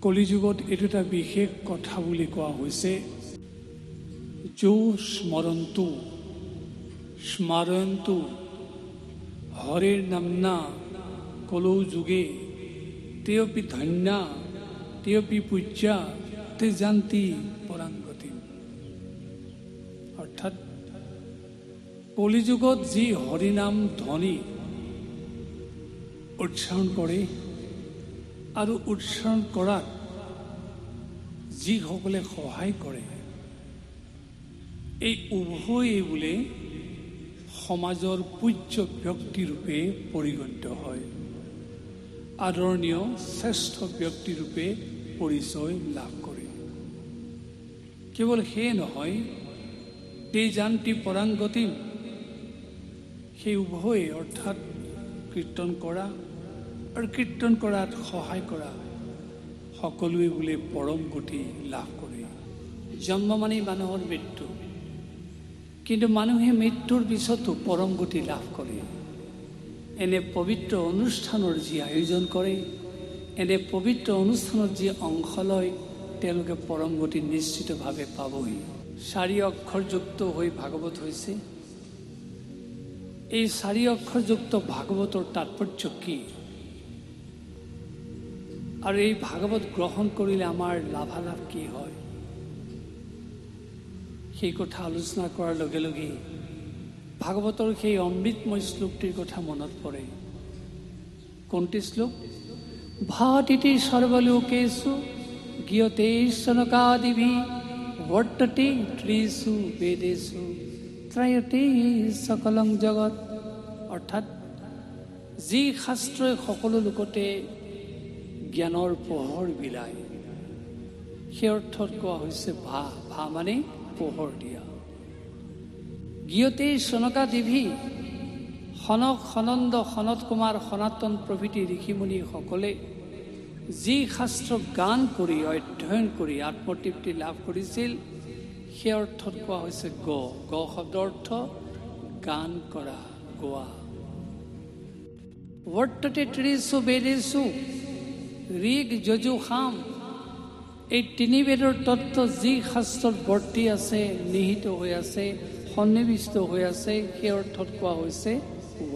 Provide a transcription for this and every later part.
কলিযুগত এইটো এটা বিশেষ কথা বুলি কোৱা হৈছে, যো স্মৰন্তু হৰিৰ নামনা কলৌ যুগে তেয়পি ধন্যা তেয়পি পূজ্যা তে জান্তি পৰাংগতি। অৰ্থাৎ কলিযুগত যি হৰিনাম ধ্বনি উচ্চাৰণ কৰে আৰু উচ্চাৰণ কৰাত যিসকলে সহায় কৰে, এই উভয়ে বোলে সমাজৰ পূজ্য ব্যক্তিৰূপে পৰিগণিত হয়, আদৰণীয় শ্ৰেষ্ঠ ব্যক্তিৰূপে পৰিচয় লাভ কৰে। কেৱল সেয়ে নহয়, তে জান্তি পৰাংগতিম, সেই উভয়ে অৰ্থাৎ কীৰ্তন কৰা আৰু কীৰ্তন কৰাত সহায় কৰা সকলোৱে বোলে পৰম গতি লাভ কৰে। জন্ম মানেই মানুহৰ মৃত্যু, কিন্তু মানুহে মৃত্যুৰ পিছতো পৰম গতি লাভ কৰে। এনে পবিত্ৰ অনুষ্ঠানৰ যি আয়োজন কৰে, এনে পবিত্ৰ অনুষ্ঠানত যি অংশ লয়, তেওঁলোকে পৰম গতি নিশ্চিতভাৱে পাবই। 4 অক্ষৰযুক্ত হৈ ভাগৱত হৈছে। এই 4 অক্ষৰযুক্ত ভাগৱতৰ তাৎপৰ্য কি, আৰু এই ভাগৱত গ্ৰহণ কৰিলে আমাৰ লাভালাভ কি হয়, সেই কথা আলোচনা কৰাৰ লগে লগে ভাগৱতৰ সেই অমৃতময় শ্লোকটিৰ কথা মনত পৰে। কোনটি শ্লোক? ভাতিতি সৰ্বলোকেষু গীয়তে সনকাদিভি বৰ্ততে ত্ৰিষু বেদেষু ত্ৰয়তে সকলং জগত। অৰ্থাৎ যি শাস্ত্ৰই সকলো লোকতে জ্ঞানৰ পোহৰ বিলায়, সেই অৰ্থত কোৱা হৈছে ভা মানে পোহৰ দিয়া। গীয়তে সনকাদিভি, সনক, সনন্দ, সনত কুমাৰ, সনাতন প্ৰভৃতি ঋষিমুনিসকলে যি শাস্ত্ৰ গান কৰি অধ্যয়ন কৰি আত্মতৃপ্তি লাভ কৰিছিল, সেই অৰ্থত কোৱা হৈছে গ শব্দৰ অৰ্থ গান কৰা, গোৱা। বৰ্ততে ত্ৰিষু বেদেষু, ঋগ যজু সাম, এই 3 বেদৰ তত্ত্ব যি শাস্ত্ৰত বৰ্তি আছে, নিহিত হৈ আছে, সন্নিৱিষ্ট হৈ আছে, সেই অৰ্থত কোৱা হৈছে ৱ।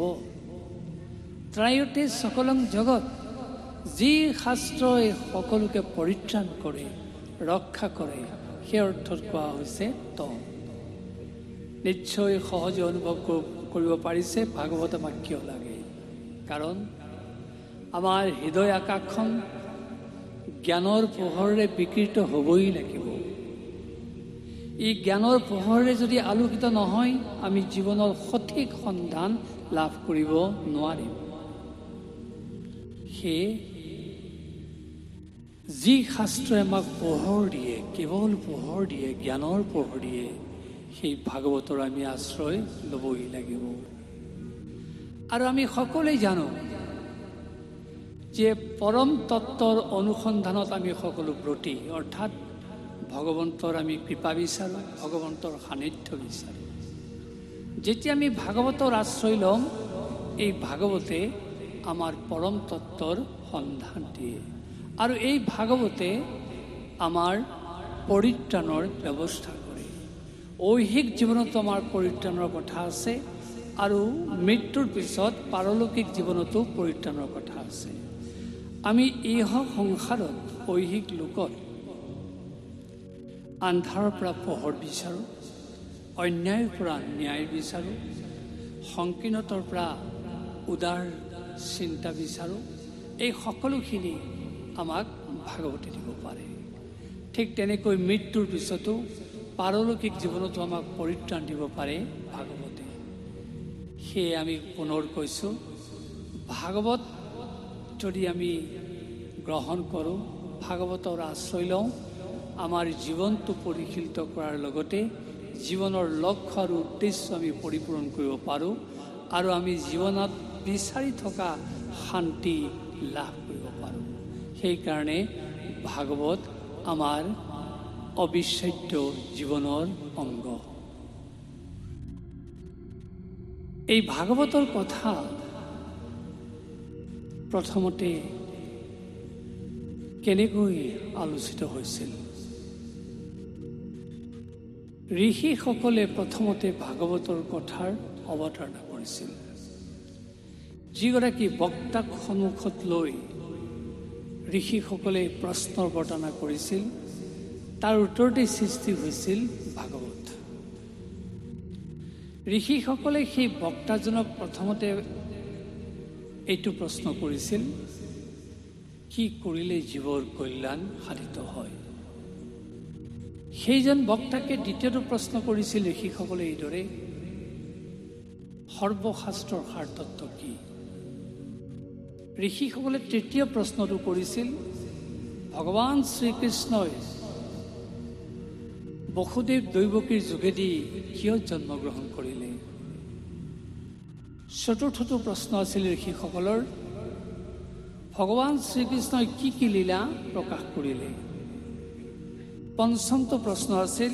ত্ৰয়তে সকলং জগত, যি শাস্ত্ৰই সকলোকে পৰিত্ৰাণ কৰে, ৰক্ষা কৰে, সেই অৰ্থত কোৱা হৈছে ত। নিশ্চয় সহজে অনুভৱ কৰিব পাৰিছে ভাগৱত আমাক কিয় লাগে। কাৰণ আমাৰ হৃদয় আকাশখন জ্ঞানৰ পোহৰেৰে বিকৃত হ'বই লাগিব। এই জ্ঞানৰ পোহৰেৰে যদি আলোকিত নহয়, আমি জীৱনৰ সঠিক সন্ধান লাভ কৰিব নোৱাৰিম। সেয়ে যি শাস্ত্ৰই আমাক পোহৰ দিয়ে, কেৱল পোহৰ দিয়ে, জ্ঞানৰ পোহৰ দিয়ে, সেই ভাগৱতৰ আমি আশ্ৰয় ল'বই লাগিব। আৰু আমি সকলোৱে জানো যে পৰম তত্ত্বৰ অনুসন্ধানত আমি সকলো ব্ৰতী, অৰ্থাৎ ভগৱন্তৰ আমি কৃপা বিচাৰোঁ, ভগৱন্তৰ সান্নিধ্য বিচাৰোঁ। যেতিয়া আমি ভাগৱতৰ আশ্ৰয় ল'ম, এই ভাগৱতে আমাৰ পৰম তত্ত্বৰ সন্ধান দিয়ে, আৰু এই ভাগৱতে আমাৰ পৰিত্ৰাণৰ ব্যৱস্থা কৰে। ঐহিক জীৱনতো আমাৰ পৰিত্ৰাণৰ কথা আছে, আৰু মৃত্যুৰ পিছত পাৰলৌকিক জীৱনতো পৰিত্ৰাণৰ কথা আছে। আমি ইহ সংসাৰত, ঐহিক লোকত আন্ধাৰৰ পৰা পোহৰ বিচাৰোঁ, অন্যায়ৰ পৰা ন্যায় বিচাৰোঁ, সংকীৰ্ণতাৰ পৰা উদাৰ চিন্তা বিচাৰোঁ। এই সকলোখিনি আমাক ভাগৱতে দিব পাৰে। ঠিক তেনেকৈ মৃত্যুৰ পিছতো পাৰলৌকিক জীৱনতো আমাক পৰিত্ৰাণ দিব পাৰে ভাগৱতে। সেয়ে আমি পুনৰ কৈছোঁ, ভাগৱত যদি আমি গ্ৰহণ কৰোঁ, ভাগৱতৰ আশ্ৰয় লওঁ, আমাৰ জীৱনটো পৰিশীলিত কৰাৰ লগতে জীৱনৰ লক্ষ্য আৰু উদ্দেশ্য আমি পৰিপূৰণ কৰিব পাৰোঁ, আৰু আমি জীৱনত বিচাৰি থকা শান্তি লাভ কৰিব পাৰোঁ। সেইকাৰণে ভাগৱত আমাৰ অবিচ্ছেদ্য জীৱনৰ অংগ। এই ভাগৱতৰ কথা প্ৰথমতে কেনেকৈ আলোচিত হৈছিল। ঋষিসকলে প্ৰথমতে ভাগৱতৰ কথাৰ অৱতাৰণা কৰিছিল। যিগৰাকী বক্তাক সন্মুখত লৈ ঋষিসকলে প্ৰশ্নৰ অৱতাৰণা কৰিছিল, তাৰ উত্তৰতে সৃষ্টি হৈছিল ভাগৱত। ঋষিসকলে সেই বক্তাজনক প্ৰথমতে এইটো প্ৰশ্ন কৰিছিল, কি কৰিলে জীৱৰ কল্যাণ সাধিত হয়। সেইজন বক্তাকে দ্বিতীয়টো প্ৰশ্ন কৰিছিল ঋষিসকলে এইদৰে, সৰ্বশাস্ত্ৰৰ সাৰতত্ব কি। ঋষিসকলে তৃতীয় প্ৰশ্নটো কৰিছিল, ভগৱান শ্ৰীকৃষ্ণই বসুদেৱ দৈৱকীৰ যোগেদি কিয় জন্মগ্ৰহণ কৰিলে। চতুৰ্থটো প্ৰশ্ন আছিল ঋষিসকলৰ, ভগৱান শ্ৰীকৃষ্ণই কি কি লীলা প্ৰকাশ কৰিলে। পঞ্চমটো প্ৰশ্ন আছিল,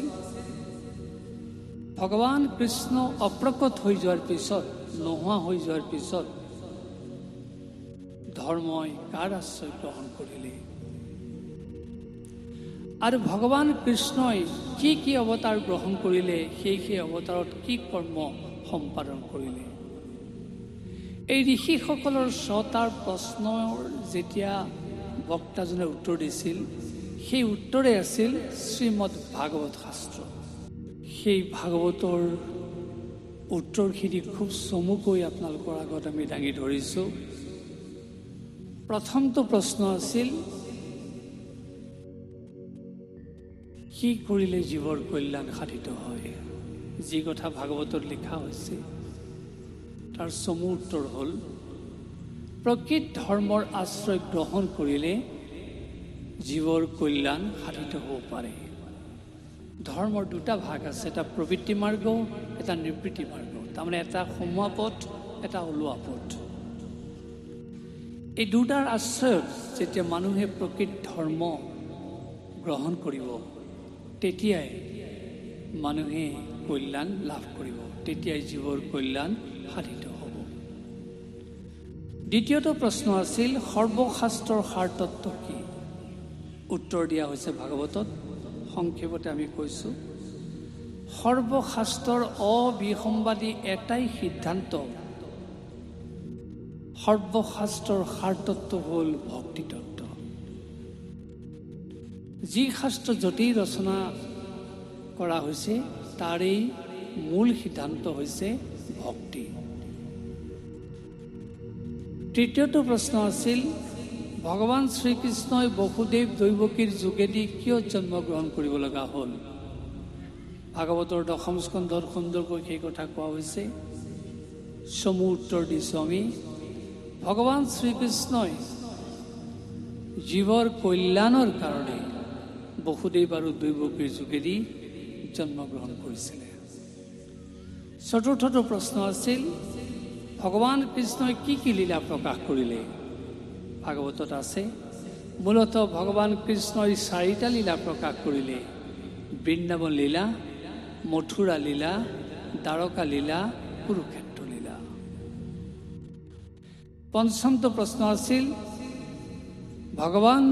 ভগৱান কৃষ্ণ অপ্ৰকট হৈ যোৱাৰ পিছত, নোহোৱা হৈ যোৱাৰ পিছত ধৰ্মই কাৰ আশ্ৰয় গ্ৰহণ কৰিলে। আৰু ভগৱান কৃষ্ণই কি কি অৱতাৰ গ্ৰহণ কৰিলে, সেই অৱতাৰত কি কৰ্ম সম্পাদন কৰিলে। এই ঋষিসকলৰ 6টা প্ৰশ্নৰ যেতিয়া বক্তাজনে উত্তৰ দিছিল, সেই উত্তৰে আছিল শ্ৰীমদ ভাগৱত শাস্ত্ৰ। সেই ভাগৱতৰ উত্তৰখিনি খুব চমুকৈ আপোনালোকৰ আগত আমি দাঙি ধৰিছোঁ। প্ৰথমটো প্ৰশ্ন আছিল, কি কৰিলে জীৱৰ কল্যাণ সাধিত হয়। যি কথা ভাগৱতত লিখা হৈছে তাৰ চমু উত্তৰ হ'ল, প্ৰকৃত ধৰ্মৰ আশ্ৰয় গ্ৰহণ কৰিলে জীৱৰ কল্যাণ সাধিত হ'ব পাৰে। ধৰ্মৰ দুটা ভাগ আছে, এটা প্ৰবৃত্তি মাৰ্গ, এটা নিবৃত্তি মাৰ্গ। তাৰমানে এটা সোমোৱা পথ, এটা ওলোৱা পথ। এই দুটাৰ আশ্ৰয়ত যেতিয়া মানুহে প্ৰকৃত ধৰ্ম গ্ৰহণ কৰিব, তেতিয়াই মানুহে কল্যাণ লাভ কৰিব, তেতিয়াই জীৱৰ কল্যাণ সাধিত হ'ব। দ্বিতীয়টো প্ৰশ্ন আছিল, সৰ্বশাস্ত্ৰৰ সাৰতত্ব কি। উত্তৰ দিয়া হৈছে ভাগৱতত। সংক্ষেপতে আমি কৈছোঁ, সৰ্বশাস্ত্ৰৰ অবিসম্বাদী এটাই সিদ্ধান্ত, সৰ্বশাস্ত্ৰৰ সাৰতত্ব হ'ল ভক্তিতত্ত্ব। যি শাস্ত্ৰ য'তেই ৰচনা কৰা হৈছে, তাৰেই মূল সিদ্ধান্ত হৈছে ভক্তি। তৃতীয়টো প্ৰশ্ন আছিল, ভগৱান শ্ৰীকৃষ্ণই বসুদেৱ দৈৱকীৰ যোগেদি কিয় জন্মগ্ৰহণ কৰিব লগা হ'ল। ভাগৱতৰ 10ম স্কন্ধত সুন্দৰকৈ সেই কথা কোৱা হৈছে। চমু উত্তৰ দিছোঁ আমি, ভগৱান শ্ৰীকৃষ্ণই জীৱৰ কল্যাণৰ কাৰণে বসুদেৱ আৰু দৈৱকীৰ যোগেদি জন্মগ্ৰহণ কৰিছিলে। চতুৰ্থটো প্ৰশ্ন আছিল, ভগৱান কৃষ্ণই কি কি লীলা প্ৰকাশ কৰিলে। ভাগৱতত আছে, মূলতঃ ভগৱান কৃষ্ণই 4টা লীলা প্ৰকাশ কৰিলে, বৃন্দাবন লীলা, মথুৰা লীলা, দ্বাৰকা লীলা, কুৰুক্ষেত্ৰ লীলা। পঞ্চমটো প্ৰশ্ন আছিল, ভগৱান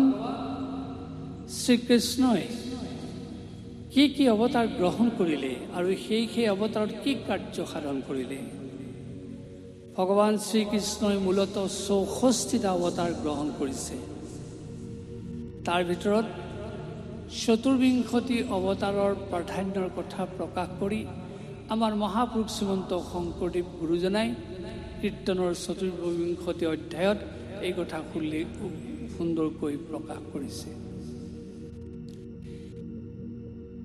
শ্ৰীকৃষ্ণই কি কি অৱতাৰ গ্ৰহণ কৰিলে আৰু সেই অৱতাৰত কি কাৰ্য সাধন কৰিলে। ভগৱান শ্ৰীকৃষ্ণই মূলতঃ 64টা অৱতাৰ গ্ৰহণ কৰিছে। তাৰ ভিতৰত 24 অৱতাৰৰ প্ৰাধান্যৰ কথা প্ৰকাশ কৰি আমাৰ মহাপুৰুষ শ্ৰীমন্ত শংকৰদেৱ গুৰুজনাই কীৰ্তনৰ 24 অধ্যায়ত এই কথা সুন্দৰকৈ প্ৰকাশ কৰিছে।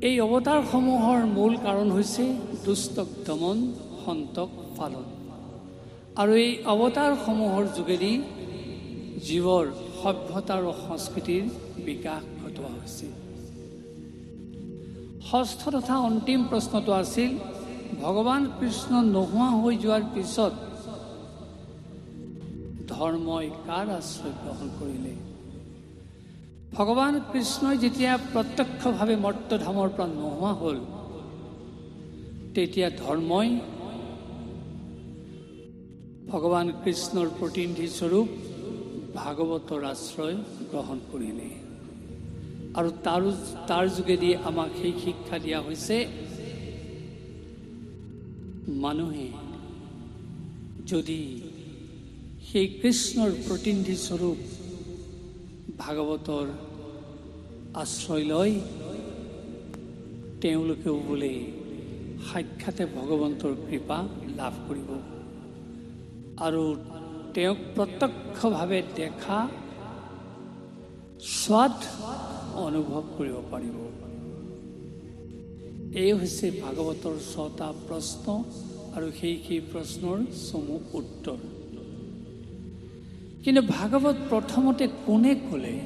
এই অৱতাৰসমূহৰ মূল কাৰণ হৈছে দুষ্টক দমন, সন্তক পালন। আৰু এই অৱতাৰসমূহৰ যোগেদি জীৱৰ সভ্যতা আৰু সংস্কৃতিৰ বিকাশ ঘটোৱা হৈছে। ষষ্ঠ তথা অন্তিম প্ৰশ্নটো আছিল, ভগৱান কৃষ্ণ নোহোৱা হৈ যোৱাৰ পিছত ধৰ্মই কাৰ আশ্ৰয় গ্ৰহণ কৰিলে। ভগৱান কৃষ্ণই যেতিয়া প্ৰত্যক্ষভাৱে মৰ্ত্যধামৰ পৰা নোহোৱা হ'ল, তেতিয়া ধৰ্মই ভগৱান কৃষ্ণৰ প্ৰতিনিধি স্বৰূপ ভাগৱতৰ আশ্ৰয় গ্ৰহণ কৰিলে। আৰু তাৰ যোগেদি আমাক সেই শিক্ষা দিয়া হৈছে, মানুহে যদি সেই কৃষ্ণৰ প্ৰতিনিধি স্বৰূপ ভাগৱতৰ আশ্ৰয় লয়, তেওঁলোকেও বোলে সাক্ষাতে ভগৱন্তৰ কৃপা লাভ কৰিব আৰু তেওঁক প্ৰত্যক্ষভাৱে দেখা স্বাদ অনুভৱ কৰিব পাৰিব। এই হৈছে ভাগৱতৰ 6টা প্ৰশ্ন আৰু সেই প্ৰশ্নৰ চমু উত্তৰ। কিন্তু ভাগৱত প্ৰথমতে কোনে ক'লে,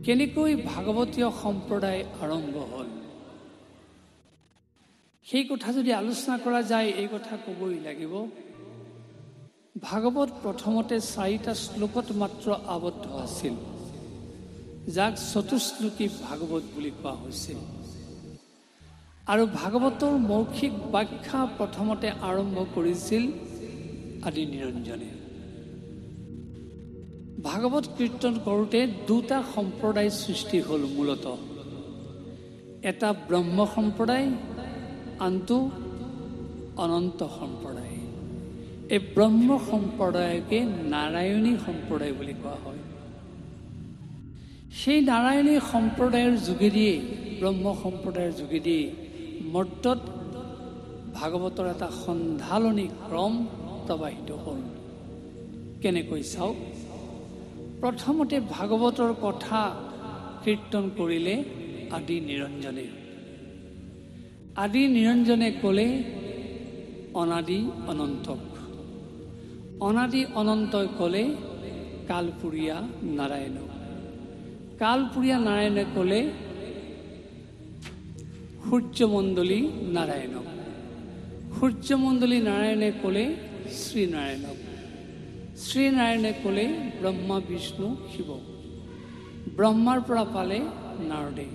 কেনেকৈ ভাগৱতীয় সম্প্ৰদায় আৰম্ভ হ'ল, সেই কথা যদি আলোচনা কৰা যায়, এই কথা ক'বই লাগিব। ভাগৱত প্ৰথমতে 4টা শ্লোকত মাত্ৰ আবদ্ধ আছিল, যাক চতুশ্লোকী ভাগৱত বুলি কোৱা হৈছিল। আৰু ভাগৱতৰ মৌখিক ব্যাখ্যা প্ৰথমতে আৰম্ভ কৰিছিল আদি নিৰঞ্জনে। ভাগৱত কীৰ্তন কৰোঁতে 2টা সম্প্ৰদায় সৃষ্টি হ'ল মূলতঃ। এটা ব্ৰহ্ম সম্প্ৰদায়, আনটো অনন্ত সম্প্ৰদায়। এই ব্ৰহ্ম সম্প্ৰদায়কে নাৰায়ণী সম্প্ৰদায় বুলি কোৱা হয়। সেই নাৰায়ণী সম্প্ৰদায়ৰ যোগেদিয়ে, ব্ৰহ্ম সম্প্ৰদায়ৰ যোগেদিয়ে মৰ্তত ভাগৱতৰ এটা সন্ধালনী ক্ৰম প্ৰবাহিত হ'ল। কেনেকৈ চাওক, প্ৰথমতে ভাগৱতৰ কথা কীৰ্তন কৰিলে আদি নিৰঞ্জনে। আদি নিৰঞ্জনে ক'লে অনাদি অনন্তক, অনাদি অনন্তই ক'লে কালপুৰীয়া নাৰায়ণক, কালপুৰীয়া নাৰায়ণে ক'লে সূৰ্যমণ্ডলী নাৰায়ণক, সূৰ্যমণ্ডলী নাৰায়ণে ক'লে শ্ৰীনাৰায়ণক, শ্ৰীনাৰায়ণে ক'লে ব্ৰহ্মা বিষ্ণু শিৱ। ব্ৰহ্মাৰ পৰা পালে নাৰদে,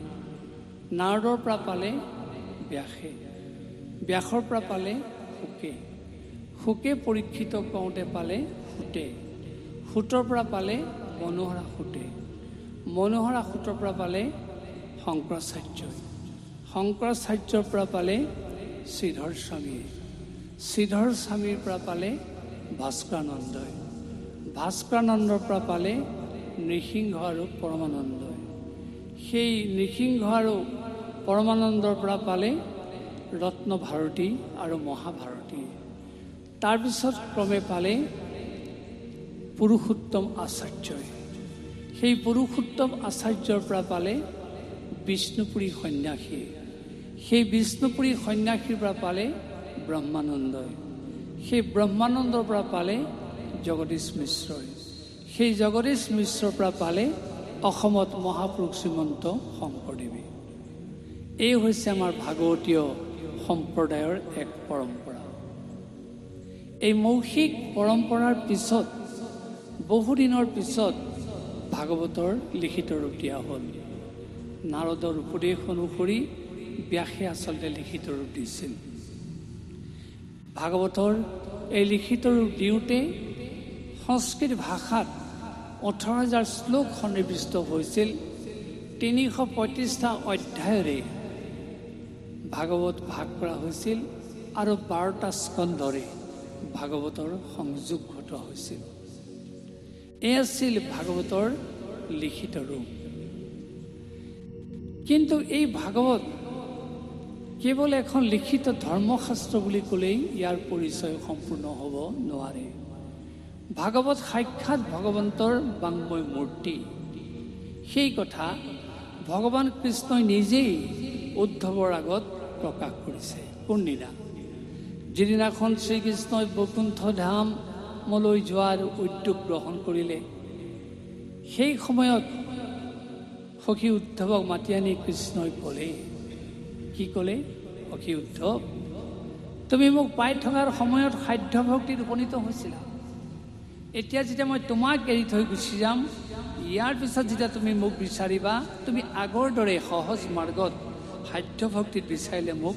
নাৰদৰ পৰা পালে ব্যাসে, ব্যাসৰ পৰা পালে শুকে, শুকে পৰীক্ষিত কওঁতে পালে সূতে, সূতৰ পৰা পালে মনোহৰা সূতে, মনোহৰা সূতৰ পৰা পালে শংকৰাচাৰ্যই, শংকৰাচাৰ্যৰ পৰা পালে শ্ৰীধৰ স্বামীয়ে, শ্ৰীধৰ স্বামীৰ পৰা পালে ভাস্কৰানন্দই, ভাস্কৰানন্দৰ পৰা পালে নৃসিংহ আৰু পৰমানন্দই, সেই নৃসিংহ আৰু পৰমানন্দৰ পৰা পালে ৰত্নভাৰতী আৰু মহাভাৰতী। তাৰপিছত ক্ৰমে পালে পুৰুষোত্তম আচাৰ্যই, সেই পুৰুষোত্তম আচাৰ্যৰ পৰা পালে বিষ্ণুপুৰী সন্ন্যাসী, সেই বিষ্ণুপুৰী সন্ন্যাসীৰ পৰা পালে ব্ৰহ্মানন্দই, সেই ব্ৰহ্মানন্দৰ পৰা পালে জগদীশ মিশ্ৰই, সেই জগদীশ মিশ্ৰৰ পৰা পালে অসমত মহাপুৰুষ শ্ৰীমন্ত শংকৰদেৱে। এই হৈছে আমাৰ ভাগৱতীয় সম্প্ৰদায়ৰ এক পৰম্পৰা। এই মৌখিক পৰম্পৰাৰ পিছত বহুদিনৰ পিছত ভাগৱতৰ লিখিত ৰূপ দিয়া হ'ল। নাৰদৰ উপদেশ অনুসৰি ব্যাসে আচলতে লিখিত ৰূপ দিছিল। ভাগৱতৰ এই লিখিত ৰূপ দিওঁতে সংস্কৃত ভাষাত 18,000 শ্লোক সন্নিৱিষ্ট হৈছিল। 335টা অধ্যায়ৰে ভাগৱত ভাগ কৰা হৈছিল আৰু 12টা স্কন্ধৰে ভাগৱতৰ সংযোগ ঘটোৱা হৈছিল। এই আছিল ভাগৱতৰ লিখিত ৰূপ। কিন্তু এই ভাগৱত কেৱল এখন লিখিত ধৰ্মশাস্ত্ৰ বুলি ক'লেই ইয়াৰ পৰিচয় সম্পূৰ্ণ হ'ব নোৱাৰে। ভাগৱত সাক্ষাৎ ভগৱন্তৰ বাংময় মূৰ্তি। সেই কথা ভগৱান কৃষ্ণই নিজেই উদ্ধৱৰ আগত প্ৰকাশ কৰিছে। কোনদিনা? যিদিনাখন শ্ৰীকৃষ্ণই বৈকুণ্ঠ ধামলৈ যোৱাৰ উদ্যোগ গ্ৰহণ কৰিলে, সেই সময়ত সখী উদ্ধৱক মাতি আনি কৃষ্ণই ক'লে, কি ক'লে? সখী উদ্ধৱ, তুমি মোক পাই থকাৰ সময়ত সাধ্য ভক্তিত উপনীত হৈছিলা। এতিয়া যেতিয়া মই তোমাক এৰি থৈ গুচি যাম, ইয়াৰ পিছত যেতিয়া তুমি মোক বিচাৰিবা, তুমি আগৰ দৰে সহজ মাৰ্গত সাধ্য ভক্তিত বিচাৰিলে মোক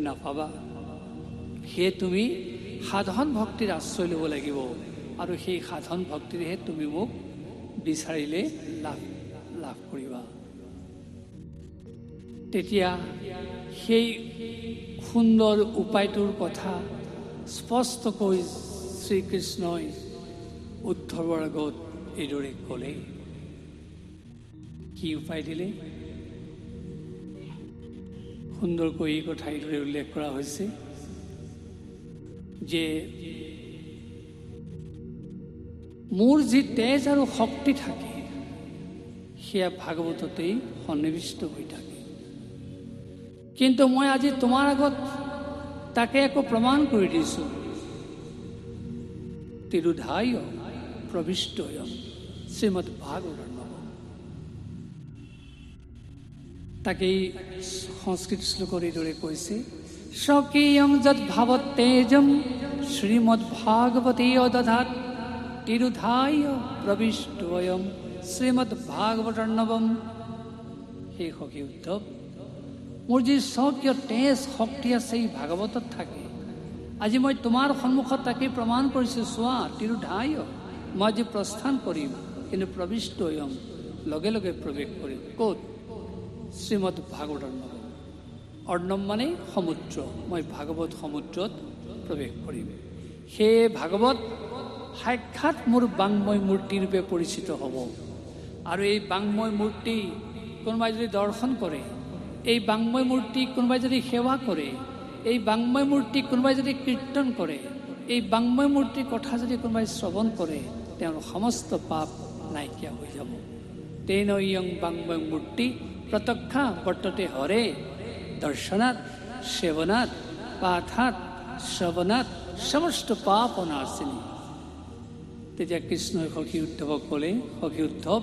নাপাবা। সেয়ে তুমি সাধন ভক্তিৰ আশ্ৰয় ল'ব লাগিব। আৰু সেই সাধন ভক্তিৰেহে তুমি মোক বিচাৰিলে লাভ কৰিবা। তেতিয়া সেই সুন্দৰ উপায়টোৰ কথা স্পষ্টকৈ শ্ৰীকৃষ্ণই উদ্ধৱৰ আগত এইদৰে ক'লে। কি উপায় দিলে? সুন্দৰকৈ এই কথা এইদৰে উল্লেখ কৰা হৈছে যে মোৰ যি তেজ আৰু শক্তি থাকে সেয়া ভাগৱততেই সন্নিৱিষ্ট হৈ থাকে, কিন্তু মই আজি তোমাৰ আগত তাকে একো প্ৰমাণ কৰি দিছোঁ। তিৰোধায় প্ৰবিষ্টয় শ্ৰীমদ ভাগৱতম। তাকেই সংস্কৃত শ্লোকৰ এইদৰে কৈছে, স্বকীয়ং যৎ ভাৱত তেজম শ্ৰীমদ ভাগৱতে দধাত তিৰোধায় প্ৰবিষ্টয়ম শ্ৰীমদ ভাগৱতৰ্ণৱম। সেই সখী উদ্ধৱ, মোৰ যি স্বকীয় তেজ শক্তি আছে এই ভাগৱতত থাকে, আজি মই তোমাৰ সন্মুখত তাকে প্ৰমাণ কৰিছোঁ। চোৱা, তিৰোধায়, মই আজি প্ৰস্থান কৰিম, কিন্তু প্ৰবিষ্টয়ম, লগে লগে প্ৰৱেশ কৰিম। ক'ত? শ্ৰীমদ ভাগৱতৰ্ণৱম। অৰ্ণৱ মানে সমুদ্ৰ, মই ভাগৱত সমুদ্ৰত প্ৰৱেশ কৰিম। সেয়ে ভাগৱত সাক্ষাৎ মোৰ বাংময় মূৰ্তিৰূপে পৰিচিত হ'ব। আৰু এই বাংময় মূৰ্তি কোনোবাই যদি দৰ্শন কৰে, এই বাংময় মূৰ্তি কোনোবাই যদি সেৱা কৰে, এই বাংময় মূৰ্তি কোনোবাই যদি কীৰ্তন কৰে, এই বাংময় মূৰ্তিৰ কথা যদি কোনোবাই শ্ৰৱণ কৰে, তেওঁৰ সমস্ত পাপ নাইকিয়া হৈ যাব। তেন ইয়ং বাংময় মূৰ্তি প্ৰত্যক্ষা বৰ্ততে হৰে দৰ্শনাত সেৱনাত পাঠাত শ্ৰৱণাত সমস্ত পাপ নাশিনী। তেতিয়া কৃষ্ণই সখী উদ্ধৱক ক'লে, সখী উদ্ধৱ,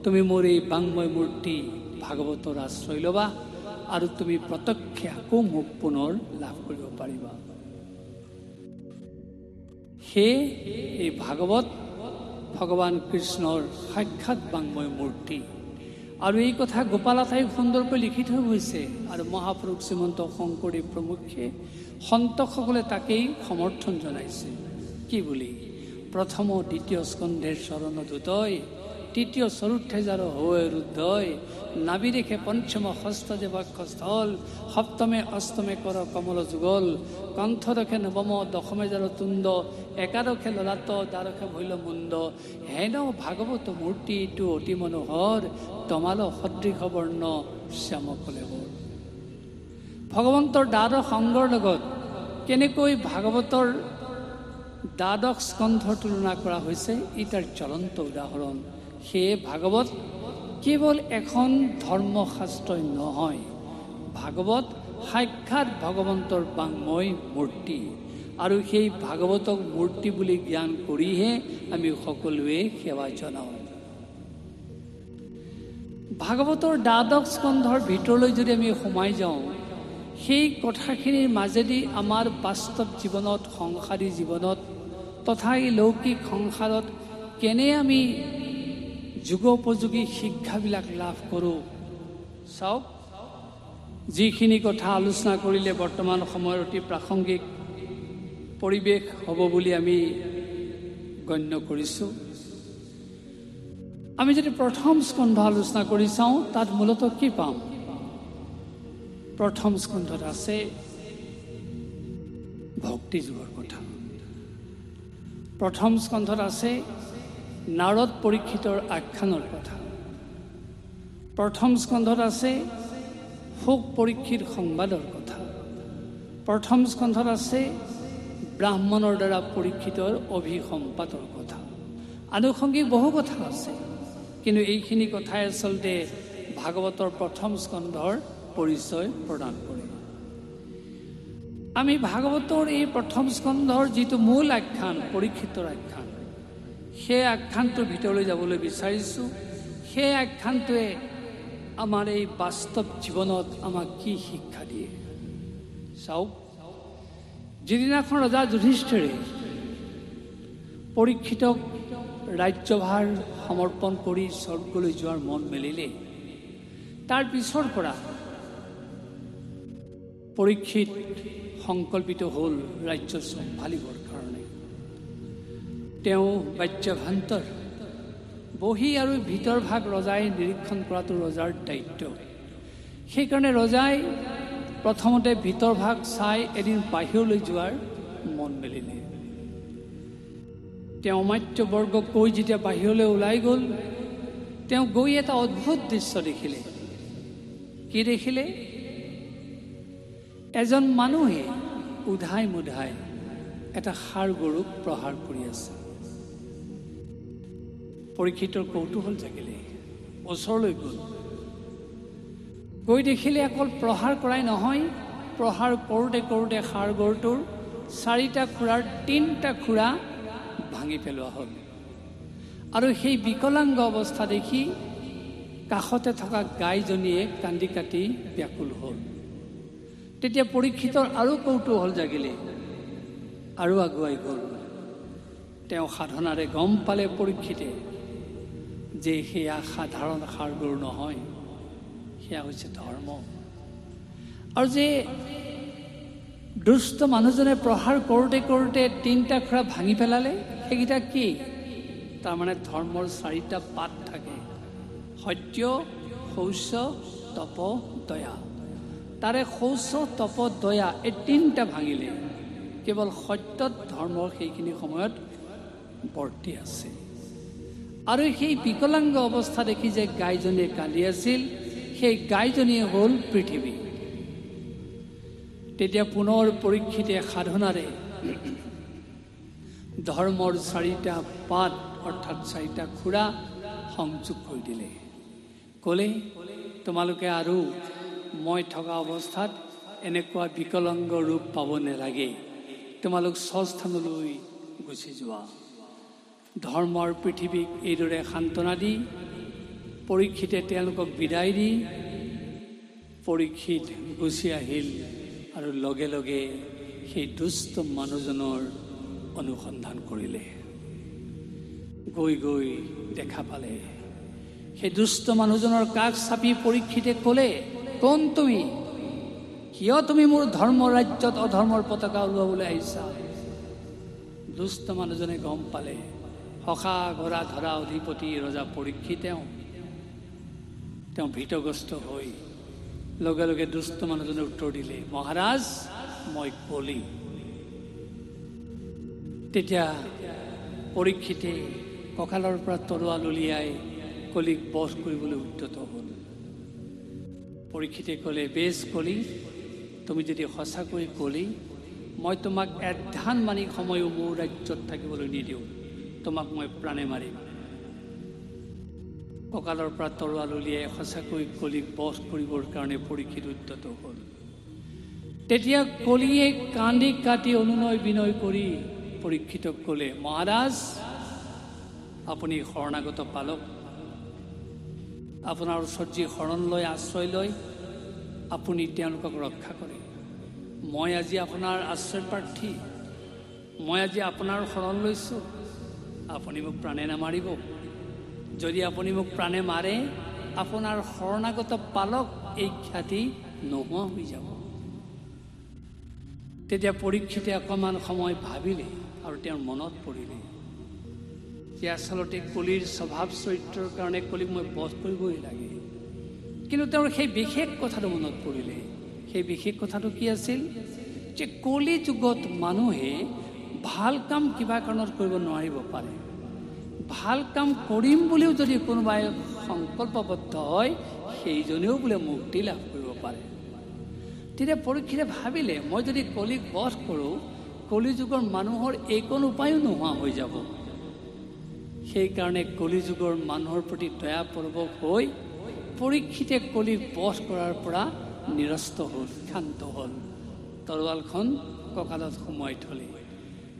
তুমি মোৰ এই বাংময় মূৰ্তি ভাগৱতৰ আশ্ৰয় ল'বা আৰু তুমি প্ৰত্যক্ষে আকৌ মোক পুনৰ লাভ কৰিব পাৰিবা। সেয়ে এই ভাগৱত ভগৱান কৃষ্ণৰ সাক্ষাৎ বাংময় মূৰ্তি। আৰু এই কথা গোপালাথাই সুন্দৰকৈ লিখি থৈ গৈছে। আৰু মহাপুৰুষ শ্ৰীমন্ত শংকৰদেৱ প্ৰমুখ্যে সন্তসকলে তাকেই সমৰ্থন জনাইছে। কি বুলি? প্ৰথম দ্বিতীয় স্কন্ধেৰ চৰণত উদয়, তৃতীয় চতুৰ্থে যাৰ হৈ ৰুদ্ধয়, নাবিৰেখে পঞ্চম হস্ত যে বক্ষস্থল, সপ্তমে অষ্টমে কৰ কমল যুগল, কণ্ঠদশে নৱম দশমে যাৰ তুণ্ড, একাদশে ললাট দ্বাদশে ভৈল মুণ্ড, হেন ভাগৱত মূৰ্তি এইটো অতি মনোহৰ, তমাল সদৃশ বৰ্ণ শ্যাম কলেবৰ। ভগৱন্তৰ দ্বাদশ অংগৰ লগত কেনেকৈ ভাগৱতৰ দ্বাদশ স্কন্ধৰ তুলনা কৰা হৈছে, ই তাৰ জ্বলন্ত উদাহৰণ। সেয়ে ভাগৱত কেৱল এখন ধৰ্মশাস্ত্ৰই নহয়, ভাগৱত সাক্ষাৎ ভগৱন্তৰ বাংময় মূৰ্তি। আৰু সেই ভাগৱতক মূৰ্তি বুলি জ্ঞান কৰিহে আমি সকলোৱে সেৱা জনাওঁ। ভাগৱতৰ দ্বাদশ স্কন্ধৰ ভিতৰলৈ যদি আমি সোমাই যাওঁ, সেই কথাখিনিৰ মাজেদি আমাৰ বাস্তৱ জীৱনত, সংসাৰী জীৱনত তথা এই লৌকিক সংসাৰত কেনে আমি যুগোপযোগী শিক্ষাবিলাক লাভ কৰোঁ। চাওক, যিখিনি কথা আলোচনা কৰিলে বৰ্তমান সময়ৰ অতি প্ৰাসংগিক পৰিৱেশ হ'ব বুলি আমি গণ্য কৰিছোঁ। আমি যদি প্ৰথম স্কন্ধ আলোচনা কৰি চাওঁ, তাত মূলতঃ কি পাম? প্ৰথম স্কন্ধত আছে ভক্তি যুগৰ কথা। প্ৰথম স্কন্ধত আছে নাৰদ পৰীক্ষিতৰ আখ্যানৰ কথা। প্ৰথম স্কন্ধত আছে শোক পৰীক্ষিত সংবাদৰ কথা। প্ৰথম স্কন্ধত আছে ব্ৰাহ্মণৰ দ্বাৰা পৰীক্ষিতৰ অভিসম্পাতৰ কথা। আনুষংগিক বহু কথা আছে, কিন্তু এইখিনি কথাই আচলতে ভাগৱতৰ প্ৰথম স্কন্ধৰ পৰিচয় প্ৰদান কৰে। আমি ভাগৱতৰ এই প্ৰথম স্কন্ধৰ যিটো মূল আখ্যান, পৰীক্ষিতৰ আখ্যান, সেই আখ্যানটোৰ ভিতৰলৈ যাবলৈ বিচাৰিছোঁ। সেই আখ্যানটোৱে আমাৰ এই বাস্তৱ জীৱনত আমাক কি শিক্ষা দিয়ে। চাওক, যিদিনাখন ৰজা যুধিষ্ঠিৰে পৰীক্ষিতক ৰাজ্যভাৰ সমৰ্পণ কৰি স্বৰ্গলৈ যোৱাৰ মন মেলিলে, তাৰ পিছৰ পৰা পৰীক্ষিত সংকল্পিত হ'ল ৰাজ্য চম্ভালিবৰ কাৰণে। তেওঁ বাহ্যভান্তৰ বহি আৰু ভিতৰ ভাগ ৰজাই নিৰীক্ষণ কৰাটো ৰজাৰ দায়িত্ব। সেইকাৰণে ৰজাই প্ৰথমতে ভিতৰ ভাগ চাই এদিন বাহিৰলৈ যোৱাৰ মন মেলিলে। তেওঁ অমাত্যবৰ্গ কৈ যেতিয়া বাহিৰলৈ ওলাই গ'ল, তেওঁ গৈ এটা অদ্ভুত দৃশ্য দেখিলে। কি দেখিলে? এজন মানুহে উধাই মুধাই এটা ষাঁড় গৰুক প্ৰহাৰ কৰি আছে। পৰীক্ষিতৰ কৌতূহল জাগিলে, ওচৰলৈ গ'ল। গৈ দেখিলে অকল প্ৰহাৰ কৰাই নহয়, প্ৰহাৰ কৰোঁতে কৰোঁতে ষাঁড় গৰুটোৰ 4টা খুৰাৰ 3টা খুৰা ভাঙি পেলোৱা হ'ল। আৰু সেই বিকলাংগ অৱস্থা দেখি কাষতে থকা গাইজনীয়ে কান্দি কাটি ব্যাকুল হ'ল। তেতিয়া পৰীক্ষিতৰ আৰু কৌতূহল জাগিলে, আৰু আগুৱাই গ'ল। তেওঁ সাধনাৰে গম পালে পৰীক্ষিতে যে সেয়া সাধাৰণ ষাঁড় গৰু নহয়, সেয়া হৈছে ধৰ্ম। আৰু যে দুষ্ট মানুহজনে প্ৰহাৰ কৰোঁতে কৰোঁতে 3টা খুৰা ভাঙি পেলালে, সেইকেইটা কি? তাৰমানে ধৰ্মৰ 4টা পাত থাকে, সত্য, শৌচ, তপ, দয়া। তাৰে শৌচ, তপ, দয়া এই 3টা ভাঙিলে। কেৱল সত্যত ধৰ্মৰ সেইখিনি সময়ত বৰ্তি আছে। আৰু সেই বিকলাংগ অৱস্থা দেখি যে গাইজনীয়ে কান্দি আছিল, সেই গাইজনীয়ে হ'ল পৃথিৱী। তেতিয়া পুনৰ পৰীক্ষিতে সাধনাৰে ধৰ্মৰ 4টা পাত অৰ্থাৎ 4টা খুৰা সংযোগ কৰি দিলে। ক'লে, তোমালোকে আৰু মই থকা অৱস্থাত এনেকুৱা বিকলাংগ ৰূপ পাব নালাগে, তোমালোক স্বস্থানলৈ গুচি যোৱা। ধৰ্মৰ পৃথিৱীক এইদৰে সান্তনা দি পৰীক্ষিতে তেওঁলোকক বিদায় দি পৰীক্ষিত গুচি আহিল আৰু লগে লগে সেই দুষ্ট মানুহজনৰ অনুসন্ধান কৰিলে। গৈ গৈ দেখা পালে সেই দুষ্ট মানুহজনৰ কাষ চাপি পৰীক্ষিতে ক'লে, কোন তুমি? কিয় তুমি মোৰ ধৰ্মৰ ৰাজ্যত অধৰ্মৰ পতাকা ওলাবলৈ আহিছা? দুষ্ট মানুহজনে গম পালে সখা গৰা ধৰা অধিপতি ৰজা পৰীক্ষিত। তেওঁ ভীতগ্ৰস্ত হৈ লগে লগে দুষ্ট মানুহজনে উত্তৰ দিলে, মহাৰাজ, মই কলি। তেতিয়া পৰীক্ষিতে কঁকালৰ পৰা তৰোৱাল উলিয়াই কলিক বধ কৰিবলৈ উদ্যত হ'ল। পৰীক্ষিতে ক'লে, বেছ কলি, তুমি যদি সঁচাকৈ কলি, মই তোমাক এধান মানি সময়ো মোৰ ৰাজ্যত থাকিবলৈ নিদিওঁ, তোমাক মই প্ৰাণে মাৰিম। কঁকালৰ পৰা তৰোৱাল উলিয়াই সঁচাকৈ কলিক বধ কৰিবৰ কাৰণে পৰীক্ষিত উদ্যত হ'ল। তেতিয়া কলিয়ে কান্দি কাটি অনুনয় বিনয় কৰি পৰীক্ষিতক ক'লে, মহাৰাজ, আপুনি শৰণাগত পালক, আপোনাৰ ওচৰত যি শৰণ লয়, আশ্ৰয় লয়, আপুনি তেওঁলোকক ৰক্ষা কৰে। মই আজি আপোনাৰ আশ্ৰয় প্ৰাৰ্থী, মই আজি আপোনাৰ শৰণ লৈছোঁ, আপুনি মোক প্ৰাণে নামাৰিব। যদি আপুনি মোক প্ৰাণে মাৰে, আপোনাৰ শৰণাগত পালক এই খ্যাতি নোহোৱা হৈ যাব। তেতিয়া পৰীক্ষিতে অকণমান সময় ভাবিলে আৰু তেওঁৰ মনত পৰিলে যে আচলতে কলিৰ স্বভাৱ চৰিত্ৰৰ কাৰণে কলিক মই বধ কৰিবই লাগে। কিন্তু তেওঁৰ সেই বিশেষ কথাটো মনত পৰিলে। সেই বিশেষ কথাটো কি আছিল? যে কলি যুগত মানুহে ভাল কাম কিবা কাৰণত কৰিব নোৱাৰিব পাৰে। ভাল কাম কৰিম বুলিও যদি কোনোবাই সংকল্পবদ্ধ হয়, সেইজনেও বোলে মুক্তি লাভ কৰিব পাৰে। তেতিয়া পৰীক্ষিতে ভাবিলে, মই যদি কলিক বধ কৰোঁ, কলি যুগৰ মানুহৰ এইকণ উপায়ো নোহোৱা হৈ যাব। সেইকাৰণে কলি যুগৰ মানুহৰ প্ৰতি দয়াপৰৱশ হৈ পৰীক্ষিতে কলিক বধ কৰাৰ পৰা নিৰস্ত হ'ল, ক্ষান্ত হ'ল। তৰোৱালখন কঁকালত সোমোৱাই থলে।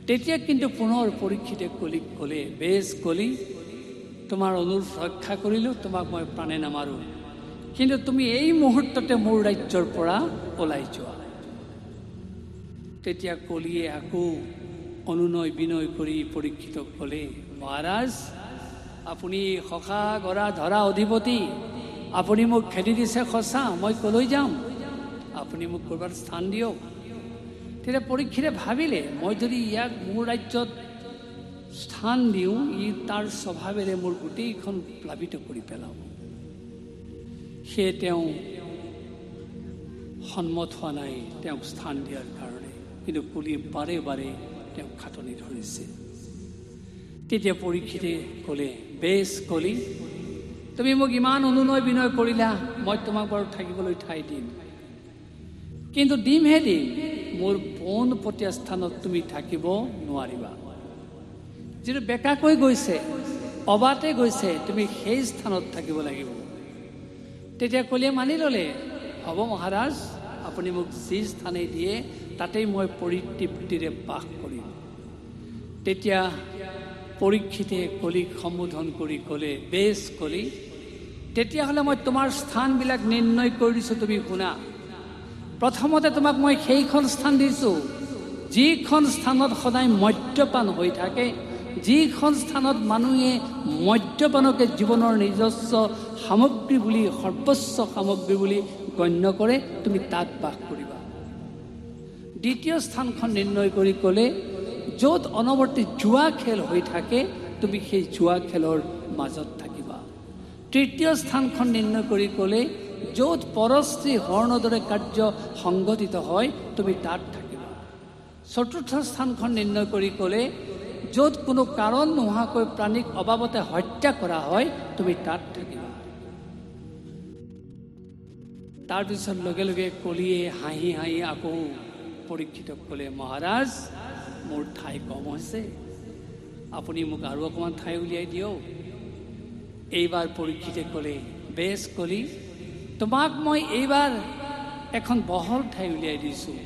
তেতিয়া কিন্তু পুনৰ পৰীক্ষিতে কলিক ক'লে, বেছ কলি, তোমাৰ অনুৰোধ ৰক্ষা কৰিলোঁ, তোমাক মই প্ৰাণে নামাৰোঁ, কিন্তু তুমি এই মুহূৰ্ততে মোৰ ৰাজ্যৰ পৰা ওলাই যোৱা। তেতিয়া কলিয়ে আকৌ অনুনয় বিনয় কৰি পৰীক্ষিতক ক'লে, মহাৰাজ, আপুনি সখা গৰা ধৰা অধিপতি, আপুনি মোক খেদি দিছে সঁচা, মই কলৈ যাম? আপুনি মোক ক'ৰবাত স্থান দিয়ক। তেতিয়া পৰীক্ষিতে ভাবিলে, মই যদি ইয়াক মোৰ ৰাজ্যত স্থান দিওঁ, ই তাৰ স্বভাৱেৰে মোৰ গোটেইখন প্লাবিত কৰি পেলাব। সেয়ে তেওঁ সন্মত হোৱা নাই তেওঁক স্থান দিয়াৰ কাৰণে, কিন্তু কলিয়ে বাৰে বাৰে তেওঁক খাটনি ধৰিছে। তেতিয়া পৰীক্ষিতে ক'লে, বেছ কলি, তুমি মোক ইমান অনুনয় বিনয় কৰিলা, মই তোমাক বাৰু থাকিবলৈ ঠাই দিম, কিন্তু দিমহে দিম, মোৰ পোনপটীয়া স্থানত তুমি থাকিব নোৱাৰিবা। যিটো বেকাকৈ গৈছে, অবাতে গৈছে, তুমি সেই স্থানত থাকিব লাগিব। তেতিয়া কলিয়ে মানি ল'লে, হ'ব মহাৰাজ, আপুনি মোক যি স্থানেই দিয়ে তাতেই মই পৰিতৃপ্তিৰে বাস কৰিম। তেতিয়া পৰীক্ষিতে কলিক সম্বোধন কৰি ক'লে, বেছ কলি, তেতিয়াহ'লে মই তোমাৰ স্থানবিলাক নিৰ্ণয় কৰি দিছোঁ, তুমি শুনা। প্ৰথমতে তোমাক মই সেইখন স্থান দিছোঁ যিখন স্থানত সদায় মদ্যপান হৈ থাকে, যিখন স্থানত মানুহে মদ্যপানকে জীৱনৰ নিজস্ব সামগ্ৰী বুলি, সৰ্বস্ব সামগ্ৰী বুলি গণ্য কৰে, তুমি তাত বাস কৰিবা। দ্বিতীয় স্থানখন নিৰ্ণয় কৰি ক'লে, য'ত অনবৰ্তী জুৱা খেল হৈ থাকে, তুমি সেই জুৱা খেলৰ মাজত থাকিবা। তৃতীয় স্থানখন নিৰ্ণয় কৰি ক'লে, য'ত পৰস্ত্ৰী হৰণৰ দৰে কাৰ্য সংঘটিত হয়, তুমি তাত থাকিবা। চতুৰ্থ স্থানখন নিৰ্ণয় কৰি ক'লে, য'ত কোনো কাৰণ নোহোৱাকৈ প্ৰাণীক অবাবতে হত্যা কৰা হয়, তুমি তাত থাকিবা। তাৰপিছত লগে লগে কলিয়ে হাঁহি হাঁহি আকৌ পৰীক্ষিতক ক'লে, মহাৰাজ, মোৰ ঠাই কম হৈছে, আপুনি মোক আৰু অকণমান ঠাই উলিয়াই দিয়ক। এইবাৰ পৰীক্ষিতে ক'লে, বেছ কলি, তোমাক মই এইবাৰ এখন বহল ঠাই উলিয়াই দিছোঁ,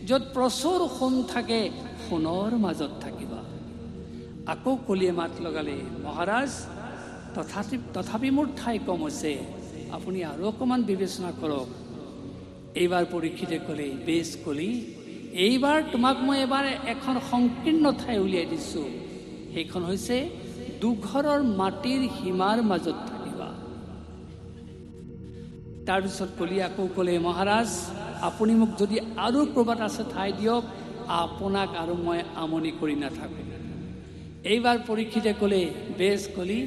য'ত প্ৰচুৰ সোণ থাকে, সোণৰ মাজত থাকিবা। আকৌ কলিয়ে মাত লগালে, মহাৰাজ, তথাপি মোৰ ঠাই কম হৈছে, আপুনি আৰু অকণমান বিবেচনা কৰক। এইবাৰ পৰীক্ষিতে ক'লে, বেছ কলি, এইবাৰ তোমাক মই এবাৰ এখন সংকীৰ্ণ ঠাই উলিয়াই দিছোঁ, সেইখন হৈছে দুঘৰৰ মাটিৰ সীমাৰ মাজত থাকিবা। তাৰপিছত কলি আকৌ ক'লে, মহাৰাজ, আপুনি মোক যদি আৰু ক'ৰবাত আছে ঠাই দিয়ক, আপোনাক আৰু মই আমনি কৰি নাথাকোঁ। এইবাৰ পৰীক্ষিতে ক'লে, বেছ কলি,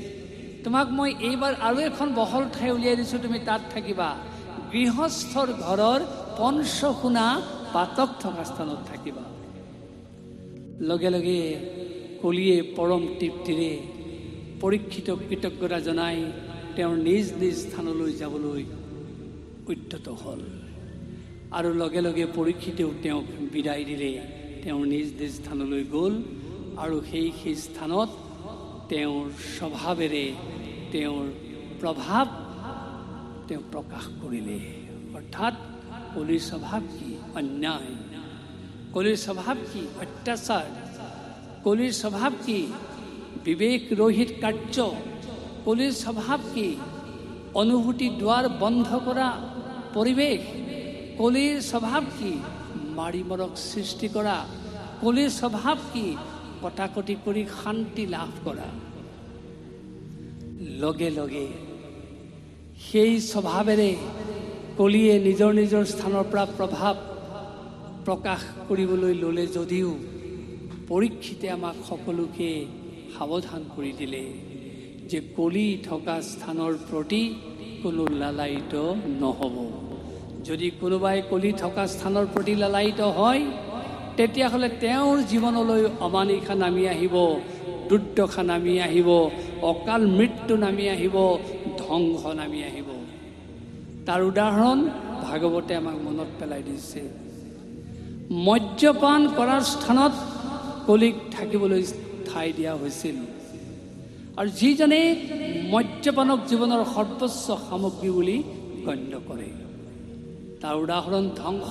তোমাক মই এইবাৰ আৰু এখন বহল ঠাই উলিয়াই দিছোঁ, তুমি তাত থাকিবা। গৃহস্থৰ ঘৰৰ পঞ্চসোণা পাতক থকা স্থানত থাকিবা। লগে লগে কলিয়ে পৰম তৃপ্তিৰে পৰীক্ষিতক কৃতজ্ঞতা জনাই তেওঁৰ নিজ নিজ স্থানলৈ যাবলৈ উদ্যত হ'ল। আৰু লগে লগে পৰীক্ষিতেও তেওঁক বিদায় দিলে, তেওঁ নিজ নিজ স্থানলৈ গ'ল। আৰু সেই স্থানত তেওঁৰ স্বভাৱেৰে তেওঁৰ প্ৰভাৱ তেওঁ প্ৰকাশ কৰিলে। অৰ্থাৎ কলিৰ স্বভাৱ কি? অন্যায়। কলিৰ স্বভাৱ কি? অত্যাচাৰ। কলিৰ স্বভাৱ কি? বিবেক ৰহিত কাৰ্য। কলিৰ স্বভাৱ কি? অনুভূতি দুৱাৰ বন্ধ কৰা পৰিৱেশ। কলিৰ স্বভাৱ কি? মাৰি মৰক সৃষ্টি কৰা। কলিৰ স্বভাৱ কি? কটাকটি কৰি শান্তি লাভ কৰা। লগে লগে সেই স্বভাৱেৰে কলিয়ে নিজৰ নিজৰ স্থানৰ পৰা প্ৰভাৱ প্ৰকাশ কৰিবলৈ ল'লে যদিও পৰীক্ষিতে আমাক সকলোকে সাৱধান কৰি দিলে যে কলি থকা স্থানৰ প্ৰতি কোনো লালায়িত নহ'ব। যদি কোনোবাই কলি থকা স্থানৰ প্ৰতি লালায়িত হয়, তেতিয়াহ'লে তেওঁৰ জীৱনলৈ অমানিশা নামি আহিব, দুৰ্দশা নামি আহিব, অকাল মৃত্যু নামি আহিব, ধ্বংস নামি আহিব। তাৰ উদাহৰণ ভাগৱতে আমাক মনত পেলাই দিছে। মদ্যপান কৰাৰ স্থানত কলিক থাকিবলৈ ঠাই দিয়া হৈছিল। আৰু যিজনে মদ্যপানক জীৱনৰ সৰ্বোচ্চ সামগ্ৰী বুলি গণ্য কৰে, তাৰ উদাহৰণ ধ্বংস,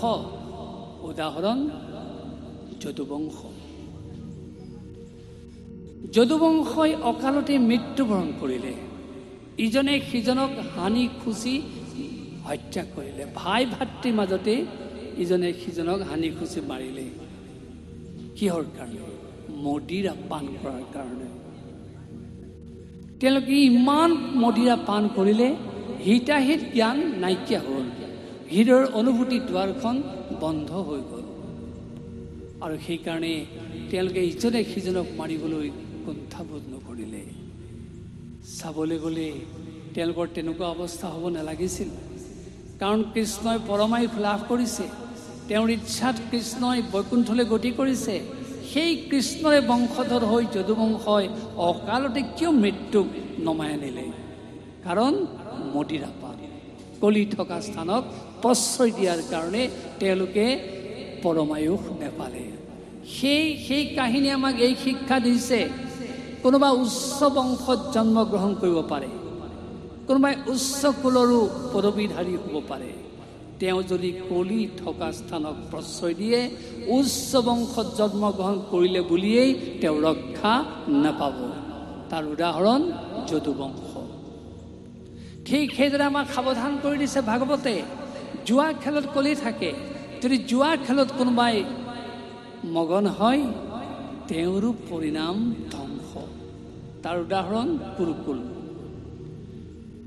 উদাহৰণ যদুবংশ। যদুবংশই অকালতে মৃত্যুবৰণ কৰিলে। ইজনে সিজনক হানি খুচি হত্যা কৰিলে। ভাই ভাতৃৰ মাজতে ইজনে সিজনক হানি খুচি মাৰিলে। কিহৰ কাৰণে? মদিৰা পান কৰাৰ কাৰণে। তেওঁলোকে ইমান মদিৰা পান কৰিলে, হিতাহিত জ্ঞান নাইকিয়া হ'ল। হৃদয়ৰ অনুভূতি দুৱাৰখন বন্ধ হৈ গ'ল। আৰু সেইকাৰণে তেওঁলোকে ইজনে সিজনক মাৰিবলৈ কুণ্ঠাবোধ নকৰিলে। চাবলৈ গ'লে তেওঁলোকৰ তেনেকুৱা অৱস্থা হ'ব নালাগিছিল, কাৰণ কৃষ্ণই পৰমায়ুষ লাভ কৰিছে, তেওঁৰ ইচ্ছাত কৃষ্ণই বৈকুণ্ঠলৈ গতি কৰিছে। সেই কৃষ্ণৰে বংশধৰ হৈ যদুবংশই অকালতে কিয় মৃত্যুক নমাই আনিলে? কাৰণ মদিৰাপান, কলি থকা স্থানক প্ৰশ্ৰয় দিয়াৰ কাৰণে তেওঁলোকে পৰমায়ুষ নেপালে। সেই কাহিনী আমাক এই শিক্ষা দিছে, কোনোবা উচ্চ বংশত জন্মগ্ৰহণ কৰিব পাৰে, কোনোবাই উচ্চ কুলৰো পদবীধাৰী হ'ব পাৰে। তেওঁ যদি কলি থকা স্থানক প্ৰশ্ৰয় দিয়ে, উচ্চ বংশত জন্মগ্ৰহণ কৰিলে বুলিয়েই তেওঁ ৰক্ষা নাপাব। তাৰ উদাহৰণ যদুবংশ। ঠিক সেইদৰে আমাক সাৱধান কৰি দিছে ভাগৱতে। জুৱা খেলত কলি থাকে, যদি জুৱা খেলত কোনোবাই মগন হয়, তেওঁৰো পৰিণাম ধ্বংস। তাৰ উদাহৰণ কুৰুকুল।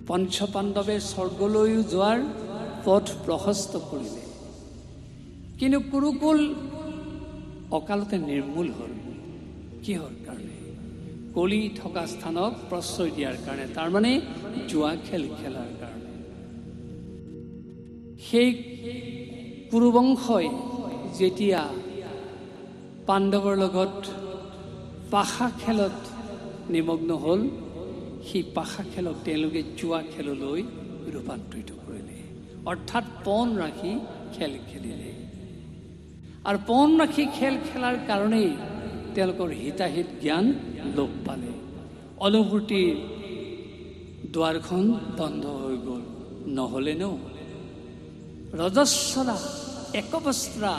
পঞ্চপাণ্ডৱে স্বৰ্গলৈও যোৱাৰ পথ প্ৰশস্ত কৰিলে, কিন্তু কুৰুকুল অকালতে নিৰ্মূল হ'ল। কিহৰ কাৰণে? কলি থকা স্থানক প্ৰশ্ৰয় দিয়াৰ কাৰণে, তাৰমানে জুৱা খেল খেলাৰ কাৰণে। সেই কুৰুবংশই যেতিয়া পাণ্ডৱৰ লগত পাশা খেলত নিমগ্ন হ'ল, সেই পাশা খেলক তেওঁলোকে জুৱা খেললৈ ৰূপান্তৰিত কৰিলে, অৰ্থাৎ পণ ৰাখি খেল খেলিলে। আৰু পণ ৰাখি খেল খেলাৰ কাৰণেই তেওঁলোকৰ হিতাহিত জ্ঞান লোপ পালে। অনুভূতিৰ দুৱাৰখন বন্ধ হৈ গ'ল। নহ'লেনো ৰজস্বলা একবস্ত্ৰা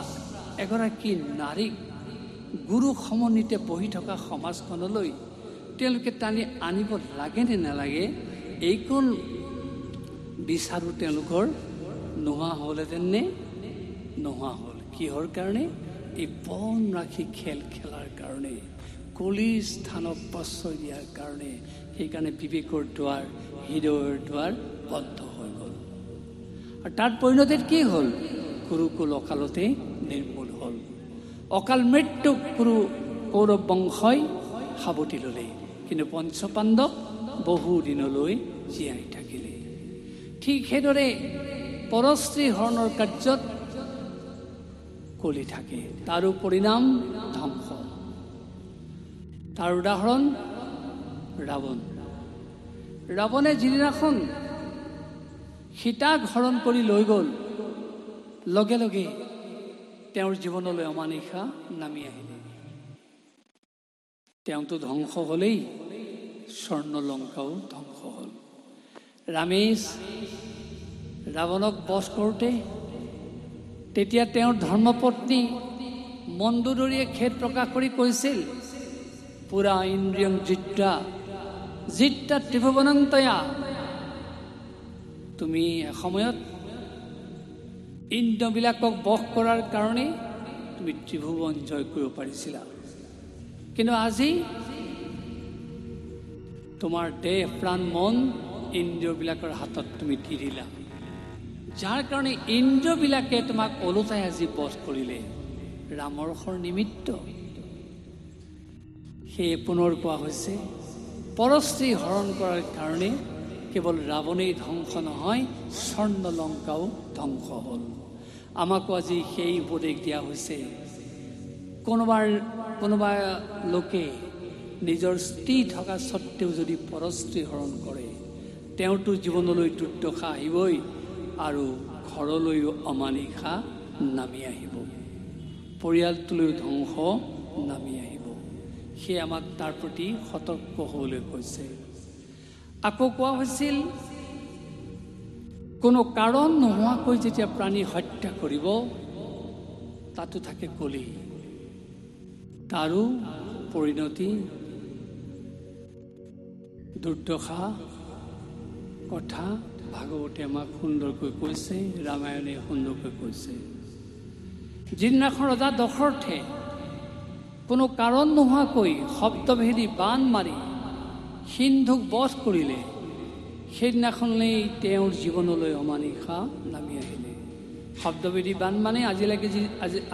এগৰাকী নাৰীক গুৰু সমন্বিতে বহি থকা সমাজখনলৈ তেওঁলোকে টানি আনিব লাগে নে নালাগে, এইকণ বিচাৰো তেওঁলোকৰ নোহোৱা হ'লহেঁতেন নে? নোহোৱা হ'ল। কিহৰ কাৰণে? এই পণ ৰাখি খেল খেলাৰ কাৰণে, কলিৰ স্থানক প্ৰশ্ৰয় দিয়াৰ কাৰণে। সেইকাৰণে বিবেকৰ দুৱাৰ, হৃদয়ৰ দুৱাৰ বন্ধ হৈ গ'ল। আৰু তাৰ পৰিণতিত কি হ'ল? কুৰুকুল অকালতে নিৰ্মূল হ'ল। অকাল মৃত্যুক কৌৰৱ বংশই সাৱটি ল'লে, কিন্তু পঞ্চপাণ্ডৱ বহু দিনলৈ জীয়াই থাকিলে। ঠিক সেইদৰে পৰশ্ৰী হৰণৰ কাৰ্যত কলি থাকে, তাৰো পৰিণাম ধ্বংস। তাৰ উদাহৰণ ৰাৱণ। ৰাৱণে যিদিনাখন সীতাক হৰণ কৰি লৈ গ'ল, লগে লগে তেওঁৰ জীৱনলৈ অমানিশা নামি আহিলে। তেওঁতো ধ্বংস হ'লেই, স্বৰ্ণলংকাও ধ্বংস হ'ল। ৰামেশ ৰাৱণক বধ কৰোঁতে তেতিয়া তেওঁৰ ধৰ্মপত্নী মন্দোদৰীয়ে খেদ প্ৰকাশ কৰি কৈছিল, পুৰা ইন্দ্ৰিয়ং জিত্ৰা জিত্ৰা ত্ৰিভুৱনন্তয়া। তুমি এসময়ত ইন্দ্ৰবিলাকক বশ কৰাৰ কাৰণে তুমি ত্ৰিভুৱন জয় কৰিব পাৰিছিলা, কিন্তু আজি তোমাৰ দেহ প্ৰাণ মন ইন্দ্ৰিয়বিলাকৰ হাতত তুমি দি দিলা, যাৰ কাৰণে ইন্দ্ৰিয়বিলাকে তোমাক ওলোটাই আজি বধ কৰিলে। ৰামৰ হৰ নিমিত্ত। সেয়ে পুনৰ কোৱা হৈছে, পৰশ্ৰী হৰণ কৰাৰ কাৰণে কেৱল ৰাৱণেই ধ্বংস নহয়, স্বৰ্ণলংকাও ধ্বংস হ'ল। আমাকো আজি সেই উপদেশ দিয়া হৈছে, কোনোবা লোকে নিজৰ স্ত্ৰী থকা স্বত্বেও যদি পৰশ্ৰী হৰণ কৰে, তেওঁতো জীৱনলৈ দুৰ্দশা আহিবই, আৰু ঘৰলৈও অমানিশা নামি আহিব, পৰিয়ালটোলৈ ধ্বংস নামি আহিব। সেয়ে আমাক তাৰ প্ৰতি সতৰ্ক হ'বলৈ কৈছে। আকৌ কোৱা হৈছিল, কোনো কাৰণ নোহোৱাকৈ যেতিয়া প্ৰাণী হত্যা কৰিব, তাতো থাকে কলি, তাৰো পৰিণতি দুৰ্দশা। কথা ভাগৱতে আমাক সুন্দৰকৈ কৈছে, ৰামায়ণে সুন্দৰকৈ কৈছে। যিদিনাখন ৰজা দশৰথে কোনো কাৰণ নোহোৱাকৈ শব্দভেদী বাণ মাৰি সিন্ধুক বধ কৰিলে, সেইদিনাখনেই তেওঁৰ জীৱনলৈ অমানিশা নামি আহিলে। শব্দভেদী বাণ মানে আজিলৈকে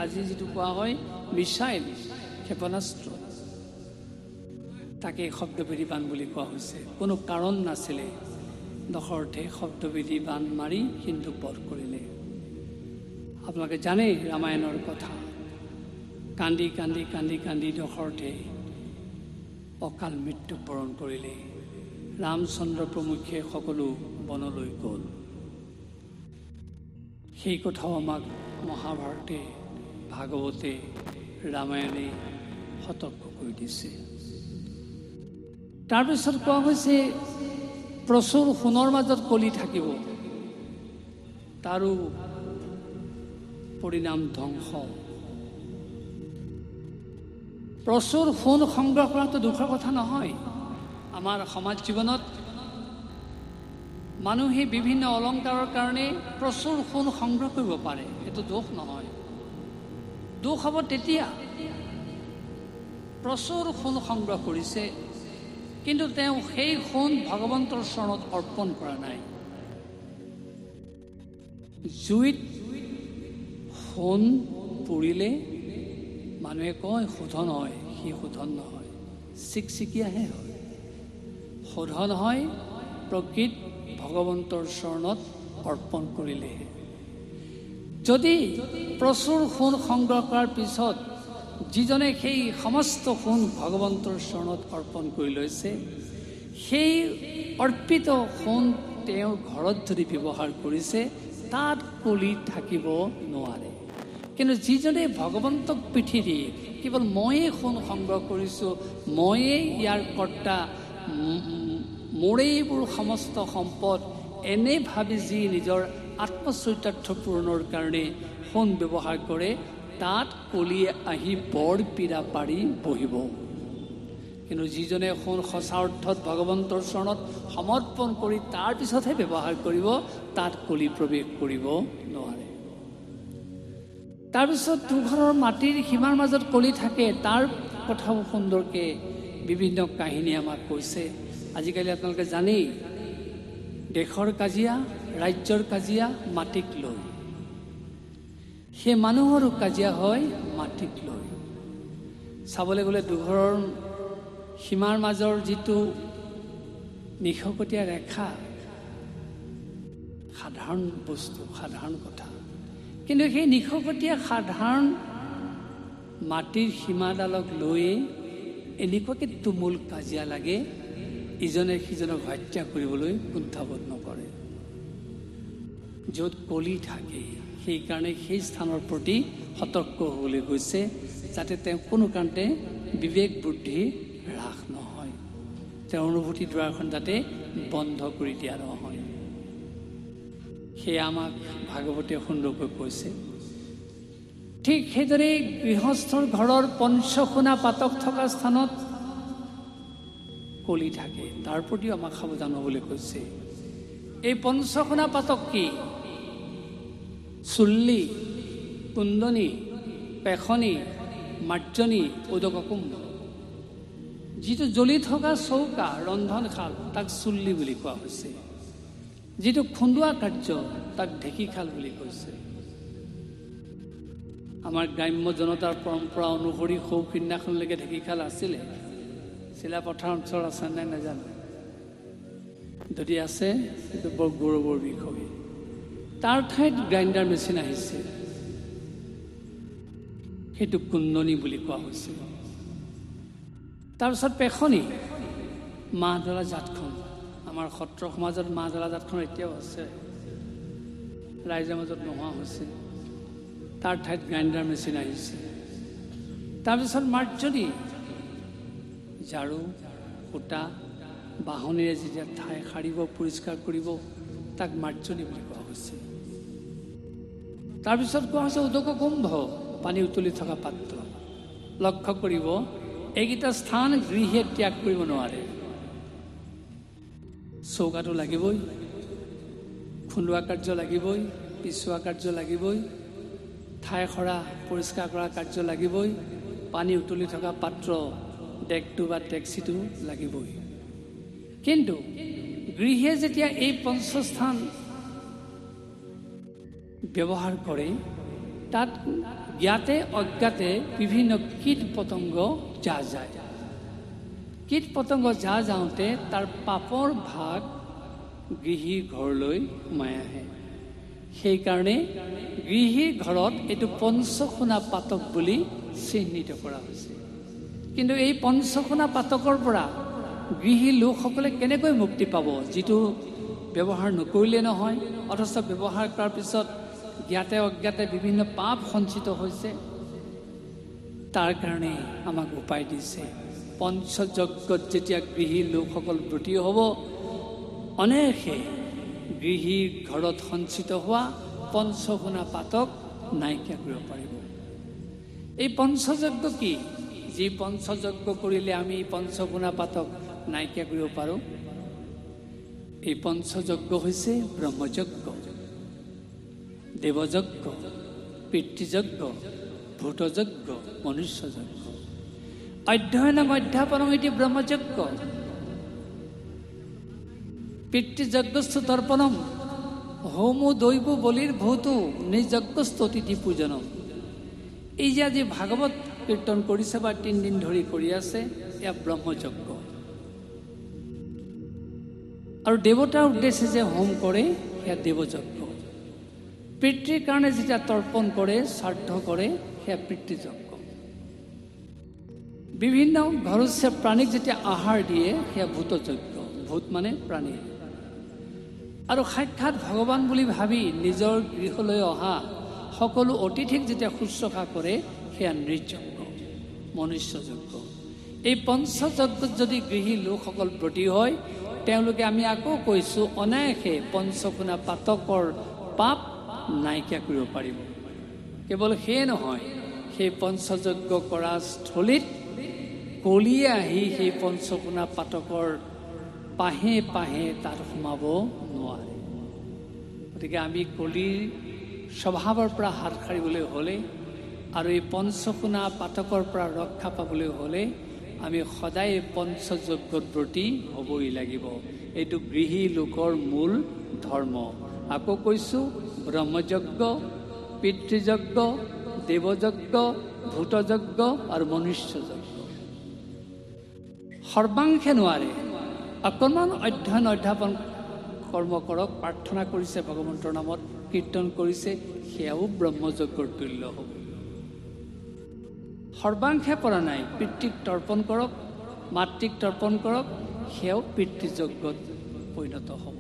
আজি যিটো কোৱা হয় মিছাইল, ক্ষেপণাস্ত্ৰ। তাকে শব্দবেদী বান বুলি কোৱা হৈছে। কোনো কাৰণ নাছিলে, দশৰথে শব্দবেদী বান মাৰি সিন্ধুক বধ কৰিলে। আপোনালোকে জানে ৰামায়ণৰ কথা। কান্দি কান্দি কান্দি কান্দি দশৰথে অকাল মৃত্যু বৰণ কৰিলে। ৰামচন্দ্ৰ প্ৰমুখ্যে সকলো বনলৈ গ'ল। সেই কথাও আমাক মহাভাৰতে, ভাগৱতে, ৰামায়ণে সতৰ্ক কৰি দিছে। তাৰপিছত কোৱা হৈছে প্ৰচুৰ সোণৰ মাজত কলি থাকিব, তাৰো পৰিণাম ধ্বংস। প্ৰচুৰ সোণ সংগ্ৰহ কৰাটো দুখৰ কথা নহয়। আমাৰ সমাজ জীৱনত মানুহে বিভিন্ন অলংকাৰৰ কাৰণে প্ৰচুৰ সোণ সংগ্ৰহ কৰিব পাৰে, সেইটো দোষ নহয়। দোষ হ'ব তেতিয়া প্ৰচুৰ সোণ সংগ্ৰহ কৰিছে, কিন্তু তেওঁ সেই সোণ ভগৱন্তৰ চৰণত অৰ্পণ কৰা নাই। জুইত সোণ পুৰিলে মানুহে কয় শোধন হয়, সি শোধন নহয়, চিকচিকীয়াহে হয়। শোধন হয় প্ৰকৃত ভগৱন্তৰ চৰণত অৰ্পণ কৰিলেহে। যদি প্ৰচুৰ সোণ সংগ্ৰহ কৰাৰ পিছত যিজনে সেই সমস্ত সোণ ভগৱন্তৰ চৰণত অৰ্পণ কৰি লৈছে, সেই অৰ্পিত সোণ তেওঁৰ ঘৰত যদি ব্যৱহাৰ কৰিছে, তাত কলি থাকিব নোৱাৰে। কিন্তু যিজনে ভগৱন্তক পিঠি দি কেৱল ময়ে সোণ সংগ্ৰহ কৰিছোঁ, ময়ে ইয়াৰ কৰ্তা, মোৰেইবোৰ সমস্ত সম্পদ, এনে ভাবি যি নিজৰ আত্মচৰিতাৰ্থ পূৰণৰ কাৰণে সোণ ব্যৱহাৰ কৰে, তাত কলিয়ে আহি বৰ পীড়া পাৰি বহিব। কিন্তু যিজনে সোণ সঁচা অৰ্থত ভগৱন্তৰ চৰণত সমৰ্পণ কৰি তাৰ পিছতহে ব্যৱহাৰ কৰিব, তাত কলি প্ৰৱেশ কৰিব নোৱাৰে। তাৰপিছত দুঘৰৰ মাটিৰ সীমাৰ মাজত কলি থাকে, তাৰ কথাও সুন্দৰকৈ বিভিন্ন কাহিনী আমাক কৈছে। আজিকালি আপোনালোকে জানেই, দেশৰ কাজিয়া, ৰাজ্যৰ কাজিয়া মাটিক লৈ, সেই মানুহৰো কাজিয়া হয় মাটিক লৈ। চাবলৈ গ'লে দুঘৰৰ সীমাৰ মাজৰ যিটো নিশকটীয়া ৰেখা সাধাৰণ বস্তু, সাধাৰণ কথা, কিন্তু সেই নিশকটীয়া সাধাৰণ মাটিৰ সীমাডালক লৈয়ে এনেকুৱাকৈ তুমুল কাজিয়া লাগে, ইজনে সিজনক হত্যা কৰিবলৈ কুণ্ঠাবোধ নকৰে। য'ত কলি থাকে সেইকাৰণে সেই স্থানৰ প্ৰতি সতৰ্ক হ'বলৈ গৈছে, যাতে তেওঁ কোনো কাৰণতে বিবেক বুদ্ধি হ্ৰাস নহয়, তেওঁৰ অনুভূতি দুৱাৰখন যাতে বন্ধ কৰি দিয়া নহয়। সেয়া আমাক ভাগৱতে সুন্দৰকৈ কৈছে। ঠিক সেইদৰে গৃহস্থৰ ঘৰৰ পঞ্চসোণা পাতক থকা স্থানত কলি থাকে, তাৰ প্ৰতিও আমাক সাৱধান হ'বলৈ কৈছে। এই পঞ্চসোণা পাতক কি? চুল্লি, কুন্দনী, পেখনি, মাৰ্জনী, উদককুম্ভ। যিটো জ্বলি থকা চৌকা, ৰন্ধনশাল, তাক চুল্লি বুলি কোৱা হৈছে। যিটো খুন্দোৱা কাৰ্য, তাক ঢেঁকীশাল বুলি কৈছে। আমাৰ গ্ৰাম্য জনতাৰ পৰম্পৰা অনুসৰি সৌখিদিনাখনলৈকে ঢেঁকীশাল আছিলে। চিলাপথাৰ অঞ্চল আছে নাই নাজানো, যদি আছে সেইটো বৰ গৌৰৱৰ বিষয়। তাৰ ঠাইত গ্ৰাইণ্ডাৰ মেচিন আহিছে, সেইটো কুন্দনী বুলি কোৱা হৈছে। তাৰপিছত পেখনি, মাহ ধৰা জাতখন। আমাৰ সত্ৰ সমাজত মাহ ধৰা জাতখন এতিয়াও আছে, ৰাইজৰ মাজত নোহোৱা হৈছে। তাৰ ঠাইত গ্ৰাইণ্ডাৰ মেচিন আহিছে। তাৰপিছত মাৰ্জনী, ঝাৰু, সূতা, বাহনেৰে যেতিয়া ঠাই সাৰিব, পৰিষ্কাৰ কৰিব, তাক মাৰ্জনী বুলি কোৱা হৈছে। তাৰপিছত কোৱা হৈছে উদককুম্ভ, পানী উতলি থকা পাত্ৰ। লক্ষ্য কৰিব, এইকেইটা স্থান গৃহে ত্যাগ কৰিব নোৱাৰে। চৌকাটো লাগিবই, খুন্দোৱা কাৰ্য লাগিবই, পিছোৱা কাৰ্য লাগিবই, ঠাই সৰা পৰিষ্কাৰ কৰা কাৰ্য লাগিবই, পানী উতলি থকা পাত্ৰ ডেকটো বা টেক্সিটো লাগিবই। কিন্তু গৃহে যেতিয়া এই পঞ্চস্থান ব্যৱহাৰ কৰে, তাত জ্ঞাতে অজ্ঞাতে বিভিন্ন কীট পতংগ যা যায়। কীট পতংগ যা যাওঁতে তাৰ পাপৰ ভাগ গৃহীৰ ঘৰলৈ সোমাই আহে। সেইকাৰণে গৃহীৰ ঘৰত এইটো পঞ্চসোণা পাতক বুলি চিহ্নিত কৰা হৈছে। কিন্তু এই পঞ্চসোণা পাতকৰ পৰা গৃহী লোকসকলে কেনেকৈ মুক্তি পাব, যিটো ব্যৱহাৰ নকৰিলে নহয়, অথচ ব্যৱহাৰ কৰাৰ পিছত জ্ঞাতে অজ্ঞাতে বিভিন্ন পাপ সঞ্চিত হৈছে। তাৰ কাৰণে আমাক উপায় দিছে। পঞ্চযজ্ঞত যেতিয়া গৃহী লোকসকল ব্ৰতী হ'ব, অনেকে গৃহীৰ ঘৰত সঞ্চিত হোৱা পঞ্চসোণা পাতক নাইকিয়া কৰিব পাৰিব। এই পঞ্চযজ্ঞ কি? যি পঞ্চযজ্ঞ কৰিলে আমি পঞ্চসোণা পাতক নাইকিয়া কৰিব পাৰোঁ। এই পঞ্চযজ্ঞ হৈছে ব্ৰহ্মযজ্ঞ, দেৱযজ্ঞ, পিতৃযজ্ঞ, ভূতযজ্ঞ, মনুষ্যযজ্ঞ। অধ্যয়নং অধ্যাপনং ইতি ব্ৰহ্মযজ্ঞ, পিতৃযজ্ঞস্তু তৰ্পণম, হোমো দৈব বলিৰ ভূতো নিযজ্ঞস্ততি পূজনম। এই যে আজি ভাগৱত কীৰ্তন কৰিছে বা 3 দিন ধৰি কৰি আছে, এয়া ব্ৰহ্মযজ্ঞ। আৰু দেৱতাৰ উদ্দেশ্যে যে হোম কৰে, সেয়া দেৱযজ্ঞ। পিতৃৰ কাৰণে যেতিয়া তৰ্পণ কৰে, শ্ৰাদ্ধ কৰে, সেয়া পিতৃযজ্ঞ। বিভিন্ন ঘৰচীয়া প্ৰাণীক যেতিয়া আহাৰ দিয়ে, সেয়া ভূতযজ্ঞ। ভূত মানে প্ৰাণী। আৰু সাক্ষাৎ ভগৱান বুলি ভাবি নিজৰ গৃহলৈ অহা সকলো অতিথিক যেতিয়া শুশ্ৰূষা কৰে, সেয়া নৃযজ্ঞ, মনুষ্যযজ্ঞ। এই পঞ্চযজ্ঞত যদি গৃহী লোকসকল ব্ৰতী হয়, তেওঁলোকে আমি আকৌ কৈছোঁ অনায়াসে পঞ্চসোণা পাতকৰ পাপ নাইকিয়া কৰিব পাৰিব। কেৱল সেয়ে নহয়, সেই পঞ্চযজ্ঞ কৰা স্থলীত কলিয়ে আহি সেই পঞ্চসোণা পাতকৰ পাহে পাহে তাত সোমাব নোৱাৰে। গতিকে আমি কলিৰ স্বভাৱৰ পৰা হাত সাৰিবলৈ হ'লে আৰু এই পঞ্চসোণা পাতকৰ পৰা ৰক্ষা পাবলৈ হ'লে আমি সদায় পঞ্চযজ্ঞত ব্ৰতী হ'বই লাগিব। এইটো গৃহী লোকৰ মূল ধৰ্ম। আকৌ কৈছোঁ, ব্ৰহ্মযজ্ঞ, পিতৃযজ্ঞ, দেৱযজ্ঞ, ভূতযজ্ঞ আৰু মনুষ্যযজ্ঞ। সৰ্বাংশে নোৱাৰে। অকণমান অধ্যয়ন অধ্যাপন কৰ্ম কৰক, প্ৰাৰ্থনা কৰিছে ভগৱন্তৰ নামত, কীৰ্তন কৰিছে, সেয়াও ব্ৰহ্মযজ্ঞৰ তুল্য হ'ব। সৰ্বাংশে পৰা নাই, পিতৃক তৰ্পণ কৰক, মাতৃক তৰ্পণ কৰক, সেয়াও পিতৃযজ্ঞত পৰিণত হ'ব।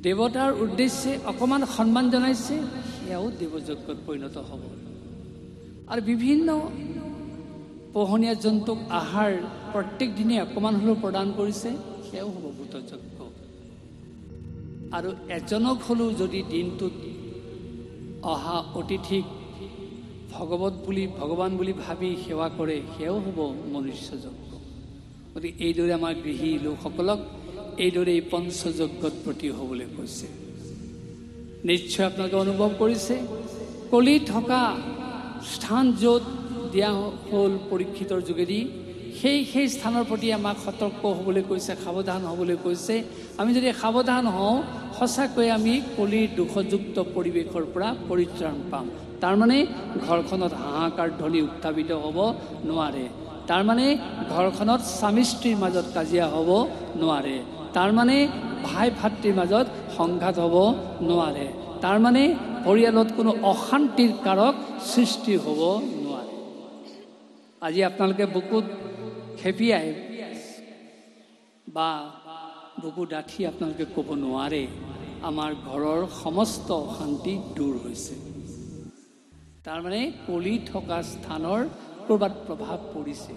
দেৱতাৰ উদ্দেশ্যে অকণমান সন্মান জনাইছে, সেয়াও দেৱযজ্ঞত পৰিণত হ'ব। আৰু বিভিন্ন পোহনীয়া জন্তুক আহাৰ প্ৰত্যেক দিনে অকণমান হ'লেও প্ৰদান কৰিছে, সেয়াও হ'ব ভূতযজ্ঞ। আৰু এজনক হ'লেও যদি দিনটোত অহা অতিথিক ভগৱান বুলি ভাবি সেৱা কৰে, সেয়াও হ'ব মনুষ্যযজ্ঞ। গতিকে এইদৰে আমাৰ গৃহী লোকসকলক এইদৰে এই পঞ্চযজ্ঞত ব্ৰতী হ'বলৈ কৈছে। নিশ্চয় আপোনালোকে অনুভৱ কৰিছে, কলি থকা স্থান য'ত দিয়া হ'ল পৰীক্ষিতৰ যোগেদি, সেই স্থানৰ প্ৰতি আমাক সতৰ্ক হ'বলৈ কৈছে, সাৱধান হ'বলৈ কৈছে। আমি যদি সাৱধান হওঁ, সঁচাকৈ আমি কলিৰ দুখযুক্ত পৰিৱেশৰ পৰা পৰিত্ৰাণ পাম। তাৰমানে ঘৰখনত হাহাকাৰ ধ্বনি উত্থাপিত হ'ব নোৱাৰে। তাৰমানে ঘৰখনত স্বামী স্ত্ৰীৰ মাজত কাজিয়া হ'ব নোৱাৰে। তাৰমানে ভাই ভাতৃৰ মাজত সংঘাত হ'ব নোৱাৰে। তাৰমানে পৰিয়ালত কোনো অশান্তিৰ কাৰক সৃষ্টি হ'ব নোৱাৰে। আজি আপোনালোকে বুকুত খেপিয়াই বা বুকু ডাঠি আপোনালোকে ক'ব নোৱাৰে, আমাৰ ঘৰৰ সমস্ত অশান্তি দূৰ হৈছে। তাৰমানে কলি থকা স্থানৰ ক'ৰবাত প্ৰভাৱ পৰিছে,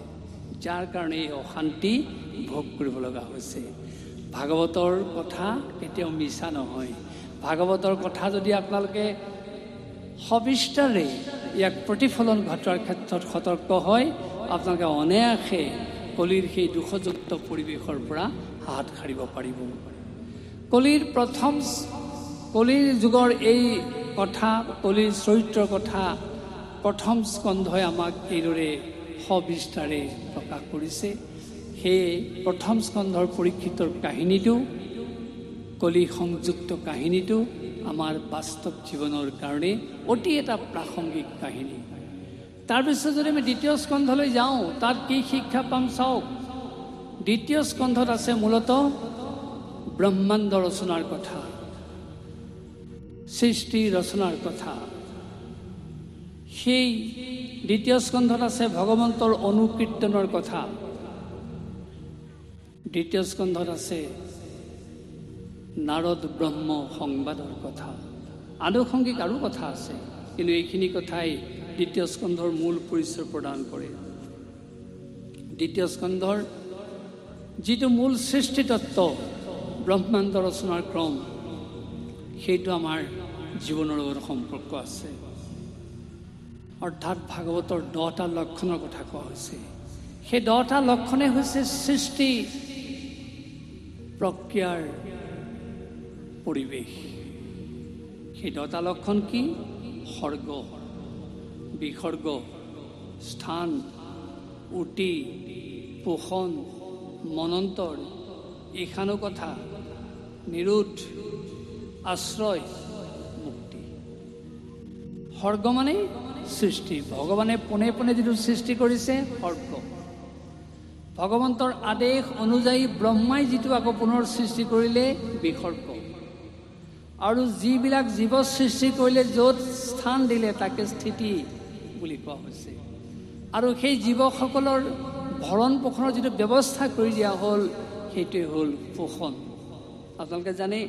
যাৰ কাৰণে এই অশান্তি ভোগ কৰিব লগা হৈছে। ভাগৱতৰ কথা কেতিয়াও মিছা নহয়। ভাগৱতৰ কথা যদি আপোনালোকে সবিস্তাৰে ইয়াক প্ৰতিফলন ঘটোৱাৰ ক্ষেত্ৰত সতৰ্ক হয়, আপোনালোকে অনায়াসে কলিৰ সেই দুখযুক্ত পৰিৱেশৰ পৰা হাত সাৰিব পাৰিব। কলিৰ যুগৰ এই কথা, কলিৰ চৰিত্ৰৰ কথা প্ৰথম স্কন্ধই আমাক এইদৰে সবিস্তাৰে প্ৰকাশ কৰিছে। সেয়ে প্ৰথম স্কন্ধৰ পৰীক্ষিতৰ কাহিনীটো, কলি সংযুক্ত কাহিনীটো আমাৰ বাস্তৱ জীৱনৰ কাৰণে অতি এটা প্ৰাসংগিক কাহিনী। তাৰপিছত যদি আমি দ্বিতীয় স্কন্ধলৈ যাওঁ, তাত কি শিক্ষা পাম চাওক। দ্বিতীয় স্কন্ধত আছে মূলতঃ ব্ৰহ্মাণ্ড ৰচনাৰ কথা, সৃষ্টি ৰচনাৰ কথা। সেই দ্বিতীয় স্কন্ধত আছে ভগৱন্তৰ অনুকীৰ্তনৰ কথা। দ্বিতীয় স্কন্ধত আছে নাৰদ ব্ৰহ্ম সংবাদৰ কথা। আনুষংগিক আৰু কথা আছে, কিন্তু এইখিনি কথাই দ্বিতীয় স্কন্ধৰ মূল পৰিচয় প্ৰদান কৰে। দ্বিতীয় স্কন্ধৰ যিটো মূল সৃষ্টি তত্ত্ব, ব্ৰহ্মাণ্ড ৰচনাৰ ক্ৰম, সেইটো আমাৰ জীৱনৰ লগত সম্পৰ্ক আছে। অৰ্থাৎ ভাগৱতৰ 10টা লক্ষণৰ কথা কোৱা হৈছে। সেই 10টা লক্ষণে হৈছে সৃষ্টি প্ৰক্ৰিয়াৰ পৰিৱেশ। সেই 10টা লক্ষণ কি? সৰ্গ, বিসৰ্গ, স্থান, উটি, পোষণ, মনন্তৰ, ঈশানুকথা, নিৰোধ, আশ্ৰয়, মুক্তি। সৰ্গ মানে সৃষ্টি। ভগৱানে পোনে পোনে যিটো সৃষ্টি কৰিছে সৰ্গ। ভগৱন্তৰ আদেশ অনুযায়ী ব্ৰহ্মাই যিটো আকৌ পুনৰ সৃষ্টি কৰিলে বিসৰ্গ। আৰু যিবিলাক জীৱ সৃষ্টি কৰিলে, য'ত স্থান দিলে, তাকে স্থিতি বুলি কোৱা হৈছে। আৰু সেই জীৱসকলৰ ভৰণ পোষণৰ যিটো ব্যৱস্থা কৰি দিয়া হ'ল, সেইটোৱে হ'ল পোষণ। আপোনালোকে জানে,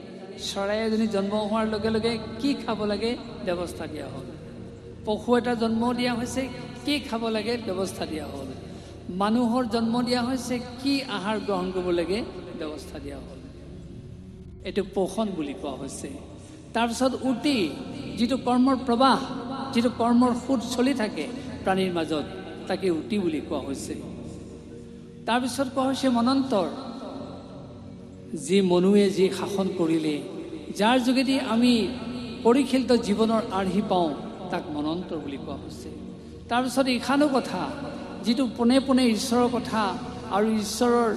চৰাই এজনী জন্ম হোৱাৰ লগে লগে কি খাব লাগে ব্যৱস্থা দিয়া হ'ল। পশু এটা জন্ম দিয়া হৈছে, কি খাব লাগে ব্যৱস্থা দিয়া হ'ল। মানুহৰ জন্ম দিয়া হৈছে, কি আহাৰ গ্ৰহণ কৰিব লাগে ব্যৱস্থা দিয়া হ'ল। এইটো পোষণ বুলি কোৱা হৈছে। তাৰপিছত উটি, যিটো কৰ্মৰ প্ৰবাহ, যিটো কৰ্মৰ সোঁত চলি থাকে প্ৰাণীৰ মাজত, তাকে উটি বুলি কোৱা হৈছে। তাৰপিছত কোৱা হৈছে মনন্তৰ, যি মনুৱে যি শাসন কৰিলে, যাৰ যোগেদি আমি পৰিশীলিত জীৱনৰ আৰ্হি পাওঁ, তাক মনন্তৰ বুলি কোৱা হৈছে। তাৰপিছত ঈশানুকথা, যিটো পোনে পোনে ঈশ্বৰৰ কথা আৰু ঈশ্বৰৰ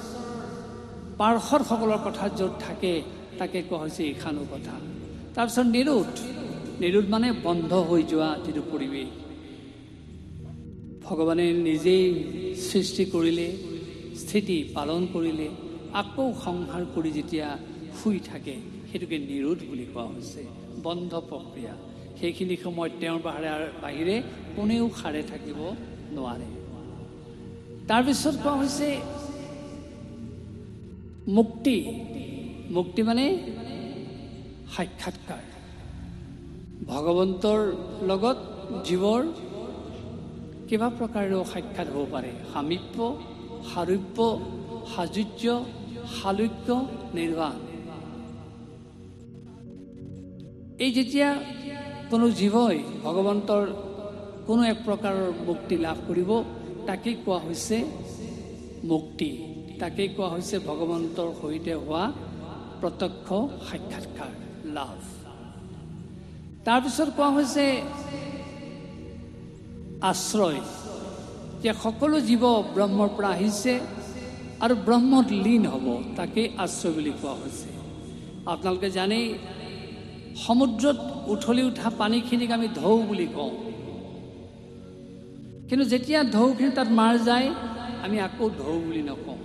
পাৰ্ষদসকলৰ কথা য'ত থাকে, তাকে কোৱা হৈছে ঈশানুকথা। তাৰপিছত নিৰোধ, নিৰোধ মানে বন্ধ হৈ যোৱা যিটো পৰিৱেশ। ভগৱানে নিজেই সৃষ্টি কৰিলে, স্থিতি পালন কৰিলে, আকৌ সংহাৰ কৰি যেতিয়া শুই থাকে, সেইটোকে নিৰোধ বুলি কোৱা হৈছে। বন্ধ প্ৰক্ৰিয়া। সেইখিনি সময়ত তেওঁৰ বাহিৰে কোনেও সাৰে থাকিব নোৱাৰে। তাৰপিছত কোৱা হৈছে মুক্তি। মুক্তি মানে সাক্ষাৎকাৰ। ভগৱন্তৰ লগত জীৱৰ কিবা প্ৰকাৰেও সাক্ষাৎ হ'ব পাৰে। সামীপ্য, সাৰূপ্য, সাযুজ্য, সালোক্য, নিৰ্বাণ। এই যেতিয়া কোনো জীৱই ভগৱন্তৰ কোনো এক প্ৰকাৰৰ মুক্তি লাভ কৰিব, তাকেই কোৱা হৈছে মুক্তি। তাকেই কোৱা হৈছে ভগৱন্তৰ সৈতে হোৱা প্ৰত্যক্ষ সাক্ষাৎকাৰ, লাভ। তাৰপিছত কোৱা হৈছে আশ্ৰয়, যে সকলো জীৱ ব্ৰহ্মৰ পৰা আহিছে আৰু ব্ৰহ্মত লীন হ'ব, তাকেই আশ্ৰয় বুলি কোৱা হৈছে। আপোনালোকে জানেই, সমুদ্ৰত উঠলি উঠা পানীখিনিক আমি ঢৌ বুলি কওঁ, কিন্তু যেতিয়া ঢৌখিনি তাত মাৰ যায়, আমি আকৌ ঢৌ বুলি নকওঁ।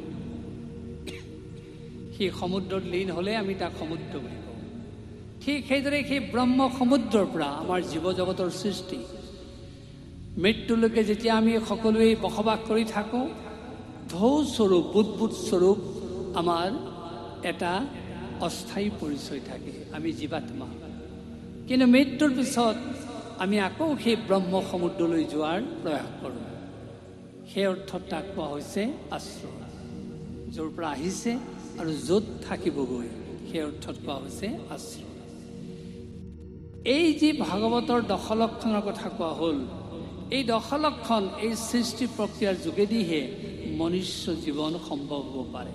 সেই সমুদ্ৰত লীন হ'লে আমি তাক সমুদ্ৰ বুলি কওঁ। ঠিক সেইদৰে সেই ব্ৰহ্ম সমুদ্ৰৰ পৰা আমাৰ জীৱ জগতৰ সৃষ্টি। মৃত্যুলৈকে যেতিয়া আমি সকলোৱে বসবাস কৰি থাকোঁ, ঢৌ স্বৰূপ, বুদবুদ স্বৰূপ আমাৰ এটা অস্থায়ী পৰিচয় থাকে, আমি জীৱাত্মা। কিন্তু মৃত্যুৰ পিছত আমি আকৌ সেই ব্ৰহ্ম সমুদ্ৰলৈ যোৱাৰ প্ৰয়াস কৰোঁ। সেই অৰ্থত তাক কোৱা হৈছে আশ্ৰয়। য'ৰ পৰা আহিছে আৰু য'ত থাকিবগৈ, সেই অৰ্থত কোৱা হৈছে আশ্ৰয়। এই যি ভাগৱতৰ 10 লক্ষণৰ কথা কোৱা হ'ল, এই 10 লক্ষণ এই সৃষ্টি প্ৰক্ৰিয়াৰ যোগেদিহে মনুষ্য জীৱন সম্ভৱ হ'ব পাৰে,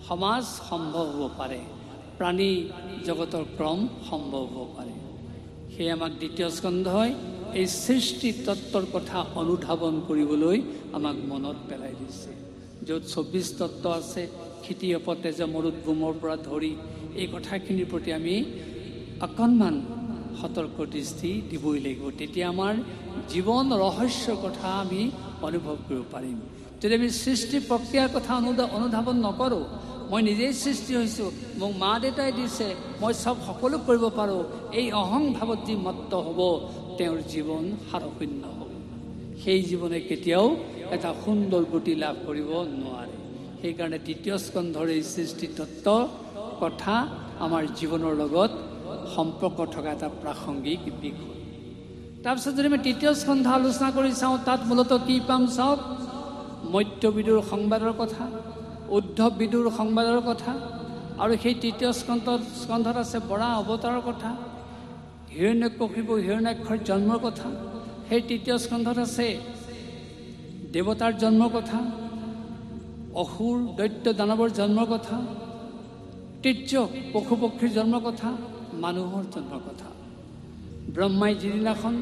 সমাজ সম্ভৱ হ'ব পাৰে, প্ৰাণী জগতৰ ক্ৰম সম্ভৱ হ'ব পাৰে। সেয়ে আমাক দ্বিতীয় স্কন্ধই এই সৃষ্টি তত্ত্বৰ কথা অনুধাৱন কৰিবলৈ আমাক মনত পেলাই দিছে। য'ত 24 তত্ত্ব আছে, ক্ষিতিয়প তেজ মৰুদ্ভূমৰ পৰা ধৰি, এই কথাখিনিৰ প্ৰতি আমি অকণমান সতৰ্ক দৃষ্টি দিবই লাগিব। তেতিয়া আমাৰ জীৱন ৰহস্যৰ কথা আমি অনুভৱ কৰিব পাৰিম। যদি আমি সৃষ্টি প্ৰক্ৰিয়াৰ কথা অনুধাৱন নকৰোঁ, মই নিজেই সৃষ্টি হৈছোঁ, মোক মা দেউতাই দিছে, মই সকলো কৰিব পাৰোঁ, এই অহংভাৱত যি মত্ত হ'ব, তেওঁৰ জীৱন সাৰশূন্য হ'ব। সেই জীৱনে কেতিয়াও এটা সুন্দৰ গতি লাভ কৰিব নোৱাৰে। সেইকাৰণে দ্বিতীয় স্কন্ধৰ এই সৃষ্টি তত্ত্বৰ কথা আমাৰ জীৱনৰ লগত সম্পৰ্ক থকা এটা প্ৰাসংগিক বিষয়। তাৰপিছত যদি আমি তৃতীয় স্কন্ধ আলোচনা কৰি চাওঁ, তাত মূলতঃ কি পাম চাওক, মত্যবিদুৰ সংবাদৰ কথা, উদ্ধৱবিদুৰ সংবাদৰ কথা, আৰু সেই তৃতীয় স্কন্ধত আছে বৰা অৱতাৰৰ কথা, হিৰণ্যকশিপু হিৰণ্যাক্ষৰ জন্মৰ কথা। সেই তৃতীয় স্কন্ধত আছে দেৱতাৰ জন্মৰ কথা, অসুৰ দৈত্য দানৱৰ জন্মৰ কথা, তিৰ্যক পশু পক্ষীৰ জন্মৰ কথা, মানুহৰ জন্মৰ কথা। ব্ৰহ্মাই যিদিনাখন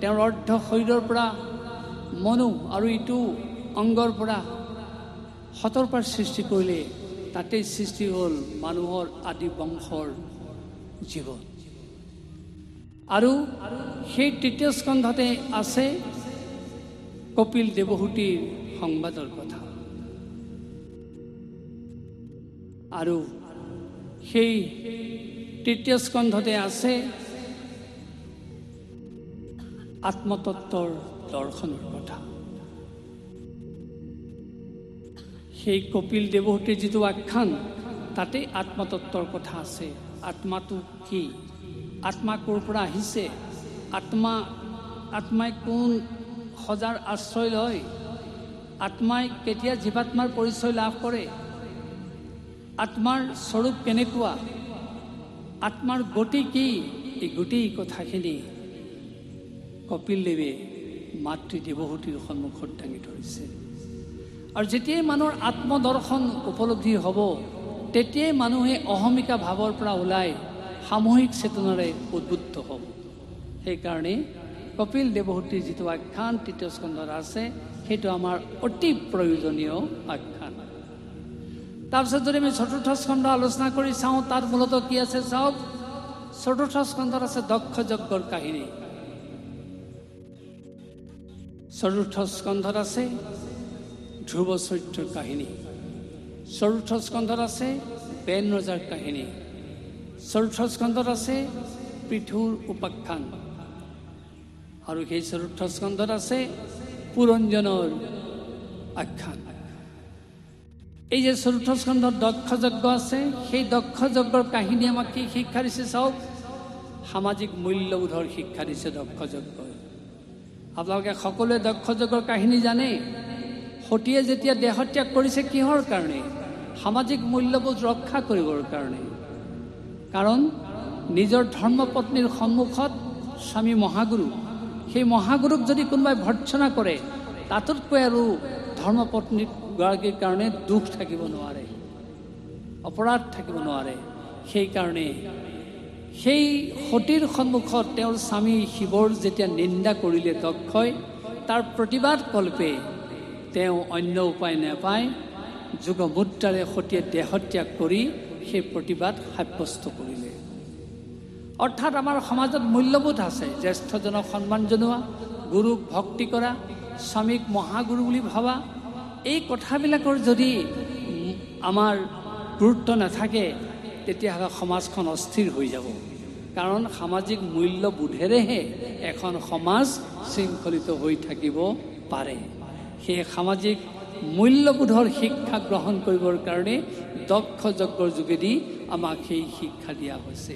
তেওঁৰ অৰ্ধ শৰীৰৰ পৰা মনু আৰু ইটো অংগৰ পৰা শতৰপাৰ সৃষ্টি কৰিলে, তাতেই সৃষ্টি হ'ল মানুহৰ আদি বংশৰ জীৱন। আৰু সেই তৃতীয় স্কন্ধতে আছে কপিল দেৱহূতিৰ সংবাদৰ কথা। আৰু সেই তৃতীয় স্কন্ধতে আছে আত্মতত্বৰ দৰ্শনৰ কথা। সেই কপিল দেৱহূতিৰ যিটো আখ্যান, তাতে আত্মতত্বৰ কথা আছে। আত্মাটো কি, আত্মা ক'ৰ পৰা আহিছে, আত্মাই কোন সজাৰ আশ্ৰয় লয়, আত্মাই কেতিয়া জীৱাত্মাৰ পৰিচয় লাভ কৰে, আত্মাৰ স্বৰূপ কেনেকুৱা, আত্মাৰ গতি কি, এই গোটেই কথাখিনি কপিল দেৱে মাতৃ দেৱহূতিৰ সন্মুখত দাঙি ধৰিছে। আৰু যেতিয়াই মানুহৰ আত্মদৰ্শন উপলব্ধি হ'ব, তেতিয়াই মানুহে অহমিকা ভাৱৰ পৰা ওলাই সামূহিক চেতনাৰে উদ্বুদ্ধ হ'ব। সেইকাৰণে কপিল দেৱহূতিৰ যিটো আখ্যান তৃতীয় স্কন্ধত আছে, সেইটো আমাৰ অতি প্ৰয়োজনীয় আখ্যান। তাৰপিছত যদি আমি চতুৰ্থ স্কন্ধ আলোচনা কৰি চাওঁ, তাত মূলতঃ কি আছে চাওক, চতুৰ্থ স্কন্ধত আছে দক্ষ যজ্ঞৰ কাহিনী। চতুৰ্থ স্কন্ধত আছে ধ্ৰুৱ চৰিত্ৰৰ কাহিনী। চতুৰ্থ স্কন্ধত আছে বেন ৰজাৰ কাহিনী। চতুৰ্থ স্কন্ধত আছে পৃথুৰ উপাখ্যান। আৰু সেই চতুৰ্থ স্কন্ধত আছে পুৰঞ্জনৰ আখ্যান। এই যে চতুৰ্থ স্কন্ধত দক্ষ যজ্ঞ আছে, সেই দক্ষ যজ্ঞৰ কাহিনী আমাক কি শিক্ষা দিছে চাওক, সামাজিক মূল্যবোধৰ শিক্ষা দিছে দক্ষ যজ্ঞই। আপোনালোকে সকলোৱে দক্ষ যজ্ঞৰ কাহিনী জানে। সতীয়ে যেতিয়া দেহত্যাগ কৰিছে কিহৰ কাৰণে? সামাজিক মূল্যবোধ ৰক্ষা কৰিবৰ কাৰণে। কাৰণ নিজৰ ধৰ্মপত্নীৰ সন্মুখত স্বামী মহাগুৰু, সেই মহাগুৰুক যদি কোনোবাই ভৰ্ৎসনা কৰে, তাতোতকৈ আৰু ধৰ্মপত্নী গৰাকীৰ কাৰণে দুখ থাকিব নোৱাৰে, অপৰাধ থাকিব নোৱাৰে। সেইকাৰণে সেই সতীৰ সন্মুখত তেওঁৰ স্বামী শিৱৰ যেতিয়া নিন্দা কৰিলে দক্ষই, তাৰ প্ৰতিবাদ কল্পে তেওঁ অন্য উপায় নাপায় যোগমুদ্ৰাৰে সতীয়ে দেহত্যাগ কৰি সেই প্ৰতিবাদ সাব্যস্ত কৰিলে। অৰ্থাৎ আমাৰ সমাজত মূল্যবোধ আছে, জ্যেষ্ঠজনক সন্মান জনোৱা, গুৰুক ভক্তি কৰা, স্বামীক মহাগুৰু বুলি ভাবা। এই কথাবিলাকৰ যদি আমাৰ গুৰুত্ব নাথাকে, তেতিয়াহ'লে সমাজখন অস্থিৰ হৈ যাব। কাৰণ সামাজিক মূল্যবোধেৰেহে এখন সমাজ শৃংখলিত হৈ থাকিব পাৰে। সেই সামাজিক মূল্যবোধৰ শিক্ষা গ্ৰহণ কৰিবৰ কাৰণে দক্ষ যজ্ঞৰ যোগেদি আমাক সেই শিক্ষা দিয়া হৈছে।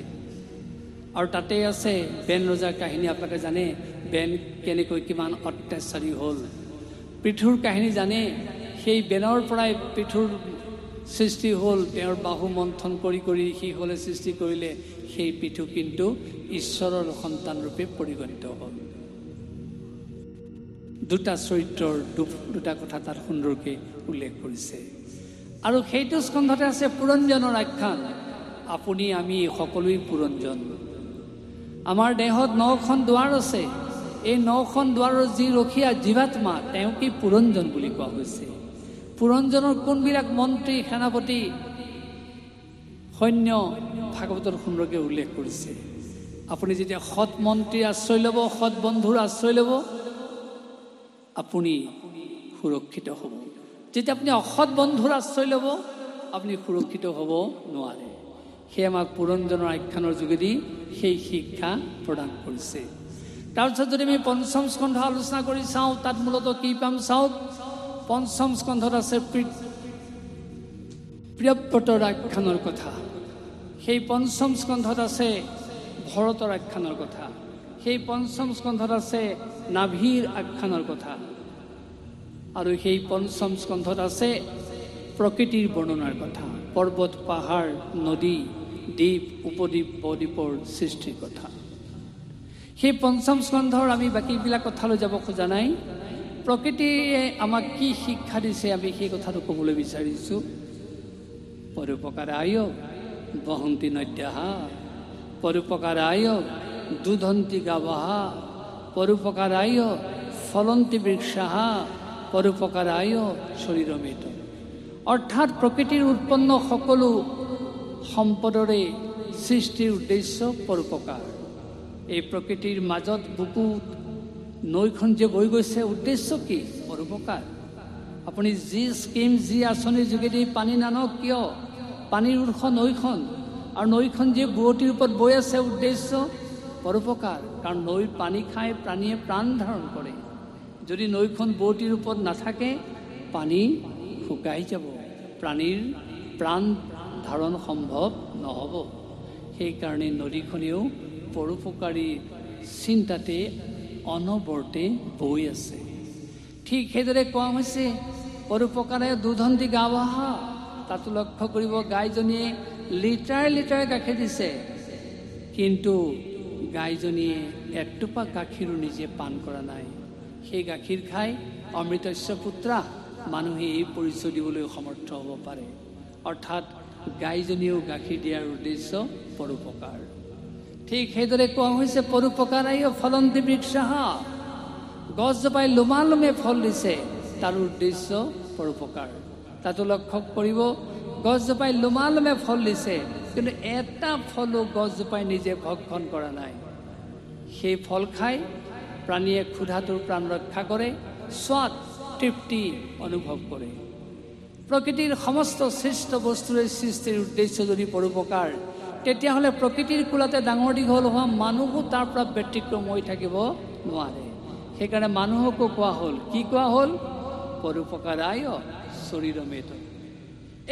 আৰু তাতে আছে বেন ৰজাৰ কাহিনী। আপোনালোকে জানে বেন কেনেকৈ কিমান অত্যাচাৰী হ'ল। পৃথুৰ কাহিনী জানে, সেই বেনৰ পৰাই পৃথুৰ সৃষ্টি হ'ল। তেওঁৰ বাহু মন্থন কৰি কৰি শিৱলে সৃষ্টি কৰিলে। সেই পৃথু কিন্তু ঈশ্বৰৰ সন্তান ৰূপে পৰিগণিত হ'ল। দুটা চৰিত্ৰৰ দুটা কথা তাত সুন্দৰকৈ উল্লেখ কৰিছে। আৰু সেইটো স্কন্ধতে আছে পুৰঞ্জনৰ আখ্যান। আপুনি আমি সকলোৱেই পুৰঞ্জন। আমাৰ দেহত 9খন দুৱাৰ আছে। এই 9খন দুৱাৰৰ যি ৰখীয়া জীৱাত্মা, তেওঁকেই পুৰঞ্জন বুলি কোৱা হৈছে। পুৰঞ্জনৰ কোনবিলাক মন্ত্ৰী, সেনাপতি, সৈন্য ভাগৱতৰ সুন্দৰকৈ উল্লেখ কৰিছে। আপুনি যেতিয়া সৎ মন্ত্ৰীৰ আশ্ৰয় ল'ব, সৎ বন্ধুৰ আশ্ৰয় ল'ব, আপুনি সুৰক্ষিত হ'ব। যেতিয়া আপুনি অসৎ বন্ধুৰ আশ্ৰয় ল'ব, আপুনি সুৰক্ষিত হ'ব নোৱাৰে। সেয়ে আমাক পুৰঞ্জনৰ আখ্যানৰ যোগেদি সেই শিক্ষা প্ৰদান কৰিছে। তাৰপিছত যদি আমি পঞ্চম স্কন্ধ আলোচনা কৰি চাওঁ, তাত মূলতঃ কি পাম চাওক। পঞ্চম স্কন্ধত আছে প্ৰিয়ব্ৰতৰ আখ্যানৰ কথা। সেই পঞ্চম স্কন্ধত আছে ভৰতৰ আখ্যানৰ কথা। সেই পঞ্চম স্কন্ধত আছে নাভিৰ আখ্যানৰ কথা। আৰু সেই পঞ্চম স্কন্ধত আছে প্ৰকৃতিৰ বৰ্ণনাৰ কথা, পৰ্বত, পাহাৰ, নদী, দ্বীপ, উপদ্বীপ, বদ্বীপৰ সৃষ্টিৰ কথা। সেই পঞ্চম স্কন্ধৰ আমি বাকীবিলাক কথালৈ যাব খোজা নাই। প্ৰকৃতিয়ে আমাক কি শিক্ষা দিছে আমি সেই কথাটো ক'বলৈ বিচাৰিছোঁ। পৰোপকাৰায় বহন্তি নদ্যাঃ, পৰোপকাৰায় দুধন্তি গাৱঃ, পৰোপকাৰায় ফলন্তি বৃক্ষাঃ, পৰোপকাৰায় শৰীৰমেত। অৰ্থাৎ প্ৰকৃতিৰ উৎপন্ন সকলো সম্পদৰে সৃষ্টিৰ উদ্দেশ্য পৰোপকাৰ। এই প্ৰকৃতিৰ মাজত বুকুত নৈখন যে বৈ গৈছে, উদ্দেশ্য কি? পৰোপকাৰ। আপুনি যি স্কিম, যি আঁচনিৰ যোগেদি পানী নানক কিয়, পানীৰ উৎস নৈখন, আৰু নৈখন যে বুৱতীৰ ওপৰত বৈ আছে, উদ্দেশ্য পৰোপকাৰ। কাৰণ নৈৰ পানী খাই প্ৰাণীয়ে প্ৰাণ ধাৰণ কৰে। যদি নৈখন বুৱতীৰ ওপৰত নাথাকে, পানী শুকাই যাব, প্ৰাণীৰ প্ৰাণ ধাৰণ সম্ভৱ নহ'ব। সেইকাৰণে নদীখনেও পৰোপকাৰী চিন্তাতে অনবৰতে বৈ আছে। ঠিক সেইদৰে কোৱা হৈছে পৰোপকাৰে দুধন্তি গাৱঃ। তাতো লক্ষ্য কৰিব, গাইজনীয়ে লিটাৰ লিটাৰ গাখীৰ দিছে, কিন্তু গাইজনীয়ে এটোপা গাখীৰো নিজে পান কৰা নাই। সেই গাখীৰ খাই অমৃতস্য পুত্ৰা মানুহে এই পৰিচয় দিবলৈ সমৰ্থ হ'ব পাৰে। অৰ্থাৎ গাইজনীয়েও গাখীৰ দিয়াৰ উদ্দেশ্য পৰোপকাৰ। ঠিক সেইদৰে কোৱা হৈছে পৰোপকাৰায় ফলন্তি বৃক্ষাঃ। গছজোপাই লোমালোমে ফল দিছে, তাৰ উদ্দেশ্য পৰোপকাৰ। তাতো লক্ষ্য কৰিব, গছজোপাই লোমালোমে ফল দিছে, কিন্তু এটা ফলো গছজোপাই নিজে ভক্ষণ কৰা নাই। সেই ফল খাই প্ৰাণীয়ে ক্ষুধাটোৰ প্ৰাণ ৰক্ষা কৰে, স্বাদ তৃপ্তি অনুভৱ কৰে। প্ৰকৃতিৰ সমস্ত সৃষ্ট বস্তুৰে সৃষ্টিৰ উদ্দেশ্য যদি পৰোপকাৰ, তেতিয়াহ'লে প্ৰকৃতিৰ কোলাতে ডাঙৰ দীঘল হোৱা মানুহো তাৰ পৰা ব্যতিক্ৰম হৈ থাকিব নোৱাৰে। সেইকাৰণে মানুহকো কোৱা হ'ল, কি কোৱা হ'ল? পৰোপকাৰায় শৰীৰমেত।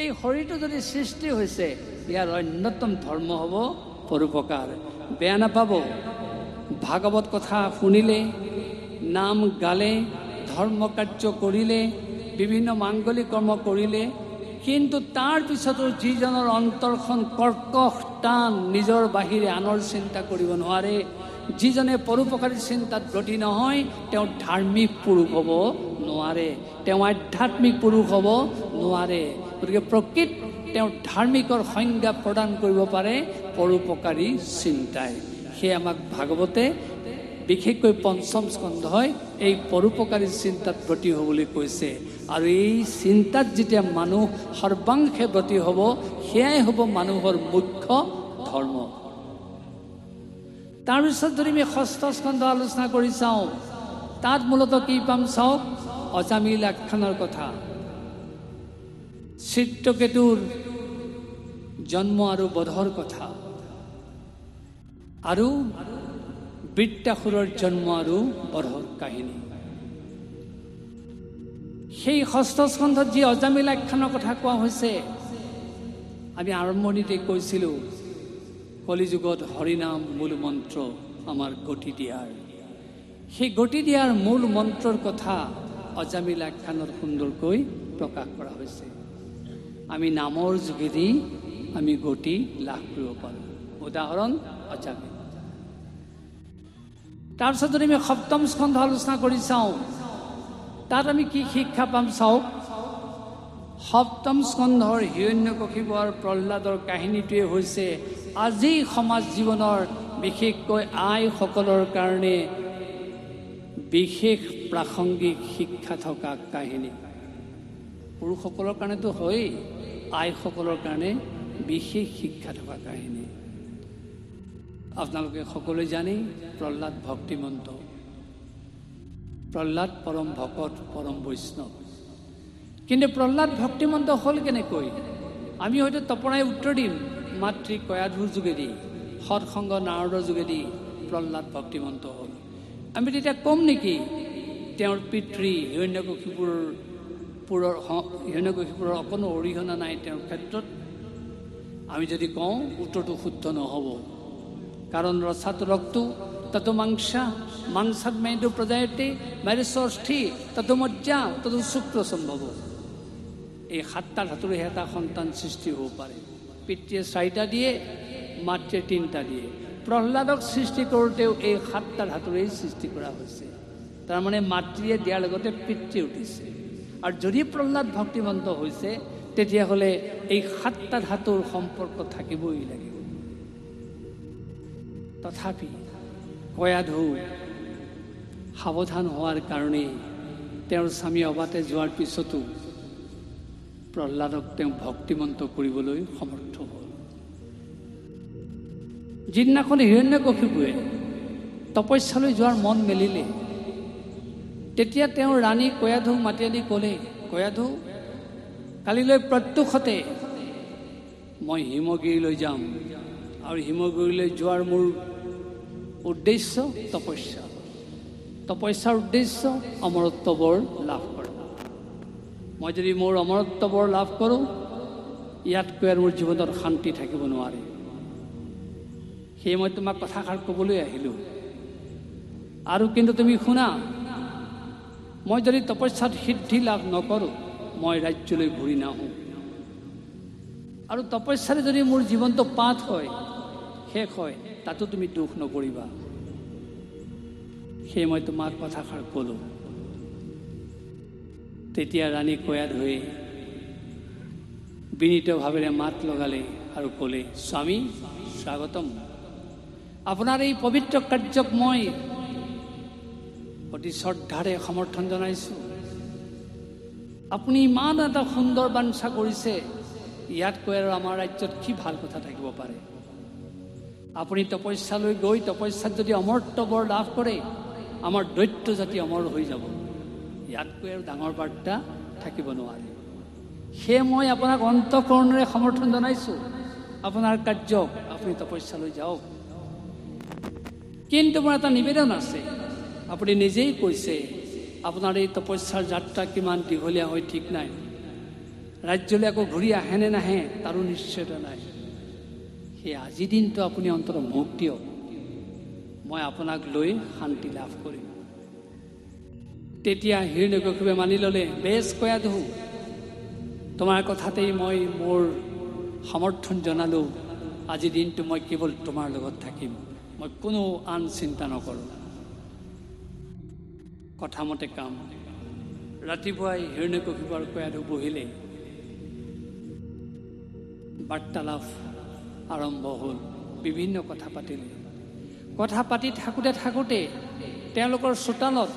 এই শৰীৰটো যদি সৃষ্টি হৈছে, ইয়াৰ অন্যতম ধৰ্ম হ'ব পৰোপকাৰ। বেয়া নাপাব, ভাগৱত কথা শুনিলে, নাম গালে, ধৰ্ম কাৰ্য কৰিলে, বিভিন্ন মাংগলিক কৰ্ম কৰিলে, কিন্তু তাৰ পিছতো যিজনৰ অন্তৰখন কৰ্কশ টান, নিজৰ বাহিৰে আনৰ চিন্তা কৰিব নোৱাৰে, যিজনে পৰোপকাৰী চিন্তাত ব্ৰতী নহয়, তেওঁ ধাৰ্মিক পুৰুষ হ'ব নোৱাৰে, তেওঁ আধ্যাত্মিক পুৰুষ হ'ব নোৱাৰে। গতিকে প্ৰকৃত তেওঁ ধাৰ্মিকৰ সংজ্ঞা প্ৰদান কৰিব পাৰে পৰোপকাৰী চিন্তাই। সেয়ে আমাক ভাগৱতে বিশেষকৈ পঞ্চম স্কন্ধই এই পৰোপকাৰী চিন্তাত ব্ৰতী হ'বলৈ কৈছে। আৰু এই চিন্তাত যেতিয়া মানুহ সৰ্বাংশে ব্ৰতী হ'ব, সেয়াই হ'ব মানুহৰ মুখ্য ধৰ্ম। তাৰপিছত যদি আমি ষষ্ঠ স্কন্ধ আলোচনা কৰি চাওঁ, তাত মূলতঃ কি পাম চাওক। অজামিল আখ্যানৰ কথা, চিত্ৰকেতুৰ জন্ম আৰু বধৰ কথা, আৰু বৃত্তাসুৰৰ জন্ম আৰু বধৰ কাহিনী। সেই ষষ্ঠ স্কন্ধত যি অজামিল আখ্যানৰ কথা কোৱা হৈছে, আমি আৰম্ভণিতে কৈছিলোঁ, কলিযুগত হৰিনাম মূল মন্ত্ৰ আমাৰ গতি দিয়াৰ। সেই গতি দিয়াৰ মূল মন্ত্ৰৰ কথা অজামিল আখ্যানত সুন্দৰকৈ প্ৰকাশ কৰা হৈছে। আমি নামৰ যোগেদি আমি গতি লাভ কৰিব পাৰোঁ। উদাহৰণ অজামিল। তাৰপিছত যদি আমি সপ্তম স্কন্ধ আলোচনা কৰি চাওঁ, তাত আমি কি শিক্ষা পাম চাওক। সপ্তম স্কন্ধৰ হিৰণ্যকশিপু আৰু প্ৰহ্লাদৰ কাহিনীটোৱে হৈছে আজি সমাজ জীৱনৰ বিশেষকৈ আইসকলৰ কাৰণে বিশেষ প্ৰাসংগিক শিক্ষা থকা কাহিনী। পুৰুষসকলৰ কাৰণেতো হয়েই, আইসকলৰ কাৰণে বিশেষ শিক্ষা থকা কাহিনী। আপোনালোকে সকলোৱে জানে প্ৰহ্লাদ ভক্তিমন্ত, প্ৰহ্লাদ পৰম ভকত, পৰম বৈষ্ণৱ। কিন্তু প্ৰহ্লাদ ভক্তিমন্ত হ'ল কেনেকৈ? আমি হয়তো তপৰাই উত্তৰ দিম, মাতৃ কয়াধুৰ যোগেদি, সৎসংগ নাৰদৰ যোগেদি প্ৰহ্লাদ ভক্তিমন্ত হ'ল। আমি তেতিয়া ক'ম নেকি তেওঁৰ পিতৃ হিৰণ্যকশিপুৰৰ অকণো অৰিহণা নাই তেওঁৰ ক্ষেত্ৰত? আমি যদি কওঁ উত্তৰটো শুদ্ধ নহ'ব। কাৰণ ৰসাত ৰক্তু ততো মাংসাত মেদু প্ৰজায়তে মেৰেষ্ঠি ততো মজ্জা ততো শুক্ৰ সম্ভৱ। এই 7টা ধাতুৰেহে এটা সন্তান সৃষ্টি হ'ব পাৰে। পিতৃয়ে 4টা দিয়ে, মাতৃয়ে 3টা দিয়ে। প্ৰহ্লাদক সৃষ্টি কৰোঁতেও এই 7টা ধাতুৰেই সৃষ্টি কৰা হৈছে। তাৰমানে মাতৃয়ে দিয়াৰ লগতে পিতৃ উঠিছে। আৰু যদি প্ৰহ্লাদ ভক্তিমন্ত হৈছে তেতিয়াহ'লে এই 7টা ধাতুৰ সম্পৰ্ক থাকিবই লাগিব। তথাপি কয়াধু সাৱধান হোৱাৰ কাৰণে তেওঁৰ স্বামী অবাতে যোৱাৰ পিছতো প্ৰহ্লাদক তেওঁ ভক্তিমন্ত কৰিবলৈ সমৰ্থ হ'ল। যিদিনাখন হিৰণ্যকশিপুৱে তপস্যালৈ যোৱাৰ মন মেলিলে, তেতিয়া তেওঁ ৰাণী কয়াধুক মাতি আনি ক'লে, কয়াধু, কালিলৈ প্ৰত্যুষতে মই হিমগিৰিলৈ যাম, আৰু হিমগিৰিলৈ যোৱাৰ মোৰ উদ্দেশ্য তপস্যা। তপস্যাৰ উদ্দেশ্য অমৰত্ব বৰ লাভ কৰা। মই যদি মোৰ অমৰত্ব বৰ লাভ কৰোঁ, ইয়াতকৈ আৰু মোৰ জীৱনত শান্তি থাকিব নোৱাৰে। সেয়ে মই তোমাক কথাষাৰ ক'বলৈ আহিলোঁ। আৰু কিন্তু তুমি শুনা, মই যদি তপস্যাত সিদ্ধি লাভ নকৰোঁ, মই ৰাজ্যলৈ ঘূৰি নাহোঁ। আৰু তপস্যাৰে যদি মোৰ জীৱনটো পাঠ হয়, শেষ হয়, তাতো তুমি দুখ নকৰিবা। সেয়ে মই তোমাক কথাষাৰ ক'লোঁ। তেতিয়া ৰাণী কয়াধুৱে বিনীতভাৱেৰে মাত লগালে আৰু ক'লে, স্বামী স্বাগতম। আপোনাৰ এই পবিত্ৰ কাৰ্যক মই অতি শ্ৰদ্ধাৰে সমৰ্থন জনাইছোঁ। আপুনি ইমান এটা সুন্দৰ বাঞ্ছা কৰিছে, ইয়াতকৈ আৰু আমাৰ ৰাজ্যত কি ভাল কথা থাকিব পাৰে? আপুনি তপস্যালৈ গৈ তপস্যাত যদি অমৰত্ব বৰ লাভ কৰে, আমাৰ দৈত্য জাতি অমৰ হৈ যাব। ইয়াতকৈ আৰু ডাঙৰ বাৰ্তা থাকিব নোৱাৰে। সেয়ে মই আপোনাক অন্তঃকৰণেৰে সমৰ্থন জনাইছোঁ। আপোনাৰ কাৰ্যক আপুনি তপস্যালৈ যাওক। কিন্তু মোৰ এটা নিবেদন আছে। আপুনি নিজেই কৈছে আপোনাৰ এই তপস্যাৰ যাত্ৰা কিমান দীঘলীয়া হয় ঠিক নাই। ৰাজ্যলৈ আকৌ ঘূৰি আহে নে নাহে তাৰো নিশ্চয়তা নাই। সেই আজি দিনটো আপুনি অন্তত মোক দিয়ক, মই আপোনাক লৈ শান্তি লাভ কৰিম। তেতিয়া হিৰণ্যকশিপুৱে মানি ল'লে, বেছ কয়াধু, তোমাৰ কথাতেই মই মোৰ সমৰ্থন জনালোঁ। আজি দিনটো মই কেৱল তোমাৰ লগত থাকিম, মই কোনো আন চিন্তা নকৰোঁ। কথামতে কাম। ৰাতিপুৱাই হিৰণ্যকশিপু আৰু কয়াধু বহিলে। বাৰ্তালাপ আৰম্ভ হ'ল। বিভিন্ন কথা পাতিলে। কথা পাতি থাকোঁতে তেওঁলোকৰ চোতালত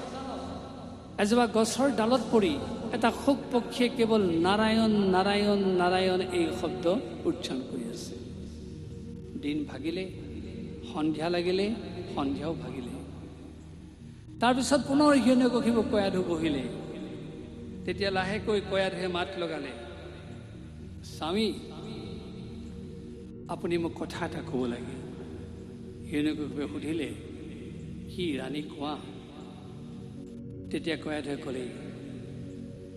এজোপা গছৰ ডালত পৰি এটা শুক পক্ষীয়ে কেৱল নাৰায়ণ নাৰায়ণ নাৰায়ণ এই শব্দ উচ্চাৰণ কৰি আছে। দিন ভাগিলে, সন্ধিয়া লাগিলে, সন্ধিয়াও ভাগিলে। তাৰপিছত পুনৰ হিৰণ্যকশিপু কয়াধু বহিলে। তেতিয়া লাহেকৈ কয়াধুৱে মাত লগালে, স্বামী আপুনি মোক কথা এটা ক'ব লাগে। হিৰণ্যকশিপুৱে সুধিলে, কি ৰাণী কোৱা? তেতিয়া কয়াধুৱে ক'লে,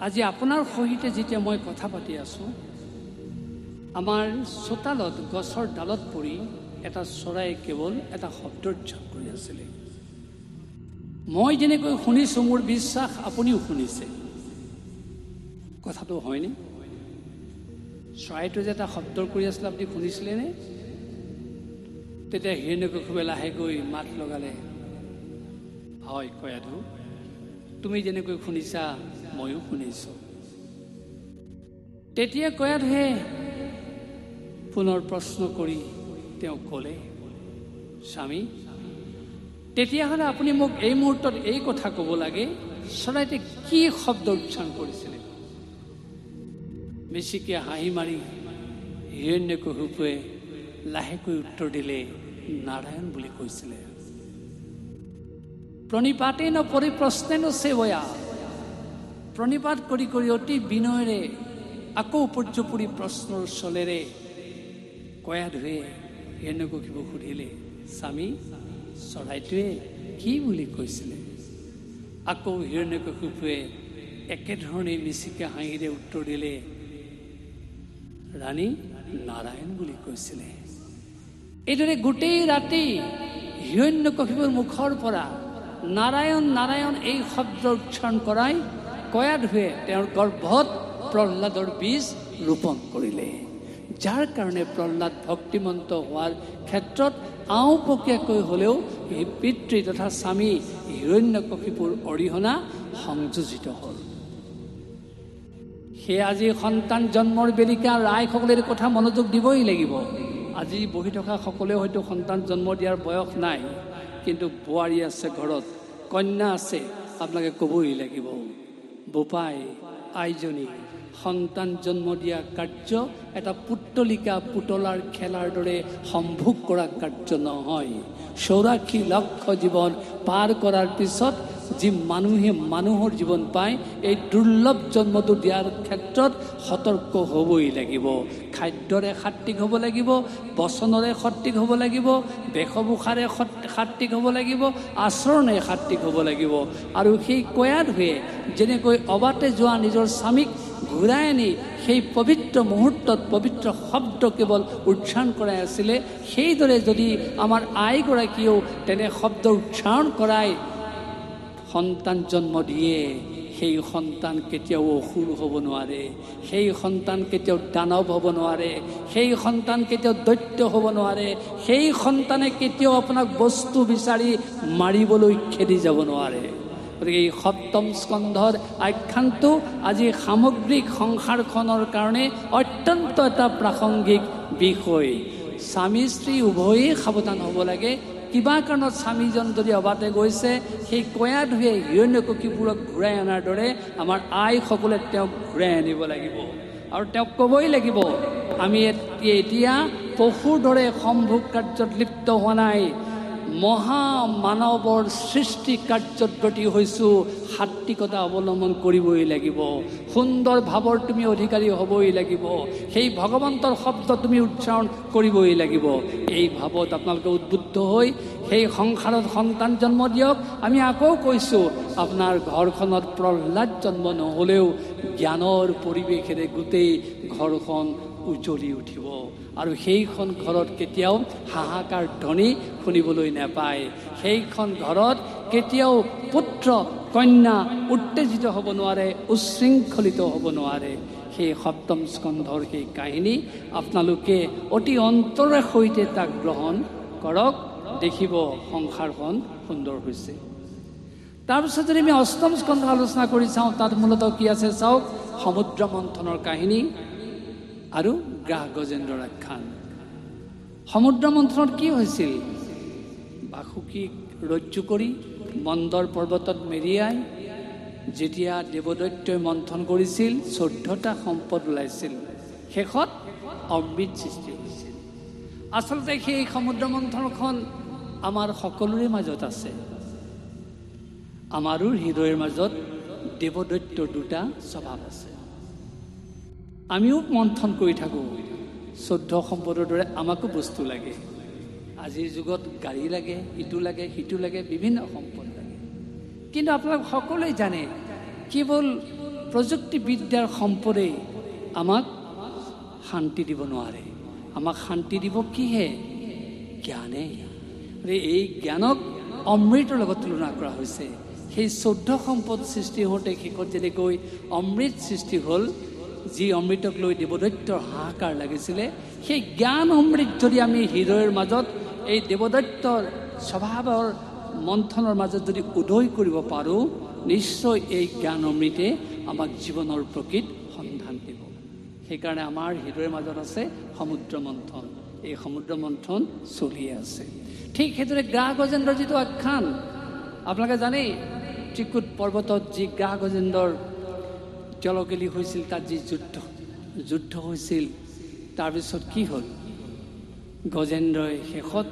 আজি আপোনাৰ সহিতে যেতিয়া মই কথা পাতি আছোঁ, আমাৰ চোতালত গছৰ ডালত পৰি এটা চৰাই কেৱল এটা শব্দ উচ্চাৰণ কৰি আছিলে। মই যেনেকৈ শুনিছোঁ, মোৰ বিশ্বাস আপুনিও শুনিছে। কথাটো হয়নে? চৰাইটো যে এটা শব্দ কৰি আছিলে, আপুনি শুনিছিলেনে? তেতিয়া হিৰণ্যকশিপুৱে লাহেকৈ মাত লগালে, হয় কয়াধু, তুমি যেনেকৈ শুনিছা ময়ো শুনিছোঁ। তেতিয়া কয়াধুৱে পুনৰ প্ৰশ্ন কৰি তেওঁ ক'লে, স্বামী তেতিয়াহ'লে আপুনি মোক এই মুহূৰ্তত এই কথা ক'ব লাগে, চৰাইতে কি শব্দ উচ্চাৰণ কৰিছিলে? বেছিকৈ হাঁহি মাৰি হিৰণ্যকশিপুৱে লাহেকৈ উত্তৰ দিলে, নাৰায়ণ বুলি কৈছিলে। প্ৰণিপাতেন পৰিপ্ৰশ্নেন সেৱয়া, প্ৰণিপাত কৰি কৰি অতি বিনয়েৰে আকৌ উপৰ্যুপৰি প্ৰশ্নৰ চলেৰে কয়া ধুৱে হিৰণ্যকশিপুক সুধিলে, স্বামী চৰাইটোৱে কি বুলি কৈছিলে? আকৌ হিৰণ্যকশিপুৱে একেধৰণে মিচিকা হাঁহিৰে উত্তৰ দিলে, ৰাণী নাৰায়ণ বুলি কৈছিলে। এইদৰে গোটেই ৰাতি হিৰণ্যকশিপুৰ মুখৰ পৰা নাৰায়ণ নাৰায়ণ এই শব্দ উচ্চাৰণ কৰাই কয়া ধুৱে তেওঁৰ গৰ্ভত প্ৰহ্লাদৰ বীজ ৰোপণ কৰিলে, যাৰ কাৰণে প্ৰহ্লাদ ভক্তিমন্ত হোৱাৰ ক্ষেত্ৰত আওপকীয়াকৈ হ'লেও এই পিতৃ তথা স্বামী হিৰণ্যকশিপুৰ অৰিহণা সংযোজিত হ'ল। সেয়ে আজি সন্তান জন্মৰ বেলিকা ৰাইসকলৰ কথা মনোযোগ দিবই লাগিব। আজি বহি থকা সকলেও হয়তো সন্তান জন্ম দিয়াৰ বয়স নাই, কিন্তু বোৱাৰী আছে ঘৰত, কন্যা আছে, আপোনালোকে ক'বই লাগিব, বোপাই আইজনী সন্তান জন্ম দিয়া কাৰ্য এটা পুতলিকা পুতলাৰ খেলাৰ দৰে সম্ভোগ কৰা কাৰ্য নহয়। 84 লক্ষ জীৱন পাৰ কৰাৰ পিছত যি মানুহে মানুহৰ জীৱন পায়, এই দুৰ্লভ জন্মটো দিয়াৰ ক্ষেত্ৰত সতৰ্ক হ'বই লাগিব। খাদ্যৰে সাত্বিক হ'ব লাগিব, বচনৰে সাত্বিক হ'ব লাগিব, বেশভূষাৰে সাত্বিক হ'ব লাগিব, আচৰণে সাত্বিক হ'ব লাগিব। আৰু সেই কয়া ধুৱে যেনেকৈ অবাতে যোৱা নিজৰ স্বামীক ঘূৰাই আনি সেই পবিত্ৰ মুহূৰ্তত পবিত্ৰ শব্দ কেৱল উচ্চাৰণ কৰাই আছিলে, সেইদৰে যদি আমাৰ আইগৰাকীয়েও তেনে শব্দ উচ্চাৰণ কৰাই সন্তান জন্ম দিয়ে, সেই সন্তান কেতিয়াও অসুৰ হ'ব নোৱাৰে, সেই সন্তান কেতিয়াও দানৱ হ'ব নোৱাৰে, সেই সন্তান কেতিয়াও দৈত্য হ'ব নোৱাৰে, সেই সন্তানে কেতিয়াও আপোনাক বস্তু বিচাৰি মাৰিবলৈ খেদি যাব নোৱাৰে। গতিকে এই সপ্তম স্কন্ধৰ আখ্যানটো আজি সামগ্ৰিক সংসাৰখনৰ কাৰণে অত্যন্ত এটা প্ৰাসংগিক বিষয়। স্বামী স্ত্ৰী উভয়েই সাৱধান হ'ব লাগে। কিবা কাৰণত স্বামীজন যদি অবাতে গৈছে, সেই কয়া ধুৱে হিৰণ্যকশিপুৰক ঘূৰাই অনাৰ দৰে আমাৰ আইসকলে তেওঁক ঘূৰাই আনিব লাগিব। আৰু তেওঁক ক'বই লাগিব, আমি এতিয়া পশুৰ দৰে সম্ভোগ কাৰ্যত লিপ্ত হোৱা নাই, মহা মানৱৰ সৃষ্টি কাৰ্যত ব্ৰতী হৈছোঁ, সাত্বিকতা অৱলম্বন কৰিবই লাগিব, সুন্দৰ ভাৱৰ তুমি অধিকাৰী হ'বই লাগিব, সেই ভগৱন্তৰ শব্দ তুমি উচ্চাৰণ কৰিবই লাগিব। এই ভাৱত আপোনালোকে উদ্বুদ্ধ হৈ সেই সংসাৰত সন্তান জন্ম দিয়ক। আমি আকৌ কৈছোঁ, আপোনাৰ ঘৰখনত প্ৰহ্লাদ জন্ম নহ'লেও জ্ঞানৰ পৰিৱেশেৰে গোটেই ঘৰখন উজ্বলি উঠিব, আৰু সেইখন ঘৰত কেতিয়াও হাহাকাৰ ধ্বনি শুনিবলৈ নাপায়। সেইখন ঘৰত কেতিয়াও পুত্ৰ কন্যা উত্তেজিত হ'ব নোৱাৰে, উশৃংখলিত হ'ব নোৱাৰে। সেই সপ্তম স্কন্ধৰ সেই কাহিনী আপোনালোকে অতি অন্তৰৰ সৈতে তাক গ্ৰহণ কৰক, দেখিব সংসাৰখন সুন্দৰ হৈছে। তাৰপিছত যদি আমি অষ্টম স্কন্ধ আলোচনা কৰি চাওঁ, তাত মূলতঃ কি আছে চাওক, সমুদ্ৰ মন্থনৰ কাহিনী আৰু গ্ৰাহ গজেন্দ্ৰৰ আখ্যান। সমুদ্ৰ মন্থনত কি হৈছিল? বাসুকীক ৰজ্জু কৰি মন্দৰ পৰ্বতত মেৰিয়াই যেতিয়া দেৱদৈত্যই মন্থন কৰিছিল, 14টা সম্পদ ওলাইছিল, শেষত অমৃত সৃষ্টি হৈছিল। আচলতে সেই সমুদ্ৰ মন্থনখন আমাৰ সকলোৰে মাজত আছে। আমাৰো হৃদয়ৰ মাজত দেৱদৈত্যৰ দুটা স্বভাৱ আছে। আমিও মন্থন কৰি থাকোঁ, 14 সম্পদৰ দৰে আমাকো বস্তু লাগে। আজিৰ যুগত গাড়ী লাগে, ইটো লাগে, সিটো লাগে, বিভিন্ন সম্পদ লাগে। কিন্তু আপোনালোক সকলোৱে জানে, কেৱল প্ৰযুক্তিবিদ্যাৰ সম্পদেই আমাক শান্তি দিব নোৱাৰে। আমাক শান্তি দিব কিহে? জ্ঞানে। এই জ্ঞানক অমৃতৰ লগত তুলনা কৰা হৈছে। সেই 14 সম্পদ সৃষ্টি হওঁতে শেষত যেনেকৈ অমৃত সৃষ্টি হ'ল, যি অমৃতক লৈ দেৱদৈত্যৰ হাহাকাৰ লাগিছিলে, সেই জ্ঞান অমৃত যদি আমি হৃদয়ৰ মাজত এই দেৱদৈত্যৰ স্বভাৱৰ মন্থনৰ মাজত যদি উদয় কৰিব পাৰোঁ, নিশ্চয় এই জ্ঞান অমৃতে আমাক জীৱনৰ প্ৰকৃত সন্ধান দিব। সেইকাৰণে আমাৰ হৃদয়ৰ মাজত আছে সমুদ্ৰ মন্থন। এই সমুদ্ৰ মন্থন চলি আছে। ঠিক সেইদৰে গ্ৰাহ গজেন্দ্ৰৰ যিটো আখ্যান, আপোনালোকে জানেই, ত্ৰিকুট পৰ্বতত যি গ্ৰাহ গজেন্দ্ৰৰ জলকেলি হৈছিল, তাত যি যুদ্ধ হৈছিল, তাৰপিছত কি হ'ল? গজেন্দ্ৰই শেষত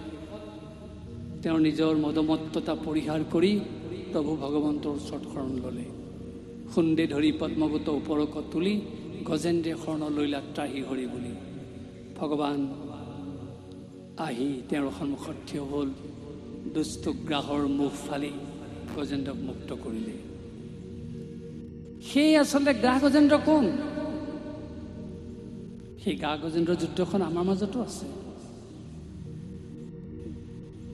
তেওঁৰ নিজৰ মদমত্ততা পৰিহাৰ কৰি প্ৰভু ভগৱন্তৰ ওচৰত শৰণ ল'লে। খুন্দে ধৰি পদ্মগত ওপৰক তুলি গজেন্দ্ৰে শৰণ লৈলা ত্ৰাহি হৰি বুলি। ভগৱান আহি তেওঁৰ সন্মুখত থিয় হ'ল, দুষ্টগ্ৰাহৰ মুখ ফালি গজেন্দ্ৰক মুক্ত কৰিলে। সেই আচলতে গ্ৰাহ গজেন্দ্ৰ কোন? সেই গ্ৰাহ গজেন্দ্ৰ যুদ্ধখন আমাৰ মাজতো আছে।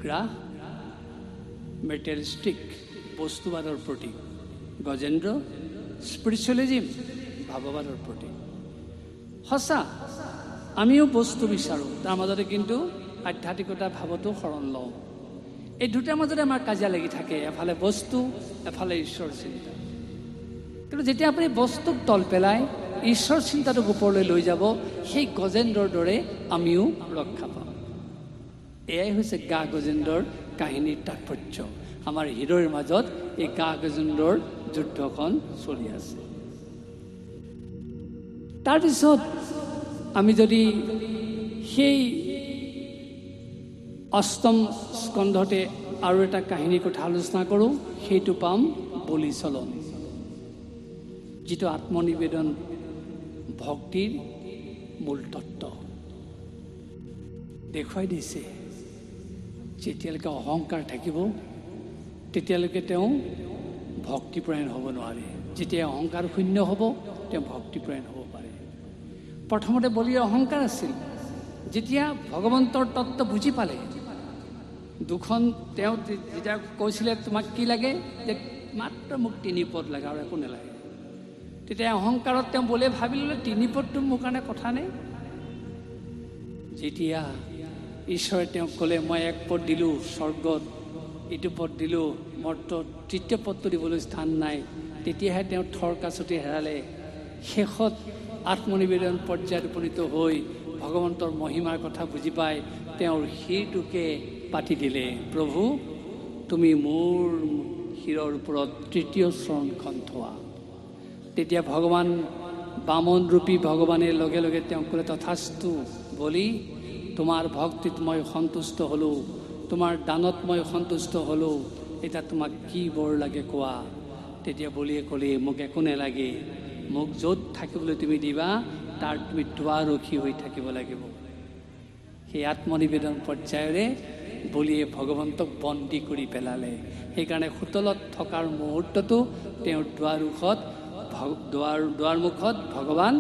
গ্ৰাহ মেটেৰিয়েলিষ্টিক, বস্তুবাদৰ প্ৰতীক। গজেন্দ্ৰ স্পিৰিচুৱেলিজিম, ভাৱবাদৰ প্ৰতীক। সঁচা, আমিও বস্তু বিচাৰোঁ, তাৰ মাজতে কিন্তু আধ্যাত্মিকতা ভাৱতো শৰণ লওঁ। এই দুটাৰ মাজতে আমাৰ কাজিয়া লাগি থাকে, এফালে বস্তু, এফালে ঈশ্বৰ চিন্তা। কিন্তু যেতিয়া আপুনি বস্তুক তল পেলাই ঈশ্বৰ চিন্তাটোক ওপৰলৈ লৈ যাব, সেই গজেন্দ্ৰৰ দৰে আমিও ৰক্ষা পাম। এয়াই হৈছে গা গজেন্দ্ৰৰ কাহিনীৰ তাৎপৰ্য। আমাৰ হৃদয়ৰ মাজত এই গা গজেন্দ্ৰৰ যুদ্ধখন চলি আছে। তাৰপিছত আমি যদি সেই অষ্টম স্কন্ধতে আৰু এটা কাহিনীৰ কথা আলোচনা কৰোঁ, সেইটো পাম বলিচলন, যিটো আত্মনিবেদন ভক্তিৰ মূল তত্ত্ব দেখুৱাই দিছে। যেতিয়ালৈকে অহংকাৰ থাকিব তেতিয়ালৈকে তেওঁ ভক্তিপৰায়ণ হ'ব নোৱাৰে। যেতিয়া অহংকাৰ শূন্য হ'ব তেওঁ ভক্তিপৰায়ণ হ'ব পাৰে। প্ৰথমতে বলিৰ অহংকাৰ আছিল। যেতিয়া ভগৱন্তৰ তত্ত্ব বুজি পালে, দুখন তেওঁ যেতিয়া কৈছিলে তোমাক কি লাগে, যে মাত্ৰ মোক 3 পদ লাগে আৰু একো নালাগে, তেতিয়া অহংকাৰত তেওঁ বলিয়ে ভাবি ল'লে 3 পদটো মোৰ কাৰণে কথা নাই। যেতিয়া ঈশ্বৰে তেওঁক ক'লে মই 1 পদ দিলোঁ স্বৰ্গত, এইটো পদ দিলোঁ, মোৰ তো 3য় পদটো দিবলৈ স্থান নাই, তেতিয়াহে তেওঁ থৰ কাছতি হেৰালে। শেষত আত্মনিবেদন পৰ্যায়ত উপনীত হৈ ভগৱন্তৰ মহিমাৰ কথা বুজি পাই তেওঁৰ শিৰটোকে পাতি দিলে, প্ৰভু তুমি মোৰ শিৰৰ ওপৰত 3য় চৰণখন থোৱা। তেতিয়া ভগৱান বামন ৰূপী ভগৱানে লগে লগে তেওঁক ক'লে, তথাস্তু বলি, তোমাৰ ভক্তিত মই সন্তুষ্ট হ'লোঁ, তোমাৰ দানত মই সন্তুষ্ট হ'লোঁ, এতিয়া তোমাক কি বৰ লাগে কোৱা। তেতিয়া বলিয়ে ক'লে, মোক একো নালাগে, মোক য'ত থাকিবলৈ তুমি দিবা তাৰ তুমি দুৱাৰৰখী হৈ থাকিব লাগিব। সেই আত্মনিবেদন পৰ্যায়েৰে বলিয়ে ভগৱন্তক বন্দী কৰি পেলালে। সেইকাৰণে হোটেলত থকাৰ মুহূৰ্ততো তেওঁৰ দুৱাৰমুখত ভগৱান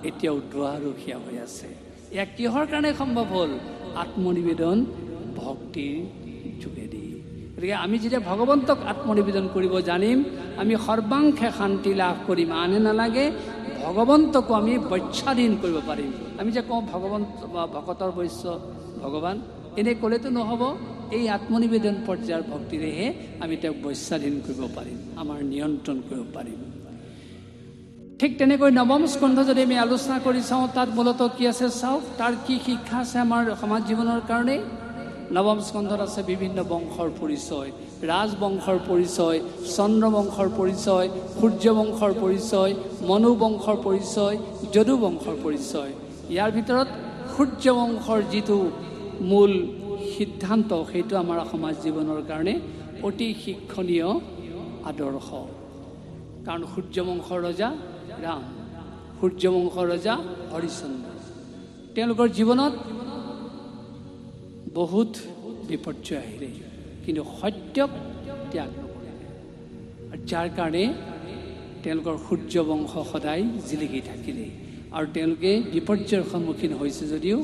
এতিয়াও দুৱাৰৰখীয়া হৈ আছে। এয়া কিহৰ কাৰণে সম্ভৱ হ'ল? আত্মনিবেদন ভক্তিৰ যোগেদি। গতিকে আমি যেতিয়া ভগৱন্তক আত্মনিবেদন কৰিব জানিম, আমি সৰ্বাংশে শান্তি লাভ কৰিম। আনে নালাগে, ভগৱন্তকো আমি বৈচ্ছাধীন কৰিব পাৰিম। আমি যে কওঁ ভগৱন্ত ভকতৰ বৈশ্য ভগৱান, এনে ক'লেতো নহ'ব। এই আত্মনিবেদন পৰ্যায়ৰ ভক্তিৰেহে আমি তেওঁক বৈচ্ছাধীন কৰিব পাৰিম, আমাৰ নিয়ন্ত্ৰণ কৰিব পাৰিম। ঠিক তেনেকৈ 9ম স্কন্ধ যদি আমি আলোচনা কৰি চাওঁ, তাত মূলতঃ কি আছে চাওক, তাৰ কি শিক্ষা আছে আমাৰ সমাজ জীৱনৰ কাৰণে। 9ম স্কন্ধত আছে বিভিন্ন বংশৰ পৰিচয়, ৰাজবংশৰ পৰিচয়, চন্দ্ৰবংশৰ পৰিচয়, সূৰ্যবংশৰ পৰিচয়, মনু বংশৰ পৰিচয়, যদু বংশৰ পৰিচয়। ইয়াৰ ভিতৰত সূৰ্যবংশৰ যিটো মূল সিদ্ধান্ত, সেইটো আমাৰ সমাজ জীৱনৰ কাৰণে অতি শিক্ষণীয় আদৰ্শ। কাৰণ সূৰ্যবংশৰ ৰজা ৰাম, সূৰ্যবংশৰ ৰজা হৰিশ্চন্দ্ৰ, তেওঁলোকৰ জীৱনত বহুত বিপৰ্যয় আহিলে, কিন্তু সত্যক ত্যাগ নকৰিলে। আৰু যাৰ কাৰণে তেওঁলোকৰ সূৰ্যবংশ সদায় জিলিকি থাকিলে। আৰু তেওঁলোকে বিপৰ্যয়ৰ সন্মুখীন হৈছে যদিও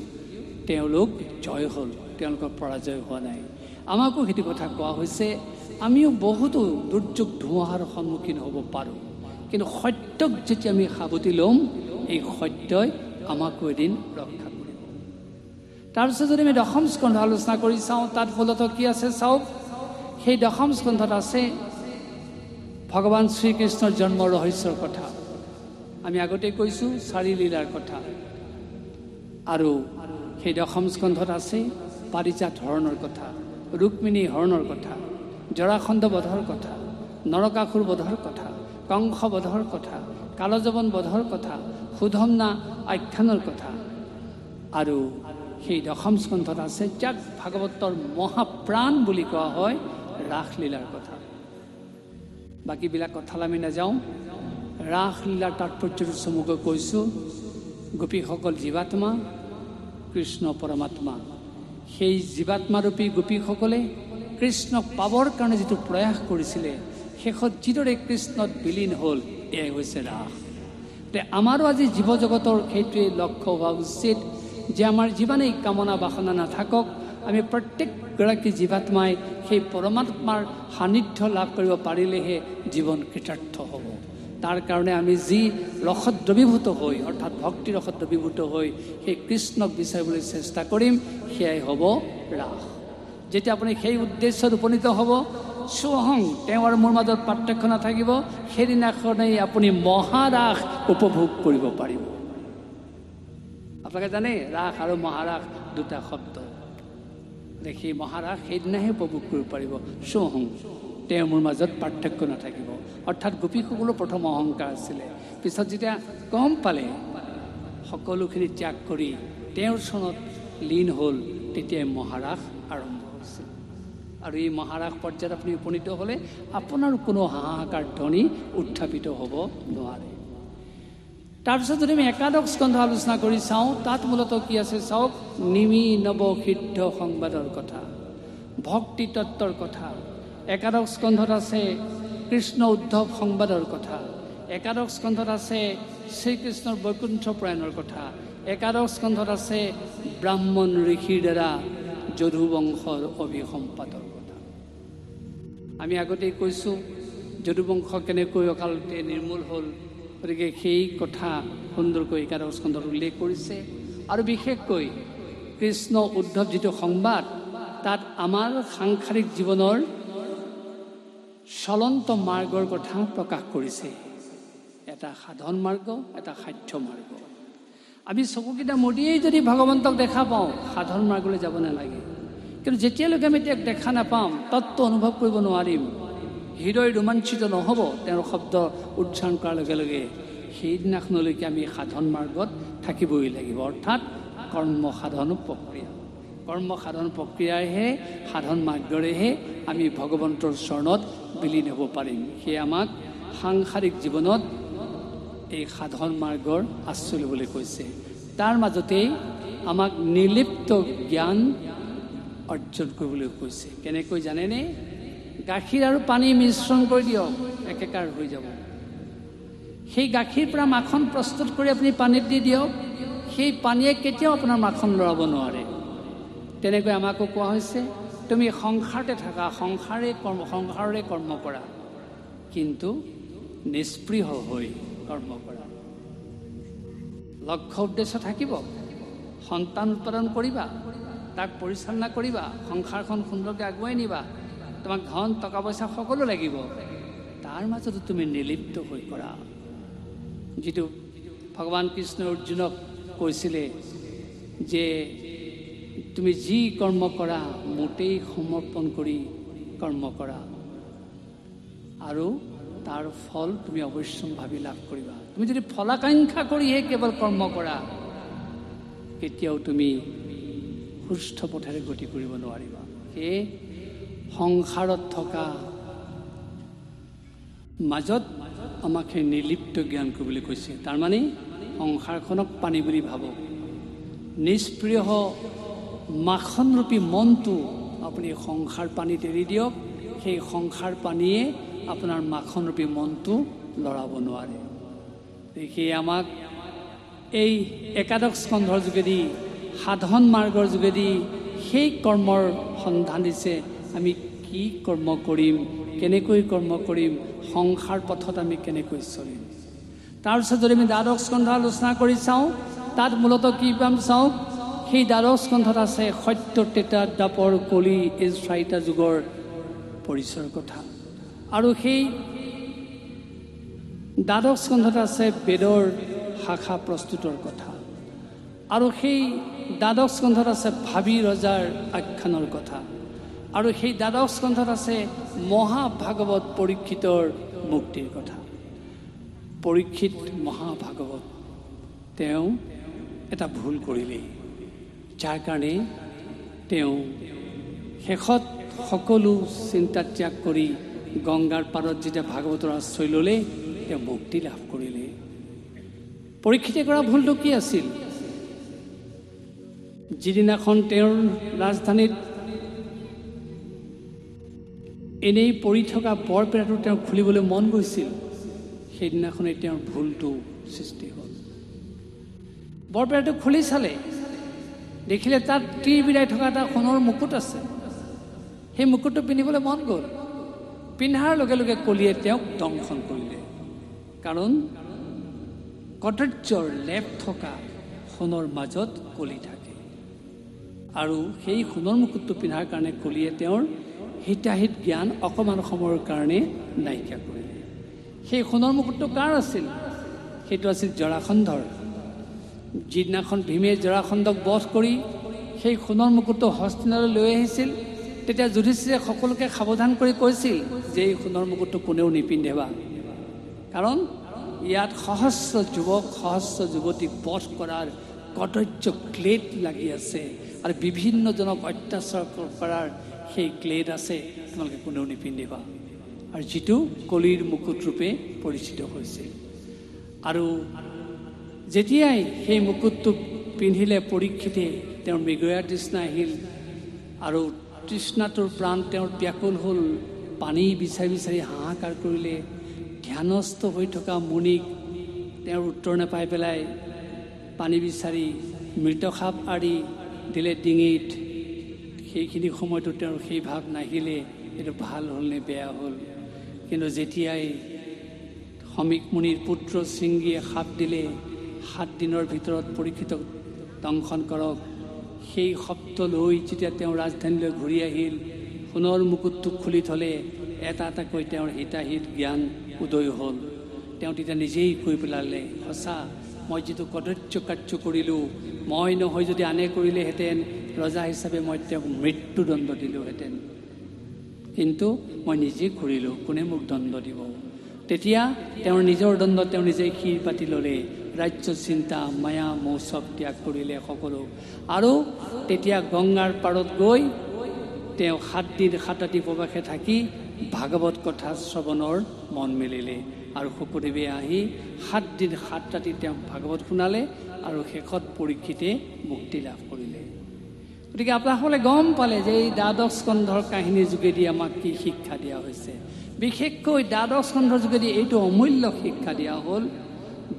তেওঁলোক জয় হ'ল, তেওঁলোকৰ পৰাজয় হোৱা নাই। আমাকো সেইটো কথা কোৱা হৈছে, আমিও বহুতো দুৰ্যোগ ধুমুহাৰ সন্মুখীন হ'ব পাৰোঁ, কিন্তু সত্যক যেতিয়া আমি সাৱটি ল'ম, এই সত্যই আমাকো এদিন ৰক্ষা কৰিব। তাৰপিছত যদি আমি 10ম স্কন্ধ আলোচনা কৰি চাওঁ, তাত মূলতঃ কি আছে চাওক। সেই 10ম স্কন্ধত আছে ভগৱান শ্ৰীকৃষ্ণৰ জন্ম ৰহস্যৰ কথা। আমি আগতে কৈছোঁ 4 লীলাৰ কথা। আৰু সেই 10ম স্কন্ধত আছে পাৰিজাত হৰণৰ কথা, ৰুক্মিণী হৰণৰ কথা, জৰাসন্ধ বধৰ কথা, নৰকাসুৰ বধৰ কথা, কংস বধৰ কথা, কালযবন বধৰ কথা, সুধম্না আখ্যানৰ কথা। আৰু সেই দশম স্কন্ধত আছে, যাক ভাগৱতৰ মহাপ্ৰাণ বুলি কোৱা হয়, ৰাসলীলাৰ কথা। বাকীবিলাক কথালৈ আমি নাযাওঁ। ৰাসলীলাৰ তাৎপৰ্যটো চমুকৈ কৈছোঁ। গোপীসকল জীৱাত্মা, কৃষ্ণ পৰমাত্মা। সেই জীৱাত্মাৰূপী গোপীসকলে কৃষ্ণক পাবৰ কাৰণে যিটো প্ৰয়াস কৰিছিলে, শেষত যিদৰে কৃষ্ণত বিলীন হ'ল, এয়াই হৈছে ৰাস। আমাৰো আজি জীৱ জগতৰ সেইটোৱে লক্ষ্য হোৱা উচিত যে আমাৰ জীৱনেই কামনা বাসনা নাথাকক, আমি প্ৰত্যেকগৰাকী জীৱাত্মাই সেই পৰমাত্মাৰ সান্নিধ্য লাভ কৰিব পাৰিলেহে জীৱন কৃতাৰ্থ হ'ব। তাৰ কাৰণে আমি যি ৰসত দ্ৰৱীভূত হৈ, অৰ্থাৎ ভক্তি ৰসত দ্ৰৱীভূত হৈ সেই কৃষ্ণক বিচাৰিবলৈ চেষ্টা কৰিম, সেয়াই হ'ব ৰাস। যেতিয়া আপুনি সেই উদ্দেশ্যত উপনীত হ'ব, স্বহং তেওঁ আৰু মোৰ মাজত পাৰ্থক্য নাথাকিব, সেইদিনাখনেই আপুনি মহাৰাস উপভোগ কৰিব পাৰিব। আপোনালোকে জানে ৰাস আৰু মহাৰাস দুটা শব্দ। সেই মহাৰাস সেইদিনাহে উপভোগ কৰিব পাৰিব, স্বহং তেওঁ মোৰ মাজত পাৰ্থক্য নাথাকিব। অৰ্থাৎ গোপীসকলৰ প্ৰথম অহংকাৰ আছিলে, পিছত যেতিয়া গম পালে সকলোখিনি ত্যাগ কৰি তেওঁৰ চৰণত লীন হ'ল, তেতিয়াই মহাৰাস আৰম্ভ হৈছিল। আৰু এই মহাৰাস পৰ্যায়ত আপুনি উপনীত হ'লে আপোনাৰ কোনো হাহাকাৰ ধ্বনি উত্থাপিত হ'ব নোৱাৰে। তাৰপিছত যদি আমি একাদশ স্কন্ধ আলোচনা কৰি চাওঁ, তাত মূলতঃ কি আছে চাওক, নিমি নৱ সিদ্ধ সংবাদৰ কথা, ভক্তি তত্ত্বৰ কথা। একাদশ স্কন্ধত আছে কৃষ্ণ উদ্ধৱ সংবাদৰ কথা। একাদশ স্কন্ধত আছে শ্ৰীকৃষ্ণৰ বৈকুণ্ঠ প্ৰয়াণৰ কথা। একাদশ স্কন্ধত আছে ব্ৰাহ্মণ ঋষিৰ দ্বাৰা যদুবংশৰ অভিসম্পাদৰ কথা। আমি আগতেই কৈছোঁ যদুবংশ কেনেকৈ অকালতে নিৰ্মূল হ'ল, গতিকে সেই কথা সুন্দৰকৈ একাদশ স্কন্ধত উল্লেখ কৰিছে। আৰু বিশেষকৈ কৃষ্ণ উদ্ধৱ যিটো সংবাদ, তাত আমাৰ সাংসাৰিক জীৱনৰ চলন্ত মাৰ্গৰ কথা প্ৰকাশ কৰিছে। এটা সাধন মাৰ্গ, এটা সাধ্য মাৰ্গ। আমি চকুকেইটা মুদিয়েই যদি ভগৱন্তক দেখা পাওঁ, সাধন মাৰ্গলৈ যাব নালাগে। কিন্তু যেতিয়ালৈকে আমি তেওঁক দেখা নাপাম, তত্ত্ব অনুভৱ কৰিব নোৱাৰিম, হৃদয় ৰোমাঞ্চিত নহ'ব তেওঁৰ শব্দ উচ্চাৰণ কৰাৰ লগে লগে, সেইদিনাখনলৈকে আমি সাধন মাৰ্গত থাকিবই লাগিব। অৰ্থাৎ কৰ্ম সাধন প্ৰক্ৰিয়া, কৰ্ম সাধন প্ৰক্ৰিয়াইহে, সাধন মাৰ্গৰেহে আমি ভগৱন্তৰ চৰণত বিলীন হ'ব পাৰিম। সেয়ে আমাক সাংসাৰিক জীৱনত এই সাধন মাৰ্গৰ আশ্ৰয় ল'বলৈ কৈছে। তাৰ মাজতেই আমাক নিৰ্লিপ্ত জ্ঞান অৰ্জন কৰিবলৈ কৈছে। কেনেকৈ জানেনে? গাখীৰ আৰু পানী মিশ্ৰণ কৰি দিয়ক, একেকাৰ হৈ যাব। সেই গাখীৰ পৰা মাখন প্ৰস্তুত কৰি আপুনি পানীত দি দিয়ক, সেই পানীয়ে কেতিয়াও আপোনাৰ মাখন লৰাব নোৱাৰে। তেনেকৈ আমাকো কোৱা হৈছে, তুমি সংসাৰতে থাকা, সংসাৰৰে কৰ্ম কৰা, কিন্তু নিষ্পৃহ হৈ কৰ্ম কৰা। লক্ষ্য উদ্দেশ্য থাকিব, সন্তান উৎপাদন কৰিবা, তাক পৰিচালনা কৰিবা, সংসাৰখন সুন্দৰকৈ আগুৱাই নিবা, তোমাক ধন টকা পইচা সকলো লাগিব, তাৰ মাজতো তুমি নিৰ্লিপ্ত হৈ কৰা। যিটো ভগৱান কৃষ্ণই অৰ্জুনক কৈছিলে যে তুমি যি কৰ্ম কৰা মোটেই সমৰ্পণ কৰি কৰ্ম কৰা, আৰু তাৰ ফল তুমি অৱশ্যম্ভাৱী লাভ কৰিবা। তুমি যদি ফলাকাংক্ষা কৰিহে কেৱল কৰ্ম কৰা, কেতিয়াও তুমি সুস্থ পথেৰে গতি কৰিব নোৱাৰিবা। সেয়ে সংসাৰত থকা মাজত আমাক সেই নিৰ্লিপ্ত জ্ঞান কৰিবলৈ কৈছে। তাৰমানে সংসাৰখনক পানী বুলি ভাবক, নিষ্প্ৰিয় মাখনৰূপী মনটো আপুনি সংসাৰ পানীত এৰি দিয়ক, সেই সংসাৰ পানীয়ে আপোনাৰ মাখনৰূপী মনটো লৰাব নোৱাৰে। সেয়ে আমাক এই একাদশ স্কন্ধৰ যোগেদি, সাধন মাৰ্গৰ যোগেদি সেই কৰ্মৰ সন্ধান দিছে। আমি কি কৰ্ম কৰিম, কেনেকৈ কৰ্ম কৰিম, সংসাৰ পথত আমি কেনেকৈ চলিম। তাৰপিছত যদি আমি দ্বাদশ স্কন্ধ আলোচনা কৰি চাওঁ, তাত মূলতঃ কি পাম চাওঁ, সেই দ্বাদশ স্কন্ধত আছে সত্য, ত্ৰেতা, দ্বাপৰ, কলি, এই চাৰিটা যুগৰ পৰিচয়ৰ কথা। আৰু সেই দ্বাদশ স্কন্ধত আছে বেদৰ শাখা প্ৰস্তুতৰ কথা। আৰু সেই দ্বাদশ স্কন্ধত আছে ভাবী ৰজাৰ আখ্যানৰ কথা। আৰু সেই দ্বাদশ স্কন্ধত আছে মহাভাগৱত পৰীক্ষিতৰ মুক্তিৰ কথা। পৰীক্ষিত মহাভাগৱত তেওঁ এটা ভুল কৰিলেই, যাৰ কাৰণে তেওঁ শেষত সকলো চিন্তা ত্যাগ কৰি গংগাৰ পাৰত যেতিয়া ভাগৱতৰ আশ্ৰয় ল'লে তেওঁ মুক্তি লাভ কৰিলে। পৰীক্ষিতে কৰা ভুলটো কি আছিল? যিদিনাখন তেওঁৰ ৰাজধানীত এনেই পৰি থকা বৰপেটাটো তেওঁ খুলিবলৈ মন গৈছিল, সেইদিনাখনেই তেওঁৰ ভুলটো সৃষ্টি হ'ল। বৰপেটাটো খুলি চালে, দেখিলে তাত বিৰাই থকা এটা সোণৰ মুকুট আছে। সেই মুকুটটো পিন্ধিবলৈ মন গ'ল। পিন্ধাৰ লগে লগে কলিয়ে তেওঁক দংশন কৰিলে। কাৰণ কদৰ্যৰ লেপ থকা সোণৰ মাজত কলি থাকে, আৰু সেই সোণৰ মুকুটটো পিন্ধাৰ কাৰণে কলিয়ে তেওঁৰ হিতাহিত জ্ঞান অকণমান সময়ৰ কাৰণে নাইকিয়া কৰিলে। সেই সোণৰ মুকুটটো কাৰ আছিল? সেইটো আছিল জৰাসন্ধৰ। যিদিনাখন ভীমে জৰাসন্ধক বধ কৰি সেই সোণৰ মুকুটটো হস্তিনালৈ লৈ আহিছিল, তেতিয়া যুধিষ্ঠিৰে সকলোকে সাৱধান কৰি কৈছিল যে এই সোণৰ মুকুটটো কোনেও নিপিন্ধেবা, কাৰণ ইয়াত সহস্ৰ যুৱক সহস্ৰ যুৱতীক বধ কৰাৰ কদৰ্য ক্লেদ লাগি আছে, আৰু বিভিন্নজনক অত্যাচাৰ কৰাৰ সেই ক্লেদ আছে, তোমালোকে কোনেও নিপিন্ধিবা। আৰু যিটো কলিৰ মুকুট ৰূপে পৰিচিত হৈছিল। আৰু যেতিয়াই সেই মুকুটটো পিন্ধিলে পৰীক্ষিতে তেওঁৰ মৃগয়াৰ তৃষ্ণা আহিল, আৰু তৃষ্ণাটোৰ প্ৰাণ তেওঁৰ ব্যাকুল হ'ল। পানী বিচাৰি বিচাৰি হাহাকাৰ কৰিলে। ধ্যানস্থ হৈ থকা মুনিক তেওঁৰ উত্তৰ নাপাই পেলাই পানী বিচাৰি মৃত সাপ আৰি দিলে ডিঙিত। সেইখিনি সময়তো তেওঁৰ সেই ভাৱ নাহিলে এইটো ভাল হ'ল নে বেয়া হ'ল। কিন্তু যেতিয়াই সমীক মুনিৰ পুত্ৰ শৃংগীয়ে সাপ দিলে, 7 দিনৰ ভিতৰত পৰীক্ষিতক দংশন কৰক, সেই শব্দ লৈ যেতিয়া তেওঁ ৰাজধানীলৈ ঘূৰি আহিল, সোণৰ মুকুটটো খুলি থ'লে, এটা এটাকৈ তেওঁৰ হিতাহিত জ্ঞান উদয় হ'ল। তেওঁ তেতিয়া নিজেই কৈ পেলালে, সঁচা মই যিটো কদৰ্য কাৰ্য কৰিলোঁ, মই নহয় যদি আনে কৰিলেহেঁতেন, ৰজা হিচাপে মই তেওঁক মৃত্যুদণ্ড দিলোঁহেঁতেন, কিন্তু মই নিজে কৰিলোঁ, কোনে মোক দণ্ড দিব। তেতিয়া তেওঁৰ নিজৰ দণ্ড তেওঁ নিজেই শিৰ পাতি ল'লে। ৰাজ্য চিন্তা মায়া মোহ চব ত্যাগ কৰিলে সকলো। আৰু তেতিয়া গংগাৰ পাৰত গৈ তেওঁ 7 দিন 7 ৰাতি উপবাসে থাকি ভাগৱত কথা শ্ৰৱণৰ মন মেলিলে। আৰু শুকদেৱে আহি 7 দিন 7 ৰাতি তেওঁক ভাগৱত শুনালে, আৰু শেষত পৰীক্ষিতে মুক্তি লাভ কৰিলে। গতিকে আপোনাসকলে গম পালে যে এই দ্বাদশ স্কন্ধৰ কাহিনীৰ যোগেদি আমাক কি শিক্ষা দিয়া হৈছে। বিশেষকৈ দ্বাদশ স্কন্ধৰ যোগেদি এইটো অমূল্য শিক্ষা দিয়া হ'ল,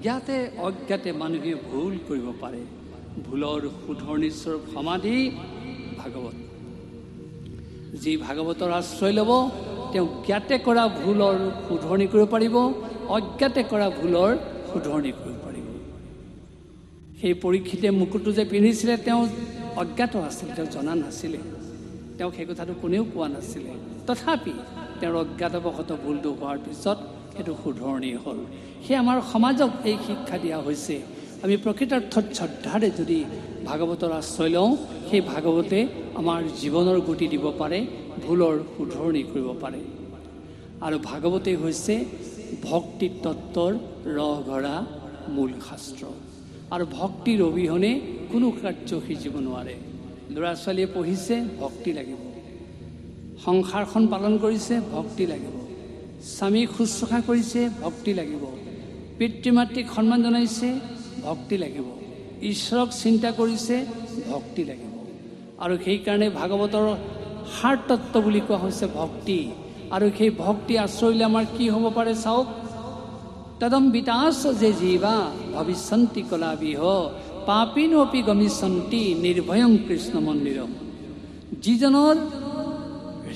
জ্ঞাতে অজ্ঞাতে মানুহে ভুল কৰিব পাৰে। ভুলৰ শুধৰণিস্বৰূপ সমাধি ভাগৱত। যি ভাগৱতৰ আশ্ৰয় ল'ব, তেওঁ জ্ঞাতে কৰা ভুলৰ শুধৰণি কৰিব পাৰিব, অজ্ঞাতে কৰা ভুলৰ শুধৰণি কৰিব পাৰিব। সেই পৰীক্ষিতে মুকুটটো যে পিন্ধিছিলে তেওঁ অজ্ঞাত আছিল, তেওঁ জনা নাছিলে, তেওঁক সেই কথাটো কোনেও কোৱা নাছিলে। তথাপি তেওঁৰ অজ্ঞাতবশত ভুলটো হোৱাৰ পিছত সেইটো শুধৰণি হ'ল। সেই আমাৰ সমাজক এই শিক্ষা দিয়া হৈছে, আমি প্ৰকৃতাৰ্থত শ্ৰদ্ধাৰে যদি ভাগৱতৰ আশ্ৰয় লওঁ, সেই ভাগৱতে আমাৰ জীৱনৰ গতি দিব পাৰে, ভুলৰ শুধৰণি কৰিব পাৰে। আৰু ভাগৱতেই হৈছে ভক্তি তত্ত্বৰ ৰসঘৰা মূল শাস্ত্ৰ। আৰু ভক্তিৰ অবিহনে কোনো কাৰ্য সিজিব নোৱাৰে। ল'ৰা ছোৱালীয়ে পঢ়িছে, ভক্তি লাগিব। সংসাৰখন পালন কৰিছে, ভক্তি লাগিব। স্বামীক শুশ্ৰূষা কৰিছে, ভক্তি লাগিব। পিতৃ মাতৃক সন্মান জনাইছে, ভক্তি লাগিব। ঈশ্বৰক চিন্তা কৰিছে, ভক্তি লাগিব। আৰু সেইকাৰণে ভাগৱতৰ সাৰ তত্ত্ব বুলি কোৱা হৈছে ভক্তি। আৰু সেই ভক্তি আশ্ৰয় ল'লে আমাৰ কি হ'ব পাৰে চাওক। তদম বিতাস যে জীৱা ভৱিষ্যন্তি কলাবিহ পাপিনোপি গমিষ্যন্তি নিৰ্ভয়ং কৃষ্ণ মন্দিৰম। যিজনৰ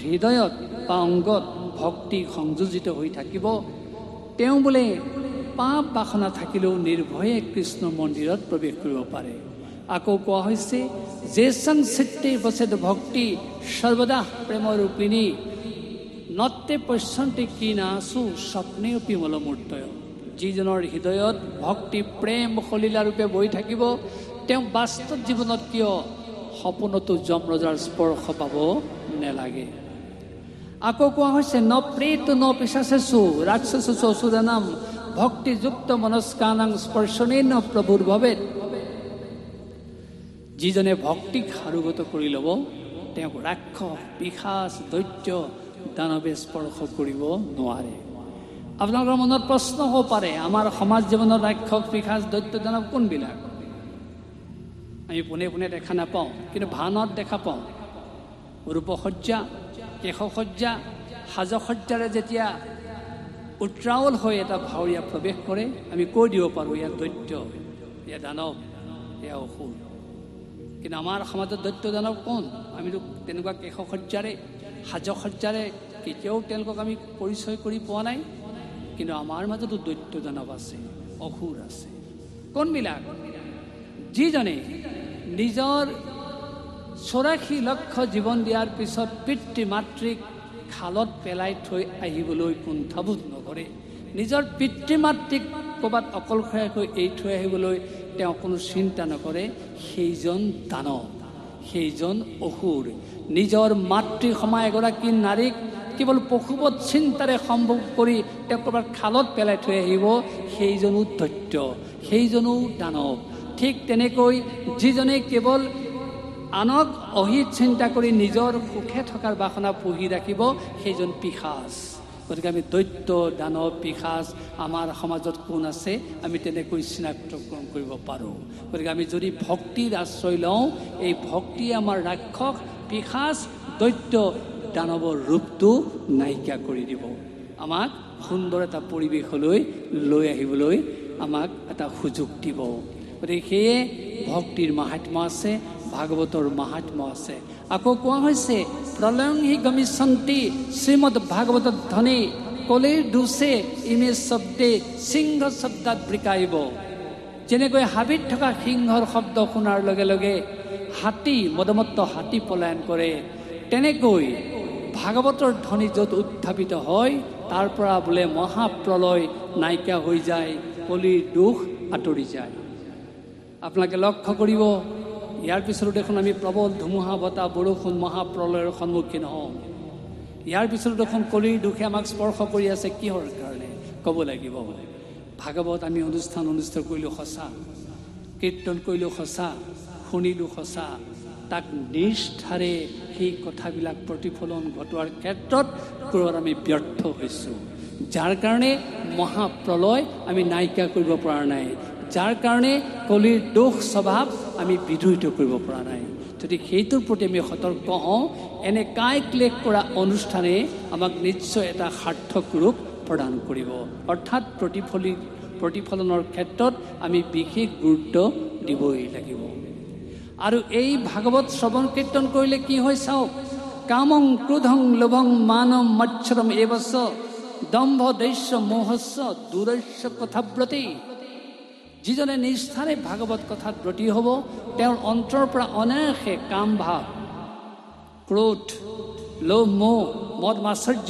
হৃদয়ত বা অংগত ভক্তি সংযোজিত হৈ থাকিব, তেওঁ বোলে পাপ বাসনা থাকিলেও নিৰ্ভয়ে কৃষ্ণ মন্দিৰত প্ৰৱেশ কৰিব পাৰে। আকৌ কোৱা হৈছে যে সংচিত্তে বসেদ ভক্তি সৰ্বদা প্ৰেমৰূপিণী নত্তে পশ্যন্তি কীনাসু স্বপ্নে অপি মলমূৰ্তয়। যিজনৰ হৃদয়ত ভক্তি প্ৰেম সলীলাৰূপে বৈ থাকিব, তেওঁ বাস্তৱ জীৱনত কিয় সপোনতো যমৰজাৰ স্পৰ্শ পাব নেলাগে। আকৌ কোৱা হৈছে ন প্ৰেত ন পিশাচেষু ৰাক্ষসেষু অসুৰানাম ভক্তিযুক্ত মনস্কানাং স্পৰ্শনেন প্ৰভুৰ ভৱেৎ। যিজনে ভক্তিক সাৰোগত কৰি ল'ব তেওঁক ৰাক্ষস, পিশাচ, দৈত্য, দানৱে স্পৰ্শ কৰিব নোৱাৰে। আপোনালোকৰ মনত প্ৰশ্ন হ'ব পাৰে, আমাৰ সমাজ জীৱনত ৰাক্ষস, পিশাচ, দৈত্য, দানৱ কোনবিলাক? আমি পোনে পোনে দেখা নাপাওঁ, কিন্তু ভাওনাত দেখা পাওঁ। ৰূপসজ্জা, কেশসজ্জা, সাজসজ্জাৰে যেতিয়া উত্ৰাৱল হৈ এটা ভাৱৰীয়া প্ৰৱেশ কৰে, আমি কৈ দিব পাৰোঁ এয়া দৈত্য, এয়া দানৱ, এয়া অসুৰ। কিন্তু আমাৰ সমাজত দৈত্য দানৱ কোন? আমিতো তেনেকুৱা কেশসজ্জাৰে, সাজসজ্জাৰে কেতিয়াও তেওঁলোকক আমি পৰিচয় কৰি পোৱা নাই। কিন্তু আমাৰ মাজতো দৈত্য দানৱ আছে, অসুৰ আছে। কোনবিলাক? যিজনে নিজৰ 84 লক্ষ জীৱন দিয়াৰ পিছত পিতৃ মাতৃক খালত পেলাই থৈ আহিবলৈ কুণ্ঠাবোধ নকৰে, নিজৰ পিতৃ মাতৃক ক'ৰবাত অকলশৰীয়াকৈ এৰি থৈ আহিবলৈ তেওঁ কোনো চিন্তা নকৰে, সেইজন দানৱ, সেইজন অসুৰ। নিজৰ মাতৃ সমা এগৰাকী নাৰীক কেৱল পশুবধ চিন্তাৰে সম্ভৱ কৰি তেওঁ ক'ৰবাত খালত পেলাই থৈ আহিব, সেইজনো দৈত্য, সেইজনো দানৱ। ঠিক তেনেকৈ যিজনে কেৱল আনক অহিত চিন্তা কৰি নিজৰ সুখে থকাৰ বাসনা পুহি ৰাখিব, সেইজন পিশাচ। গতিকে আমি দৈত্য, দানৱ, পিশাচ আমাৰ সমাজত কোন আছে আমি তেনেকৈ চিনাক্তকৰণ কৰিব পাৰোঁ। গতিকে আমি যদি ভক্তিৰ আশ্ৰয় লওঁ, এই ভক্তিয়ে আমাৰ ৰাক্ষস, পিশাচ, দৈত্য, দানৱৰ ৰূপটো নাইকিয়া কৰি দিব, আমাক সুন্দৰ এটা পৰিৱেশলৈ লৈ আহিবলৈ আমাক এটা সুযোগ দিব। গতিকে সেয়ে ভক্তিৰ মাহাত্ম্য আছে, ভাগৱতৰ মাহাত্ম্য আছে। আকৌ কোৱা হৈছে প্ৰলয়ং হি গমিষ্যন্তি শ্ৰীমদ ভাগৱত ধ্বনি কলিৰ দুচে ইমে শব্দে সিংহ শব্দাত ব্ৰিকাইব। যেনেকৈ হাবিত থকা সিংহৰ শব্দ শুনাৰ লগে লগে হাতী, মদমত্ত হাতী পলায়ন কৰে, তেনেকৈ ভাগৱতৰ ধ্বনি য'ত উত্থাপিত হয় তাৰ পৰা বোলে মহাপ্ৰলয় নাইকিয়া হৈ যায়, কলিৰ দুখ আঁতৰি যায়। আপোনালোকে লক্ষ্য কৰিব, ইয়াৰ পিছতো দেখোন আমি প্ৰবল ধুমুহা, বতাহ, বৰষুণ, মহাপ্ৰলয়ৰ সন্মুখীন হওঁ। ইয়াৰ পিছতো দেখোন কলিৰ দুখে আমাক স্পৰ্শ কৰি আছে। কিহৰ কাৰণে ক'ব লাগিব? ভাগৱত আমি অনুষ্ঠান কৰিলোঁ সঁচা, কীৰ্তন কৰিলোঁ সঁচা, শুনিলোঁ সঁচা, তাক নিষ্ঠাৰে সেই কথাবিলাক প্ৰতিফলন ঘটোৱাৰ ক্ষেত্ৰত ক'ৰবাত আমি ব্যৰ্থ হৈছোঁ, যাৰ কাৰণে মহাপ্ৰলয় আমি নাইকিয়া কৰিব পৰা নাই, যাৰ কাৰণে কলিৰ দোষ স্বভাৱ আমি বিধুৰিত কৰিব পৰা নাই। যদি সেইটোৰ প্ৰতি আমি সতৰ্ক হওঁ, এনে কাই ক্লেশ কৰা অনুষ্ঠানে আমাক নিশ্চয় এটা সাৰ্থক ৰূপ প্ৰদান কৰিব। অৰ্থাৎ প্ৰতিফলনৰ ক্ষেত্ৰত আমি বিশেষ গুৰুত্ব দিবই লাগিব। আৰু এই ভাগৱত শ্ৰৱণ কীৰ্তন কৰিলে কি হয় চাওক, কামং ক্ৰোধং লোভং মানম মচ্ছৰম এবস্য দম্ভ দৈশ্য মোহস্য দূৰস্য কথাব্ৰতী। যিজনে নিষ্ঠাৰে ভাগৱত কথাত ব্ৰতী হ'ব, তেওঁৰ অন্তৰৰ পৰা অনায়াসে কাম ভাৱ, ক্ৰোধ, লোভ, মোহ, মদ, মাৎসৰ্য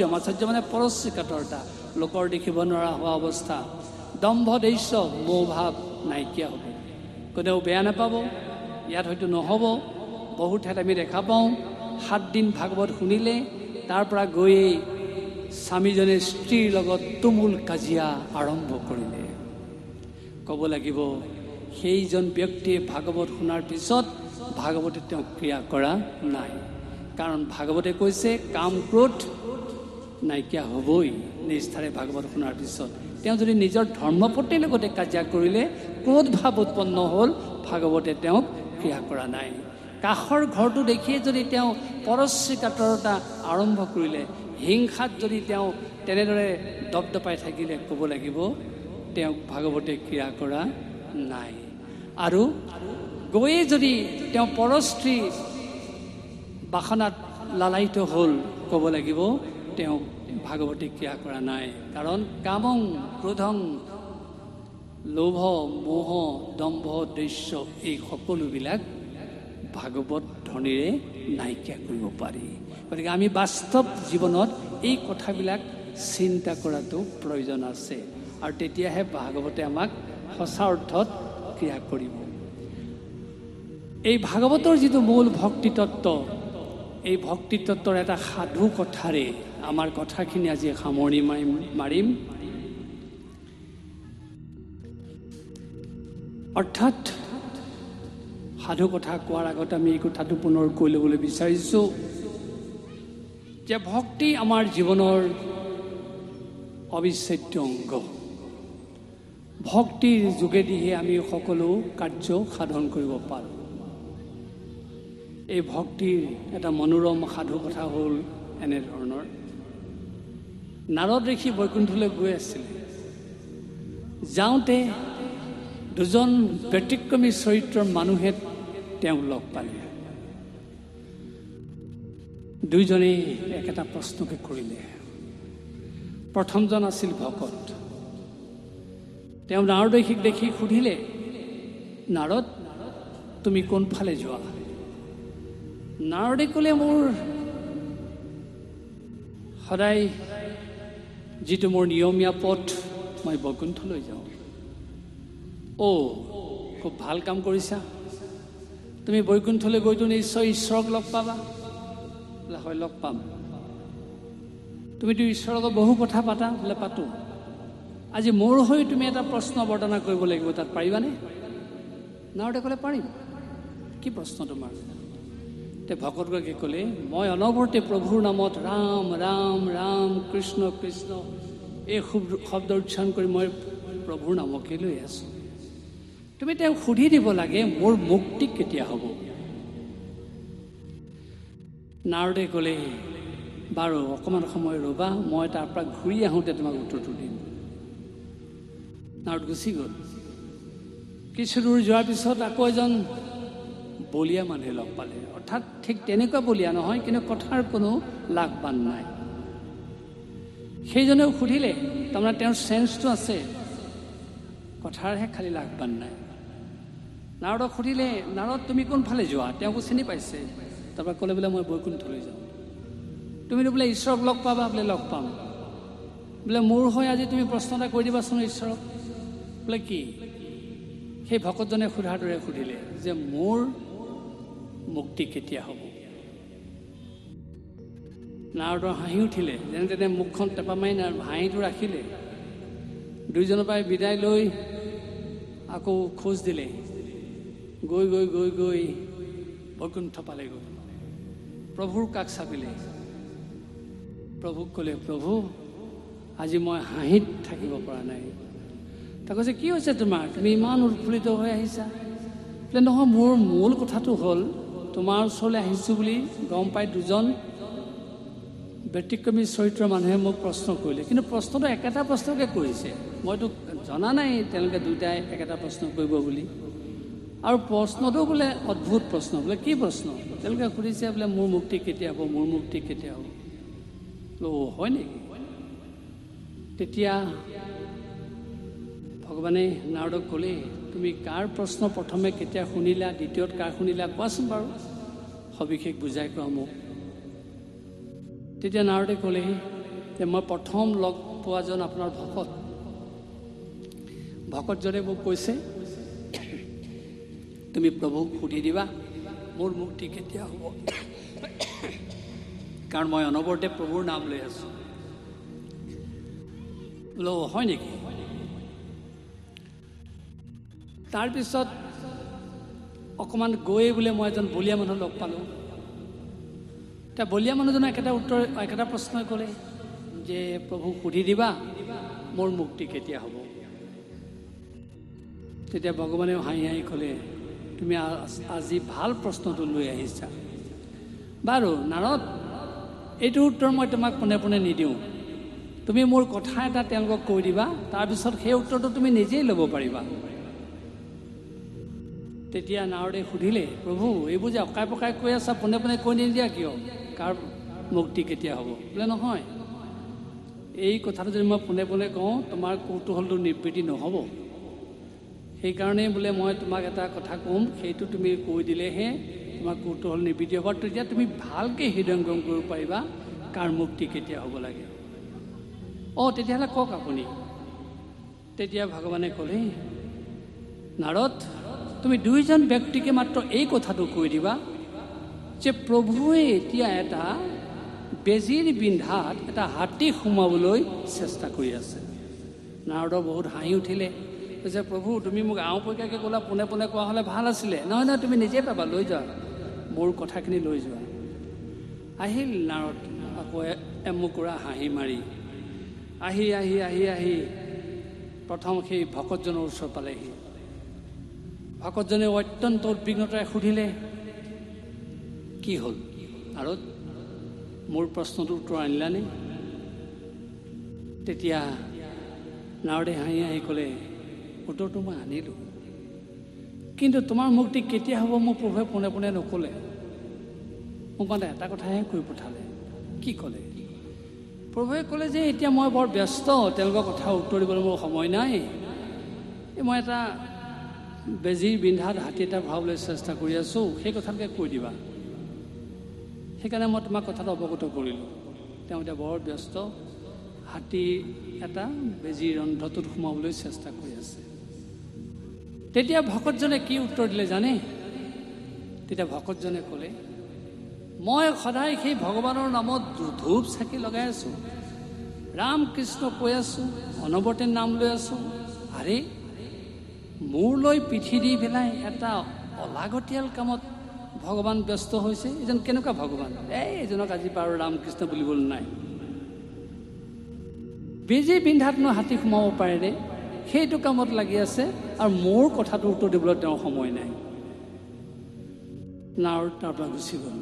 মানে পৰশ্ৰীকাতৰতা, লোকৰ দেখিব নোৱাৰা হোৱা অৱস্থা, দম্ভ দৈশ্য মোহ ভাৱ নাইকিয়া হ'ব। কোনেও বেয়া নাপাব, ইয়াত হয়তো নহ'ব। বহু ঠাইত আমি দেখা পাওঁ 7 দিন ভাগৱত শুনিলে তাৰ পৰা গৈয়ে স্বামীজনে স্ত্ৰীৰ লগত তুমুল কাজিয়া আৰম্ভ কৰিলে। ক'ব লাগিব সেইজন ব্যক্তিয়ে ভাগৱত শুনাৰ পিছত ভাগৱতে তেওঁক ক্ৰিয়া কৰা নাই। কাৰণ ভাগৱতে কৈছে কাম ক্ৰোধ নাইকিয়া হ'বই নিষ্ঠাৰে ভাগৱত শুনাৰ পিছত। তেওঁ যদি নিজৰ ধৰ্মপত্নীৰ লগতে কাজিয়া কৰিলে, ক্ৰোধ ভাৱ উৎপন্ন হ'ল, ভাগৱতে তেওঁক ক্ৰিয়া কৰা নাই। কাষৰ ঘৰটো দেখিয়ে যদি তেওঁ পৰশ্ৰীকাতৰতা আৰম্ভ কৰিলে, হিংসাত যদি তেওঁ তেনেদৰে দপদপাই থাকিলে, ক'ব লাগিব তেওঁক ভাগৱতে ক্ৰিয়া কৰা নাই। আৰু গৈয়ে যদি তেওঁ পৰস্ত্ৰী বাসনাত লালায়িত হ'ল, ক'ব লাগিব তেওঁক ভাগৱতে ক্ৰিয়া কৰা নাই। কাৰণ কামং ক্ৰোধং লোভ, মোহ, দম্ভ, দৈশ্য এই সকলোবিলাক ভাগৱত ধ্বনিৰে নাইকিয়া কৰিব পাৰি। গতিকে আমি বাস্তৱ জীৱনত এই কথাবিলাক চিন্তা কৰাটো প্ৰয়োজন আছে, আৰু তেতিয়াহে ভাগৱতে আমাক সঁচা অৰ্থত ক্ৰিয়া কৰিব। এই ভাগৱতৰ যিটো মূল ভক্তিতত্ত্ব, এই ভক্তিতত্ত্বৰ এটা সাধু কথাৰে আমাৰ কথাখিনি আজি সামৰণি মাৰিম। অৰ্থাৎ সাধু কথা কোৱাৰ আগতে আমি এই কথাটো পুনৰ কৈ ল'বলৈ বিচাৰিছোঁ যে ভক্তি আমাৰ জীৱনৰ অবিচ্ছেদ্য অংগ। ভক্তিৰ যোগেদিহে আমি সকলো কাৰ্য সাধন কৰিব পাৰোঁ। এই ভক্তিৰ এটা মনোৰম সাধু কথা হ'ল এনেধৰণৰ। নাৰদ ঋষি বৈকুণ্ঠলৈ গৈ আছিলে। যাওঁতে দুজন ব্যতিক্ৰমী চৰিত্ৰৰ মানুহে তেওঁক লগ পালে। দুইজনেই একেটা প্ৰশ্নকে কৰিলে। প্ৰথমজন আছিল ভকত। তেওঁ নাৰদ ঋষিক দেখি সুধিলে, নাৰদ, তুমি কোনফালে যোৱা? নাৰদে ক'লে, মোৰ সদায় যিটো মোৰ নিয়মীয়া পথ, মই বৈকুণ্ঠলৈ যাওঁ। খুব ভাল কাম কৰিছা। তুমি বৈকুণ্ঠলৈ গৈতো নিশ্চয় ঈশ্বৰক লগ পাবা। বোলে হয়, লগ পাম। তুমিতো ঈশ্বৰৰ লগত বহু কথা পাতা। বোলে পাতোঁ। আজি মোৰ হৈ তুমি এটা প্ৰশ্ন অৱতাৰণা কৰিব লাগিব, তাত পাৰিবানে? নাৰদে ক'লে, পাৰিম। কি প্ৰশ্ন তোমাৰ? তে ভকতগৰাকীয়ে ক'লে, মই অনবৰতে প্ৰভুৰ নামত ৰাম ৰাম ৰাম কৃষ্ণ কৃষ্ণ এই শব্দ উচ্চাৰণ কৰি মই প্ৰভুৰ নামকে লৈ আছোঁ। তুমি তেওঁক সুধি দিব লাগে, মোৰ মুক্তি কেতিয়া হ'ব? নাৰদে ক'লে, বাৰু অকণমান সময় ৰ'বা, মই তাৰ পৰা ঘূৰি আহোঁতে তোমাক উত্তৰটো দিম। নাৰদ গুচি গ'ল। কিছু দূৰ যোৱাৰ পিছত আকৌ এজন বলীয়া মানুহে লগ পালে। অৰ্থাৎ ঠিক তেনেকুৱা বলীয়া নহয়, কিন্তু কথাৰ কোনো লাভ বান নাই। সেইজনেও সুধিলে, তাৰমানে তেওঁৰ চেঞ্চটো আছে, কথাৰহে খালি লাভ বান নাই। নাৰদক সুধিলে, নাৰদ, তুমি কোনফালে যোৱা? তেওঁকো চিনি পাইছে। তাৰপৰা ক'লে, বোলে মই বৈকুণ্ঠলৈ যাওঁ। তুমিতো বোলে ঈশ্বৰক লগ পাবা। বোলে লগ পাম। বোলে মোৰ হৈ আজি তুমি প্ৰশ্ন এটা কৰি দিবাচোন ঈশ্বৰক। বোলে কি? সেই ভকতজনে সোধাৰ দৰে সুধিলে যে মোৰ মুক্তি কেতিয়া হ'ব? নাৰদৰ হাঁহি উঠিলে। যেনে তেনে মুখখন টেপা মাৰি হাঁহিটো ৰাখিলে। দুইজনৰ পৰাই বিদায় লৈ আকৌ খোজ দিলে। গৈ গৈ গৈ গৈ বৈকুণ্ঠ পালেগৈ। প্ৰভুৰ কাষ চাপিলে। প্ৰভুক ক'লে, প্ৰভু, আজি মই হাঁহিত থাকিব পৰা নাই। তাক কৈছে, কি হৈছে তোমাৰ? তুমি ইমান উৎফুল্লিত হৈ আহিছা? বোলে নহয়, মোৰ মূল কথাটো হ'ল, তোমাৰ ওচৰলৈ আহিছোঁ বুলি গম পাই দুজন ব্যতিক্ৰমী চৰিত্ৰৰ মানুহে মোক প্ৰশ্ন কৰিলে। কিন্তু প্ৰশ্নটো একেটা প্ৰশ্নকে কৰিছে। মইতো জনা নাই তেওঁলোকে দুয়োটাই একেটা প্ৰশ্ন কৰিব বুলি। আৰু প্ৰশ্নটো বোলে অদ্ভুত প্ৰশ্ন। বোলে কি প্ৰশ্ন? তেওঁলোকে সুধিছে, বোলে মোৰ মুক্তি কেতিয়া হ'ব? মোৰ মুক্তি কেতিয়া হ'ব? হয় নেকি? তেতিয়া ভগৱানে নাৰদক ক'লে, তুমি কাৰ প্ৰশ্ন প্ৰথমে কেতিয়া শুনিলা, দ্বিতীয়ত কাৰ শুনিলা, কোৱাচোন বাৰু, সবিশেষ বুজাই কোৱা মোক। তেতিয়া নাৰদে ক'লে যে মই প্ৰথম লগ পোৱাজন আপোনাৰ ভকত। ভকতজনে মোক কৈছে, তুমি প্ৰভুক সুধি দিবা মোৰ মুক্তি কেতিয়া হ'ব, কাৰণ মই অনবৰতে প্ৰভুৰ নাম লৈ আছোঁ। বোলো হয় নেকি? তাৰপিছত অকণমান গৈ বোলে মই এজন বলীয়া মানুহ লগ পালোঁ। এতিয়া বলীয়া মানুহজনে একেটা প্ৰশ্নই ক'লে যে প্ৰভুক সুধি দিবা মোৰ মুক্তি কেতিয়া হ'ব। তেতিয়া ভগৱানেও হাঁহি হাঁহি ক'লে, তুমি আজি ভাল প্ৰশ্নটো লৈ আহিছা। বাৰু নাৰদ, এইটো উত্তৰ মই তোমাক পোনে পোনে নিদিওঁ। তুমি মোৰ কথা এটা তেওঁলোকক কৈ দিবা, তাৰপিছত সেই উত্তৰটো তুমি নিজেই ল'ব পাৰিবা। তেতিয়া নাৰদে সুধিলে, প্ৰভু, এইবোৰ যে অকাই পকাই কৈ আছা, পোনে পোনে কৈ নিদিয়া কিয়? কাৰ মুক্তি কেতিয়া হ'ব? বোলে নহয়, এই কথাটো যদি মই পোনে পোনে কওঁ, তোমাৰ কৌতূহলটো নিবৃত্তি নহ'ব। সেইকাৰণেই বোলে মই তোমাক এটা কথা ক'ম, সেইটো তুমি কৈ দিলেহে তোমাৰ কৌতূহল নিবৃত্তি হ'ব। তেতিয়া তুমি ভালকৈ হৃদয়ংগম কৰিব পাৰিবা কাৰ মুক্তি কেতিয়া হ'ব লাগে। তেতিয়াহ'লে কওক আপুনি। তেতিয়া ভগৱানে ক'লে, নাৰদ, তুমি দুইজন ব্যক্তিকে মাত্ৰ এই কথাটো কৈ দিবা যে প্ৰভুৱে এতিয়া এটা বেজীৰ বিন্ধাত এটা হাতী সোমাবলৈ চেষ্টা কৰি আছে। নাৰদৰ বহুত হাঁহি উঠিলে। কৈছে প্ৰভু তুমি মোক আওপকীয়াকৈ ক'লা, পোনে পোনে কোৱা হ'লে ভাল আছিলে। নহয় নহয়, তুমি নিজে পাবা, লৈ যোৱা, মোৰ কথাখিনি লৈ যোৱা। আহিল নাৰদ আকৌ এমুকুৰা হাঁহি মাৰি, আহি আহি আহি আহি প্ৰথম সেই ভকতজনৰ ওচৰ পালেহি। ভকতজনে অত্যন্ত উদ্বিগ্নতাৰে সুধিলে, কি হ'ল নাৰদ, মোৰ প্ৰশ্নটোৰ উত্তৰ আনিলানে? তেতিয়া নাৰদে হাঁহি হাঁহি ক'লে, উত্তৰটো মই আনিলোঁ, কিন্তু তোমাৰ মুক্তি কেতিয়া হ'ব মোৰ প্ৰভুৱে পোনে পোনে নক'লে। মোক মানে এটা কথাহে কৈ পঠালে। কি ক'লে? প্ৰভুৱে ক'লে যে এতিয়া মই বৰ ব্যস্ত, তেওঁলোকৰ কথা উত্তৰ দিবলৈ মোৰ সময় নাই। মই এটা বেজীৰ বিন্ধাত হাতী এটা ভৰাবলৈ চেষ্টা কৰি আছোঁ, সেই কথাটোকে কৈ দিবা। সেইকাৰণে মই তোমাক কথাটো অৱগত কৰিলোঁ। তেওঁ এতিয়া বৰ ব্যস্ত, হাতী এটা বেজীৰ ৰন্ধ্ৰটোত সোমাবলৈ চেষ্টা কৰি আছে। তেতিয়া ভকতজনে কি উত্তৰ দিলে জানে? তেতিয়া ভকতজনে ক'লে, মই সদায় সেই ভগৱানৰ নামত ধূপ চাকি লগাই আছোঁ, ৰাম কৃষ্ণ কৈ আছোঁ, অনবৰতে নাম লৈ আছোঁ। আৰে মোৰলৈ পিঠি দি পেলাই এটা অলাগতিয়াল কামত ভগৱান ব্যস্ত হৈছে। এজন কেনেকুৱা ভগৱান? এইজনক আজি বাৰু ৰামকৃষ্ণ বুলিবলৈ নাই। বেজী বিন্ধাতনো হাতী সোমাব পাৰেনে? সেইটো কামত লাগি আছে, আৰু মোৰ কথাটো উত্তৰ দিবলৈ তেওঁৰ সময় নাই। নাৰদ তাৰ পৰা গুচি গ'ল,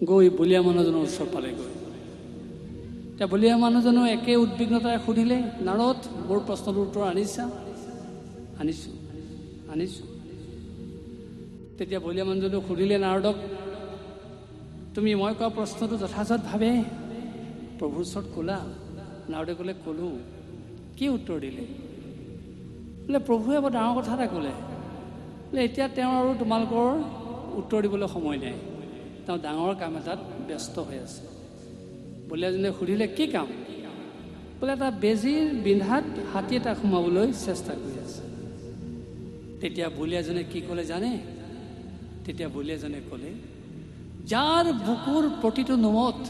গৈ বলিয়া মানুহজনৰ ওচৰ পালেগৈ। এতিয়া বলিয়া মানুহজনেও একে উদ্বিগ্নতাৰে সুধিলে, নাৰদ মোৰ প্ৰশ্নটোৰ উত্তৰ আনিছা? আনিছোঁ আনিছোঁ। তেতিয়া বলিয়া মানুহজনেও সুধিলে নাৰদক, তুমি মই কোৱা প্ৰশ্নটো যথাযথভাৱে প্ৰভুৰ ওচৰত ক'লা? নাৰদে ক'লে, ক'লোঁ। কি উত্তৰ দিলে? বোলে প্ৰভুৱে বৰ ডাঙৰ কথা এটা ক'লে, বোলে এতিয়া তেওঁ আৰু তোমালোকৰ উত্তৰ দিবলৈ সময় নাই, তেওঁ ডাঙৰ কাম এটাত ব্যস্ত হৈ আছে। বলিয়াজনে সুধিলে, কি কাম? বোলে এটা বেজীৰ বিন্ধাত হাতী এটা সোমাবলৈ চেষ্টা কৰি আছে। তেতিয়া বলিয়াজনে কি ক'লে জানে? তেতিয়া বলিয়াজনে ক'লে, যাৰ বুকুৰ প্ৰতিটো নোমত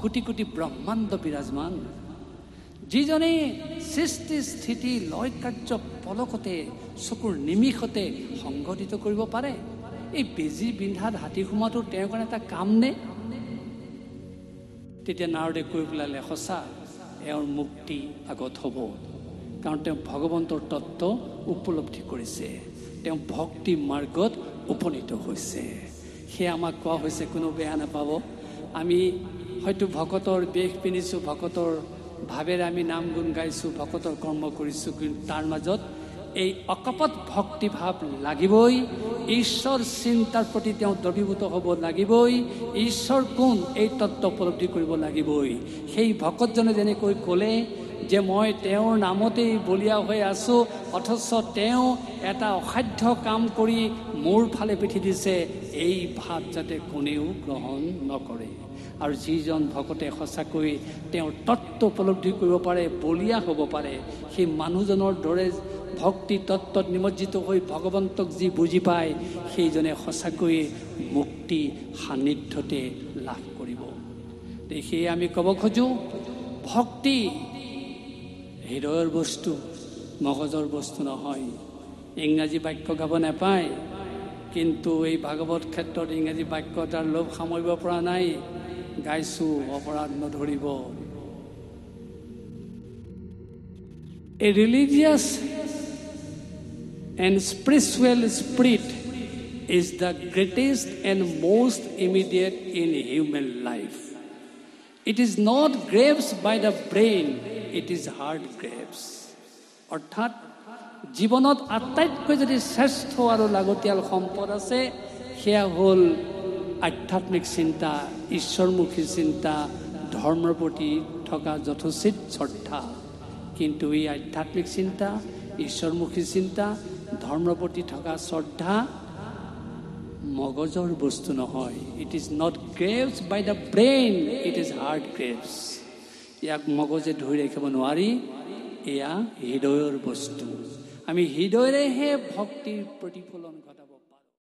কোটি কোটি ব্ৰহ্মাণ্ড বিৰাজমান, যিজনে সৃষ্টি স্থিতি লয় কাৰ্য পলকতে চকুৰ নিমিষতে সংঘটিত কৰিব পাৰে, এই বেজী বিন্ধাত হাতী সোমোৱাটো তেওঁৰ কাৰণে এটা কাম নে? তেতিয়া নাৰদে কৈ পেলালে, সঁচা, এওঁৰ মুক্তি আগত হ'ব, কাৰণ তেওঁ ভগৱন্তৰ তত্ত্ব উপলব্ধি কৰিছে, তেওঁ ভক্তি মাৰ্গত উপনীত হৈছে। সেয়া আমাক কোৱা হৈছে, কোনো বেয়া নাপাব। আমি হয়তো ভকতৰ বেশ পিন্ধিছোঁ, ভকতৰ ভাৱেৰে আমি নাম গুণ গাইছোঁ, ভকতৰ কৰ্ম কৰিছোঁ, কিন্তু তাৰ মাজত এই অকপট ভক্তিভাৱ লাগিবই। ঈশ্বৰ চিন্তাৰ প্ৰতি তেওঁ দ্ৰৱীভূত হ'ব লাগিবই। ঈশ্বৰ কোন এই তত্ত্ব উপলব্ধি কৰিব লাগিবই। সেই ভকতজনে যেনেকৈ ক'লে যে মই তেওঁৰ নামতেই বলিয়া হৈ আছোঁ, অথচ তেওঁ এটা অসাধ্য কাম কৰি মোৰ ফালে পিঠি দিছে, এই ভাৱ যাতে কোনেও গ্ৰহণ নকৰে। আৰু যিজন ভকতে সঁচাকৈ তেওঁৰ তত্ত্ব উপলব্ধি কৰিব পাৰে, বলিয়া হ'ব পাৰে, সেই মানুহজনৰ দৰে ভক্তি তত্ত্বত নিমজ্জিত হৈ ভগৱন্তক যি বুজি পায়, সেইজনে সঁচাকৈয়ে মুক্তি সান্নিধ্যতে লাভ কৰিব। সেয়ে আমি ক'ব খোজোঁ, ভক্তি হৃদয়ৰ বস্তু, মগজৰ বস্তু নহয়। ইংৰাজী বাক্য গাব নাপায়, কিন্তু এই ভাগৱত ক্ষেত্ৰত ইংৰাজী বাক্য তাৰ লোভ সামৰিব পৰা নাই। গাইছোঁ, অপৰাধ নধৰিব। A religious and spiritual spirit is the greatest and most immediate in human life. It is not grapes by the brain, it is hard grapes. অৰ্থাৎ জীৱনত আটাইতকৈ যদি শ্ৰেষ্ঠ আৰু লাগতিয়াল সম্পদ আছে, সেয়া হ'ল আধ্যাত্মিক চিন্তা, ঈশ্বৰমুখী চিন্তা, ধৰ্মৰ প্ৰতি থকা যথোচিত শ্ৰদ্ধা। কিন্তু এই আধ্যাত্মিক চিন্তা, ঈশ্বৰমুখী চিন্তা, ধৰ্মৰ প্ৰতি থকা শ্ৰদ্ধা মগজৰ বস্তু নহয়। It is not grabs by the brain, it is heart grabs. ইয়াক মগজে ধৰি ৰাখিব নোৱাৰি, এয়া হৃদয়ৰ বস্তু। আমি হৃদয়ৰেহে ভক্তিৰ প্ৰতিফলন ঘটাব।